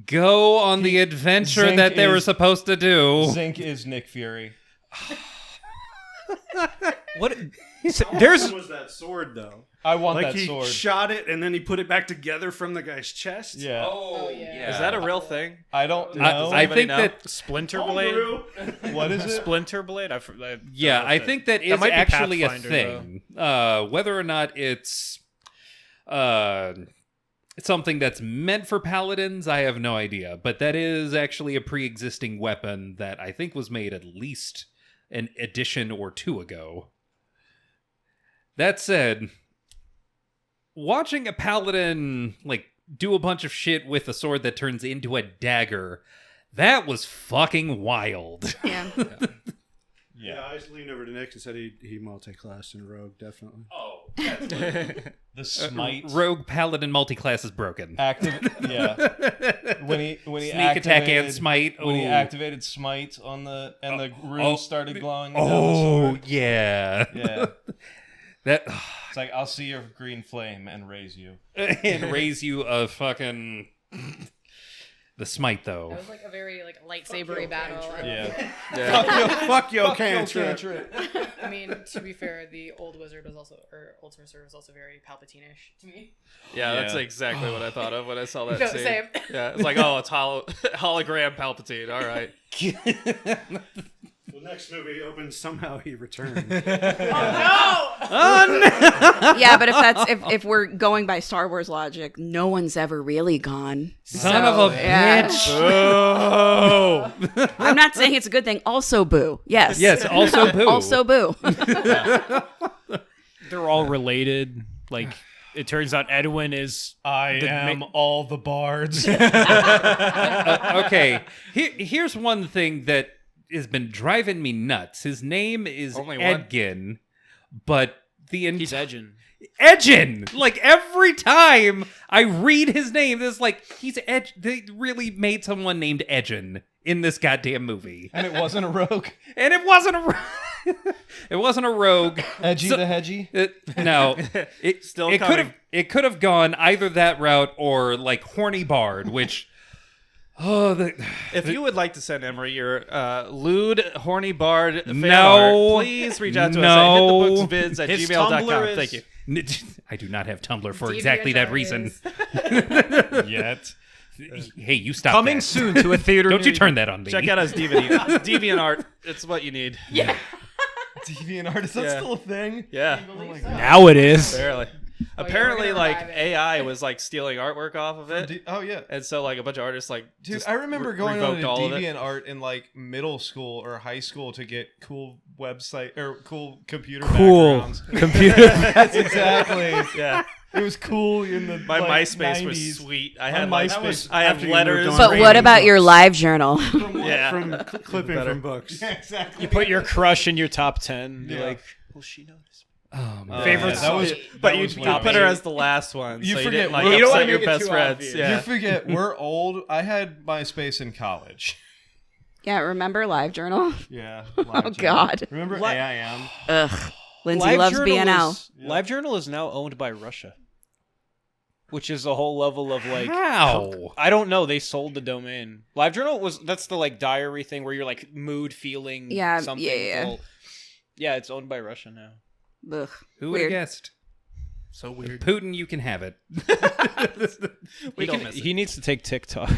go on the adventure Zinc that they were is- supposed to do. Zinc is Nick Fury. what. There's was that sword though. I want Like that he sword. shot it and then he put it back together from the guy's chest. Yeah. Oh, yeah. Is that a real thing? I don't know. I think know? that Splinter Homebrew. Blade? What is it? Splinter Blade? I think that is might be actually a Pathfinder, thing. Whether or not it's something that's meant for paladins, I have no idea. But that is actually a pre-existing weapon that I think was made at least an edition or two ago. That said, watching a paladin like do a bunch of shit with a sword that turns into a dagger, that was fucking wild. Yeah. Yeah, I just leaned over to Nick and said he multi-classed in Rogue, definitely. Oh, The smite Rogue Paladin multi-class is broken. Yeah. When he Sneak attack and smite. When he Oh. activated smite on the runes started glowing. down the Oh sword. yeah. Yeah. That It's like I'll see your green flame and raise you. and raise you a fucking the smite though. That was like a very like lightsabery battle. Yeah. Fuck yo, cantrip. I mean, to be fair, the old wizard was also, or old sorcerer was also very Palpatine-ish to me. Yeah, that's Yeah. exactly what I thought of when I saw that No, scene. same. Yeah, it's like, oh, it's hologram Palpatine. All right. The next movie opens, somehow he returned. Yeah, but if we're going by Star Wars logic, no one's ever really gone. Son of a yeah. bitch. Oh. I'm not saying it's a good thing. Also, boo. Yes. Yes, also boo. Also, boo. They're all related. Like, it turns out Edwin is. I am all the bards. Okay. Here's one thing that has been driving me nuts. His name is Only one? Edgin, but He's edging. Edgin. Like every time I read his name, it's like he's They really made someone named Edgin in this goddamn movie, And it wasn't a rogue. and it wasn't a. It wasn't a rogue. Edgy So- the hedgy. No, it Still it could have coming. it could have gone either that route or like horny bard, which If you would like to send Emery your lewd, horny bard fan No. art, please reach out to No. us at hitthebooksvids at His gmail.com. Tumblr is- Thank you. I do not have Tumblr for Deviant exactly that art reason. is- Yet. Hey, you stop Coming that. soon to a theater. Don't you near turn that on me. Check out his Deviant art. It's what you need. Yeah. DeviantArt, is that Yeah. still a thing? Yeah. Now it is. Barely. Oh, Apparently, we're gonna like, revive it. AI was, like, stealing artwork off of it. Oh yeah. And so, like, a bunch of artists, like, Dude, just I remember going on revoked to all of it. DeviantArt in like middle school or high school to get cool website or cool computer Cool. backgrounds. Computer. That's exactly. Yeah. It was cool in the My like, MySpace 90s. was sweet. I My had, like, MySpace- I have after you moved letters. on. But what about your live journal? Yeah. From clipping Better. from books. Yeah, exactly. You put your crush in your top 10. Be Yeah. like, will she notice? Oh, man. Favorite that was. But that you was put when her we- as the last one. You so forget you didn't, like, we're- You don't wanna upset your make it best too friends. obvious. Yeah. You forget we're old. I had MySpace in college. Yeah, remember live journal? Yeah. Oh God. Remember Li- AIM? Ugh. Lindsay loves BNL. LiveJournal is now owned by Russia, which is a whole level of like. How? I don't know. They sold the domain. LiveJournal that's the like diary thing where you're like mood feeling. Yeah, something. yeah. Well, yeah, it's owned by Russia now. Ugh. Who would have Weird. guessed? So weird. Putin, you can have it. We don't miss it. He needs to take TikTok.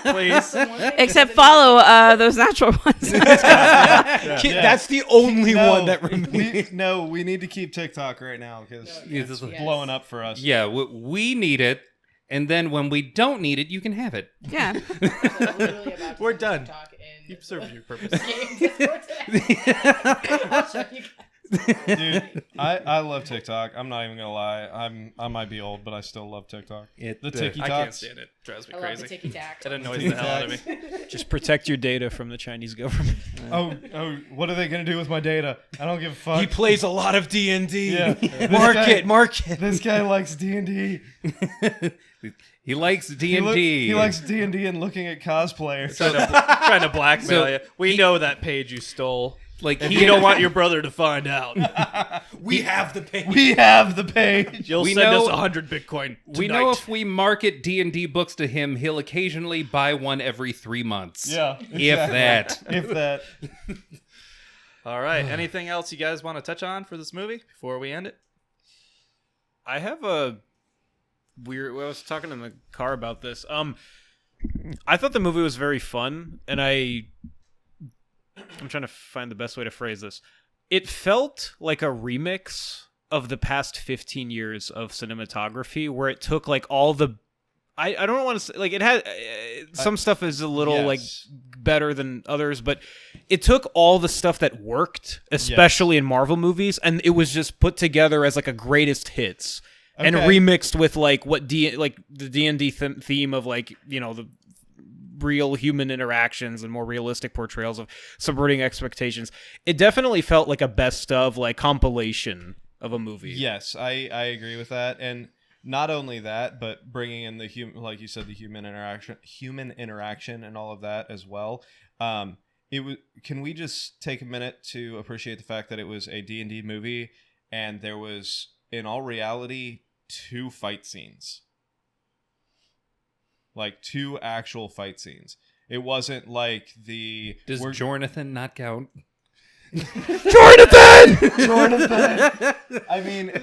Please. Except follow those natural ones. That's the only No, one that remains. we need to keep TikTok right now because Yes. it's blowing up for us. Yeah, we need it, and then when we don't need it, you can have it. Yeah. Literally about to We're send done. TikTok in You've served your purpose. game Discord today. I'll show you guys. Dude, I love TikTok. I'm not even gonna lie. I might be old, but I still love TikTok. The TikTok. I can't stand it. It drives me I love the crazy. ticky tack. It annoys the hell out of me. Just protect your data from the Chinese government. Oh, what are they gonna do with my data? I don't give a fuck. He plays a lot of D&D. Yeah. Mark it. This guy likes D&D. He likes D&D. He likes D&D and looking at cosplayers. Trying to blackmail So you. We know that page you stole. like If he you don't want your brother to find out, We have the page. We have the page. you'll We send know- us 100 Bitcoin tonight. We know if we market D&D books to him, he'll occasionally buy one every 3 months. Yeah. If that. If that. All right. Anything else you guys want to touch on for this movie before we end it? I have a weird. I was talking in the car about this. I thought the movie was very fun, and I'm trying to find the best way to phrase this. It felt like a remix of the past 15 years of cinematography, where it took like all the. I don't want to say like it had some stuff is a little yes. like better than others, but it took all the stuff that worked, especially in Marvel movies, and it was just put together as like a greatest hits and Okay. remixed with like what the D&D theme of like, you know, the real human interactions and more realistic portrayals of subverting expectations. It definitely felt like a best of like compilation of a movie. Yes, I agree with that. And not only that, but bringing in the human, like you said, the human interaction and all of that as well. Can we just take a minute to appreciate the fact that it was a D&D movie and there was, in all reality, 2 fight scenes. Like 2 actual fight scenes. It wasn't like Does Jonathan not count? Jonathan! I mean,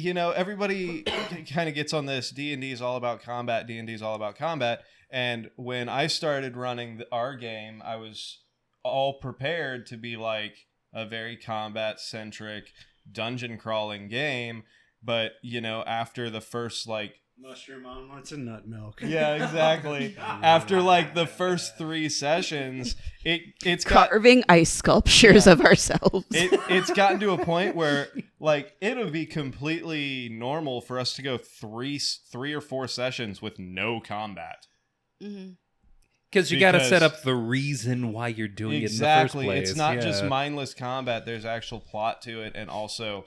everybody kind of gets on this. D&D is all about combat. D&D is all about combat. And when I started running our game, I was all prepared to be like a very combat-centric dungeon crawling game. But, after the first like Mushroom omelets and nut milk. Yeah, exactly. After like the first 3 sessions, it's carving ice sculptures of ourselves. It's gotten to a point where like it would be completely normal for us to go 3 or 4 sessions with no combat. Because you got to set up the reason why you're doing it in the first place. It's not just mindless combat. There's actual plot to it, and also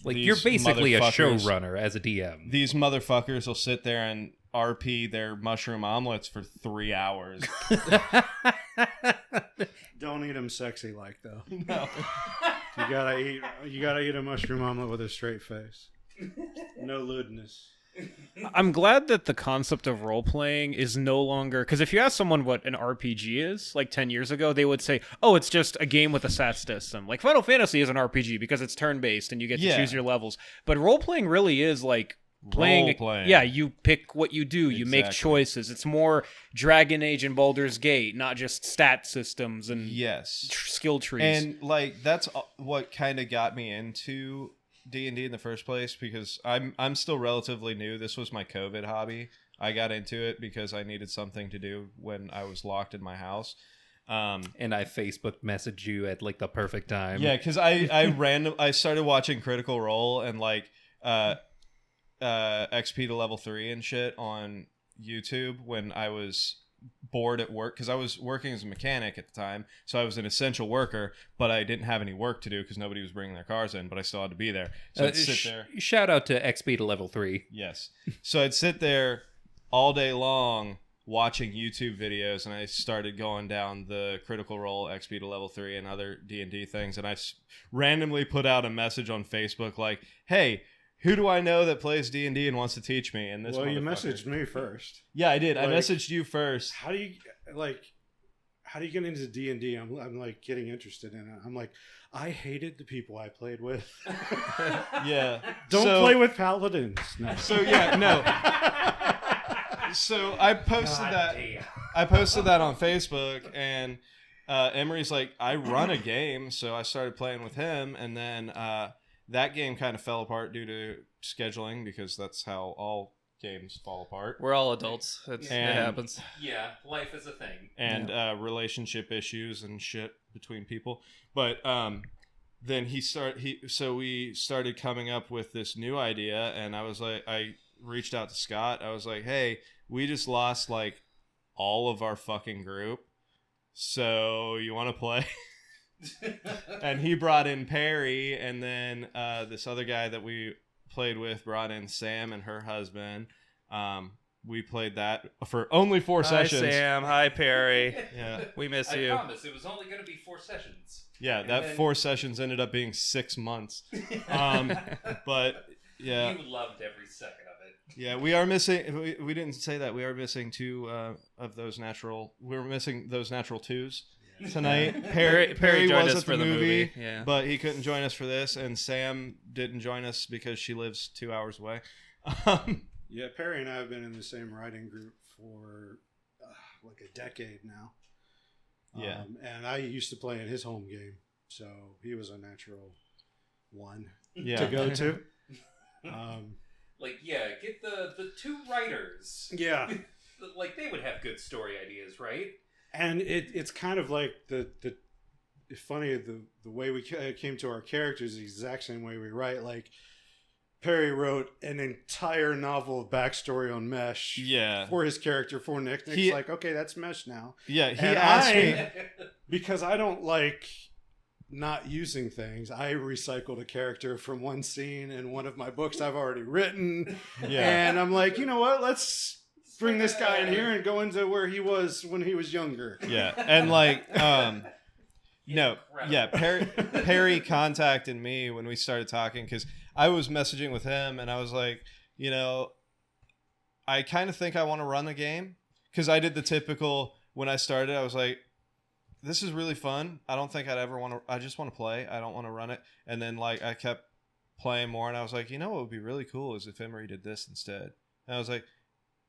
like you're basically a showrunner as a DM. These motherfuckers will sit there and RP their mushroom omelets for 3 hours. Don't eat them sexy like though. No. You gotta eat a mushroom omelet with a straight face. No lewdness. I'm glad that the concept of role-playing is no longer... Because if you ask someone what an RPG is, like 10 years ago, they would say, oh, it's just a game with a stat system. Like Final Fantasy is an RPG because it's turn-based and you get to choose your levels. But role-playing really is like playing... Role-playing. Yeah, you pick what you do. You make choices. It's more Dragon Age and Baldur's Gate, not just stat systems and skill trees. And like that's what kind of got me into D&D in the first place, because I'm still relatively new. This was my COVID hobby. I got into it because I needed something to do when I was locked in my house. And I Facebook messaged you at like the perfect time. Yeah, because I started watching Critical Role and like XP to level 3 and shit on YouTube when I was bored at work, because I was working as a mechanic at the time, so I was an essential worker, but I didn't have any work to do because nobody was bringing their cars in, but I still had to be there. So I'd sit there. Shout out to XP to level 3. Yes. So I'd sit there all day long watching YouTube videos, and I started going down the Critical Role, XP to level 3, and other D&D things, and I randomly put out a message on Facebook like, hey, who do I know that plays D&D and wants to teach me? And this you messaged me first. Yeah, I did. Like, I messaged you first. How do you get into D&D? I'm like getting interested in it. I'm like, I hated the people I played with. Yeah. Don't play with paladins. No. So yeah, no. So I posted I posted that on Facebook, and Emery's like, I run a game, so I started playing with him, and then that game kind of fell apart due to scheduling, because that's how all games fall apart. We're all adults. It happens. Yeah, life is a thing. And relationship issues and shit between people. But then so we started coming up with this new idea, and I reached out to Scott. I was like, hey, we just lost like all of our fucking group, so you want to play? And he brought in Perry, and then this other guy that we played with brought in Sam and her husband. We played that for only 4 sessions. Hi, Sam. Hi, Perry. Yeah, we miss I you. promise it was only going to be 4 sessions. Yeah, that 4 sessions ended up being 6 months. But yeah, you loved every second of it. Yeah, we are missing. We didn't say that. We are missing 2 of those natural. We're missing those natural 2s. Tonight, Perry joined was us at for the movie, yeah, but he couldn't join us for this, and Sam didn't join us because she lives 2 hours away. Yeah, Perry and I have been in the same writing group for like a decade now. Yeah, and I used to play in his home game, so he was a natural one to go to. Get the 2 writers. Yeah, like they would have good story ideas, right? And it's kind of like it's funny the way we came to our characters is the exact same way we write. Like Perry wrote an entire novel of backstory on Mesh. Yeah. For his character, for Nick. Nick's like, okay, that's Mesh now. Yeah, he And asked me. Because I don't like not using things, I recycled a character from one scene in one of my books I've already written. Yeah. And I'm like, you know what? Let's bring this guy in here and go into where he was when he was younger. Yeah, and like, no, yeah, Perry contacted me when we started talking because I was messaging with him, and I was like, you know, I kind of think I want to run the game because I did the typical when I started. I was like, this is really fun. I don't think I'd ever want to. I just want to play. I don't want to run it. And then like I kept playing more, and I was like, you know, what would be really cool is if Emery did this instead. And I was like,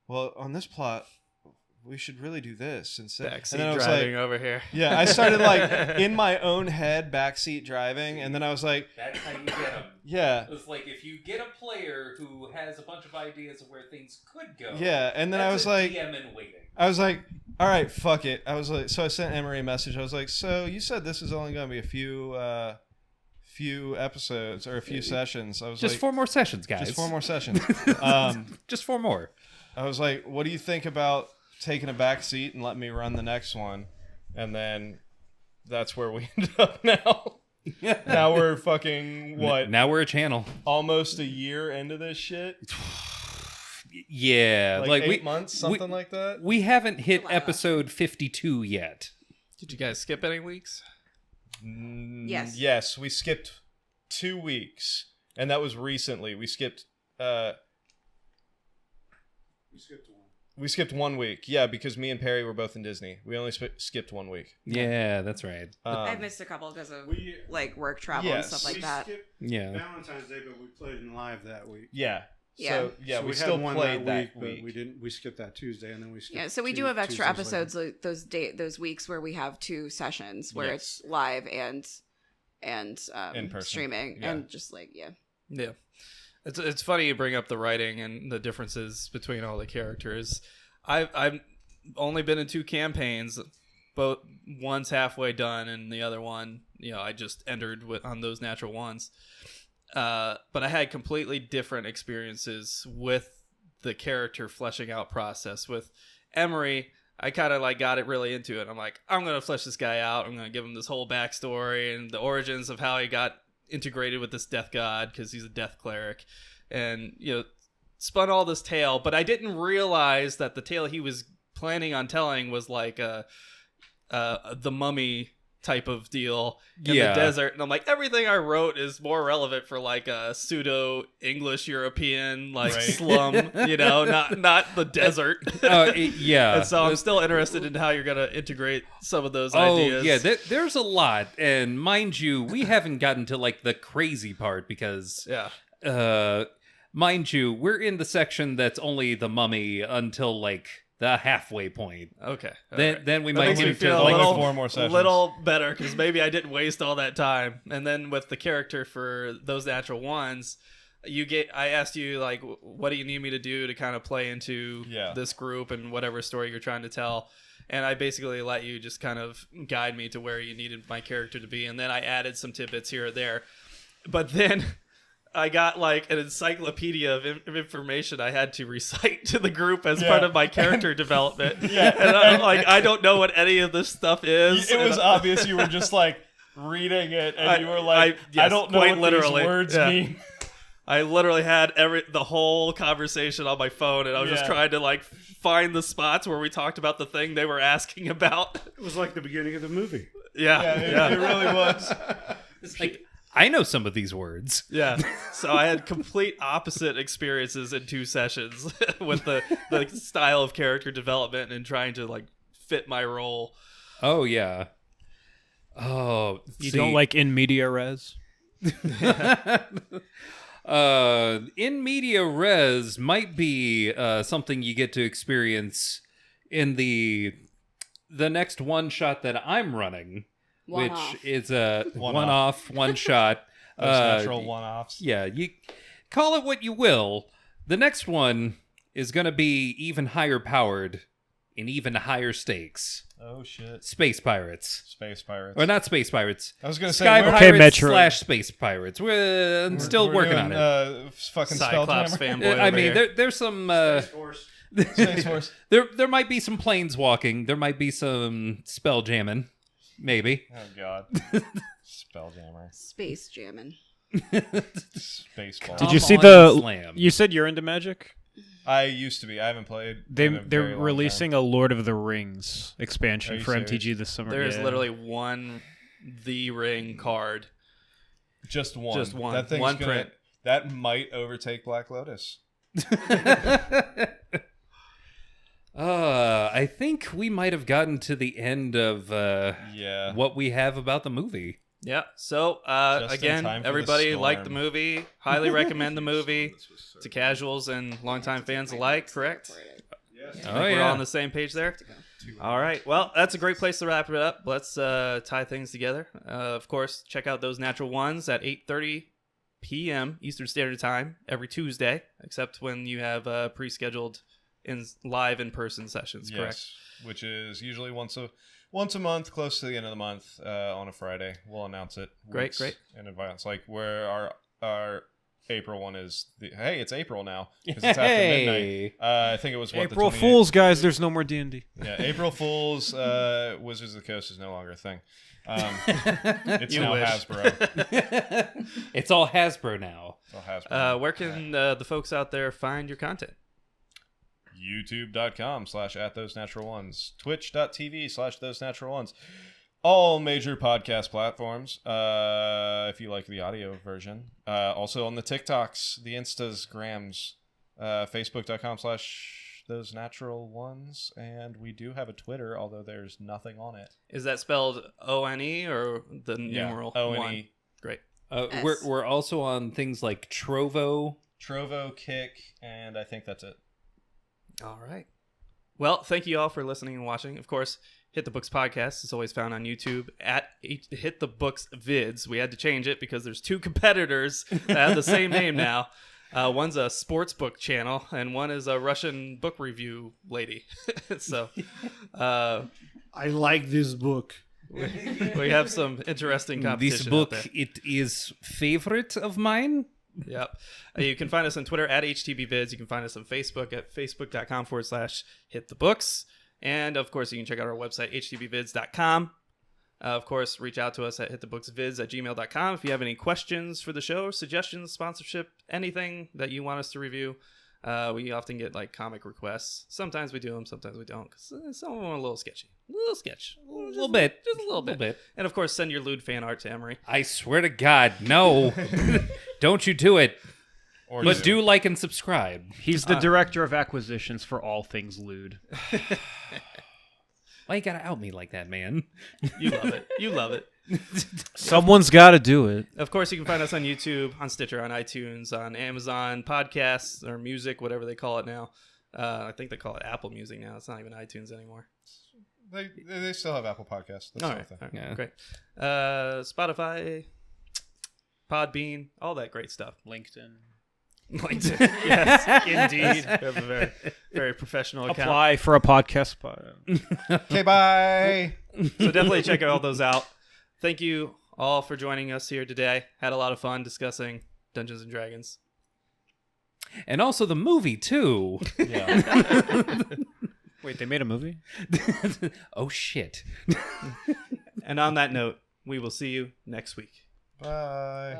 well, on this plot, we should really do this instead. Backseat and then I was driving like, over here. yeah, I started like in my own head, backseat driving, and then I was like, That's how you get them. yeah, It's like if you get a player who has a bunch of ideas of where things could go. yeah, and then I was that's a like, DM in waiting. I was like, all right, fuck it. I was like, so I sent Emery a message. I was like, so you said this is only going to be a few episodes or a few sessions. I was Just like, 4 more sessions, guys. just 4 more sessions. Just 4 more. I was like, what do you think about taking a back seat and letting me run the next one? And then that's where we ended up now. Now we're fucking, what, Now we're a channel. almost a year into this shit? Yeah, Like 8 we months, something like that? we haven't hit episode 52 yet. Did you guys skip any weeks? Yes. Yes, we skipped 2 weeks. And that was recently. We skipped We skipped 1. 1 week. Yeah, because me and Perry were both in Disney. We only skipped 1 week. Yeah, that's right. I've missed a couple because of We- like work travel and Yes. stuff like we that. skipped Yeah. Valentine's Day, but we played in live that week. Yeah. Yeah. So, yeah, So we had still one played that week, week. but we didn't. We skipped that Tuesday, and then we skipped. Yeah, so we do have extra episodes like those weeks where we have 2 sessions where Yes. it's live and In person. streaming Yeah. and just like Yeah. It's funny you bring up the writing and the differences between all the characters. I've only been in 2 campaigns, both one's halfway done and the other one, I just entered on those natural ones. But I had completely different experiences with the character fleshing out process. With Emery, I kind of like got it really into it. I'm like, I'm going to flesh this guy out. I'm going to give him this whole backstory and the origins of how he got integrated with this death god because he's a death cleric. And, spun all this tale. But I didn't realize that the tale he was planning on telling was like the mummy type of deal in the desert. And I'm like, everything I wrote is more relevant for like a pseudo English European like slum, not the desert. Yeah. And so I'm still interested in how you're gonna integrate some of those ideas. Yeah, there's a lot, and mind you, we haven't gotten to like the crazy part because mind you, we're in the section that's only the mummy until like the halfway point. Okay. Then we That might makes get me into feel like a little, 4 more sessions. little better because maybe I didn't waste all that time. And then with the character for those natural ones, I asked you like, what do you need me to do to kind of play into this group and whatever story you're trying to tell. And I basically let you just kind of guide me to where you needed my character to be. And then I added some tidbits here or there. But then I got like an encyclopedia of information I had to recite to the group as part of my character development. And I'm like, I don't know what any of this stuff is. It was obvious you were just like reading it and you were like, I don't know quite what literally. these words Yeah. mean. I literally had the whole conversation on my phone, and I was just trying to like find the spots where we talked about the thing they were asking about. It was like the beginning of the movie. Yeah. It really was. it's like I know some of these words. Yeah. So I had complete opposite experiences in 2 sessions with the style of character development and trying to like fit my role. Oh yeah. Oh, You don't like in media res? in media res might be something you get to experience in the next one shot that I'm running, which is a one-off, one shot. Those natural one-offs. Yeah, you call it what you will. The next one is going to be even higher powered in even higher stakes. Oh shit. Space pirates. Space pirates. Or not space pirates. I was gonna say Sky we're- pirates Metro. / space pirates. I'm still we're working doing, on it. Fucking Cyclops Spelljammer. fanboy. I over mean, here. there's some. Force. Space Force. There might be some planes walking. There might be some spell jamming. Maybe. Oh god. Spelljammer. Space jamming. Spaceball. Did you Come see on the? and slam. You said you're into Magic. I used to be. I haven't played. They're in a very long releasing time. a Lord of the Rings expansion Are you for serious? MTG this summer. There is Yeah. literally one The Ring card. Just one. Just one. That thing's One gonna, print. That might overtake Black Lotus. I think we might have gotten to the end of Yeah. what we have about the movie. Yeah. So Just in again, time for the everybody liked the storm. movie. Highly recommend the movie to casuals and longtime fans alike. Correct? Yes. I think Oh, we're yeah. all on the same page there. All right. Well, that's a great place to wrap it up. Let's tie things together. Of course, check out Those Natural Ones at 8:30 p.m. Eastern Standard Time every Tuesday, except when you have pre-scheduled live in-person sessions. Correct. Yes. Which is usually once a month, close to the end of the month, on a Friday. We'll announce it. Great, weeks in advance. Like where our April one is. It's April now because it's after midnight. I think it was what, April the 28th? Fools, guys. There's no more D&D. Yeah, April Fools. Wizards of the Coast is no longer a thing. It's You now wish. Hasbro. It's all Hasbro now. It's all Hasbro. Where can the folks out there find your content? YouTube.com/@ThoseNaturalOnes, Twitch.tv/ThoseNaturalOnes, all major podcast platforms. If you like the audio version, also on the TikToks, the Instagrams, Facebook.com/ThoseNaturalOnes, and we do have a Twitter, although there's nothing on it. Is that spelled O-N-E or the numeral O-N-E. 1? Great. S. We're also on things like Trovo. Trovo, Kick, and I think that's it. All right. Well, thank you all for listening and watching. Of course, Hit the Books podcast is always found on YouTube at HitTheBooksVids. We had to change it because there's two competitors that have the same name now. One's a sports book channel, and one is a Russian book review lady. So I like this book. we have some interesting competition This out book, there. it is favorite of mine. Yep. You can find us on Twitter at HTBVids. You can find us on Facebook at facebook.com/HitTheBooks. And, of course, you can check out our website, htbvids.com. Of course, reach out to us at hitthebooksvids@gmail.com if you have any questions for the show, suggestions, sponsorship, anything that you want us to review. We often get like comic requests. Sometimes we do them, sometimes we don't, because some of them are a little sketchy. A little sketch. A little bit. Just a little bit. And, of course, send your lewd fan art to Emery. I swear to God, no. Don't you do it. Or But do like and subscribe. He's the director of acquisitions for all things lewd. Why you gotta out me like that, man? You love it. You love it. Someone's got to do it. Of course, you can find us on YouTube, on Stitcher, on iTunes, on Amazon Podcasts, or Music, whatever they call it now. I think they call it Apple Music now. It's not even iTunes anymore. They still have Apple Podcasts. That's All the right, thing. all right, Yeah. great. Spotify, Podbean, all that great stuff. LinkedIn. LinkedIn, yes, indeed. We have a very, very professional account. Apply for a podcast spot. Okay, bye. So definitely check all those out. Thank you all for joining us here today. Had a lot of fun discussing Dungeons and Dragons. And also the movie, too. Yeah. Wait, they made a movie? Oh, shit. And on that note, we will see you next week. Bye.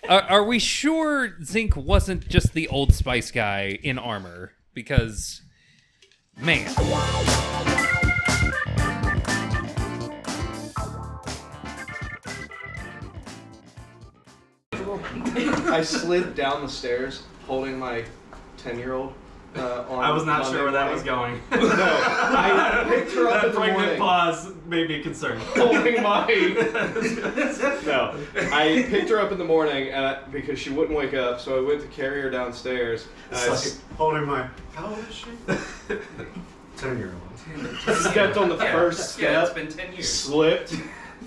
Are we sure Zink wasn't just the Old Spice guy in armor? Because, man. I slid down the stairs holding my 10-year-old. I was not sure where that was going. No, I picked her up in the morning. pause made me concerned. Holding my. No, I picked her up in the morning because she wouldn't wake up, so I went to carry her downstairs. Holding my. How old is she? 10-year-old. Stepped on the first step. been 10 Slipped,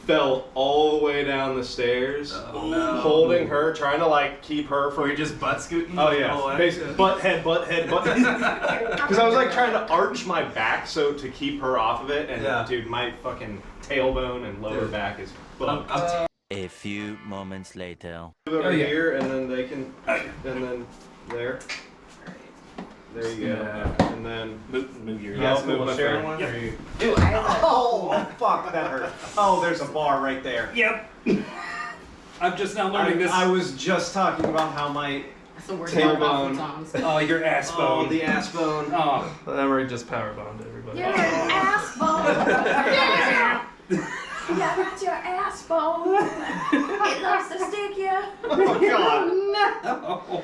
fell all the way down the stairs, holding her, trying to like keep her from. Were you just butt scooting? Oh yeah, basically butt head. Because I was like trying to arch my back so to keep her off of it, and dude, my fucking tailbone and lower back is fucked. A few moments later. Over here, and then they can, and then there. There you go. And then move your. I'll move my chair. Oh fuck, that hurt. Oh, there's a bar right there. Yep. I'm just now learning this. I was just talking about how my That's the worst tailbone. Oh, your ass bone. Oh, the ass bone. Oh. Emery just power bombed everybody. You're an ass bone. Yeah. Yeah, that's your ass bone. It loves to stick you. Oh god. No.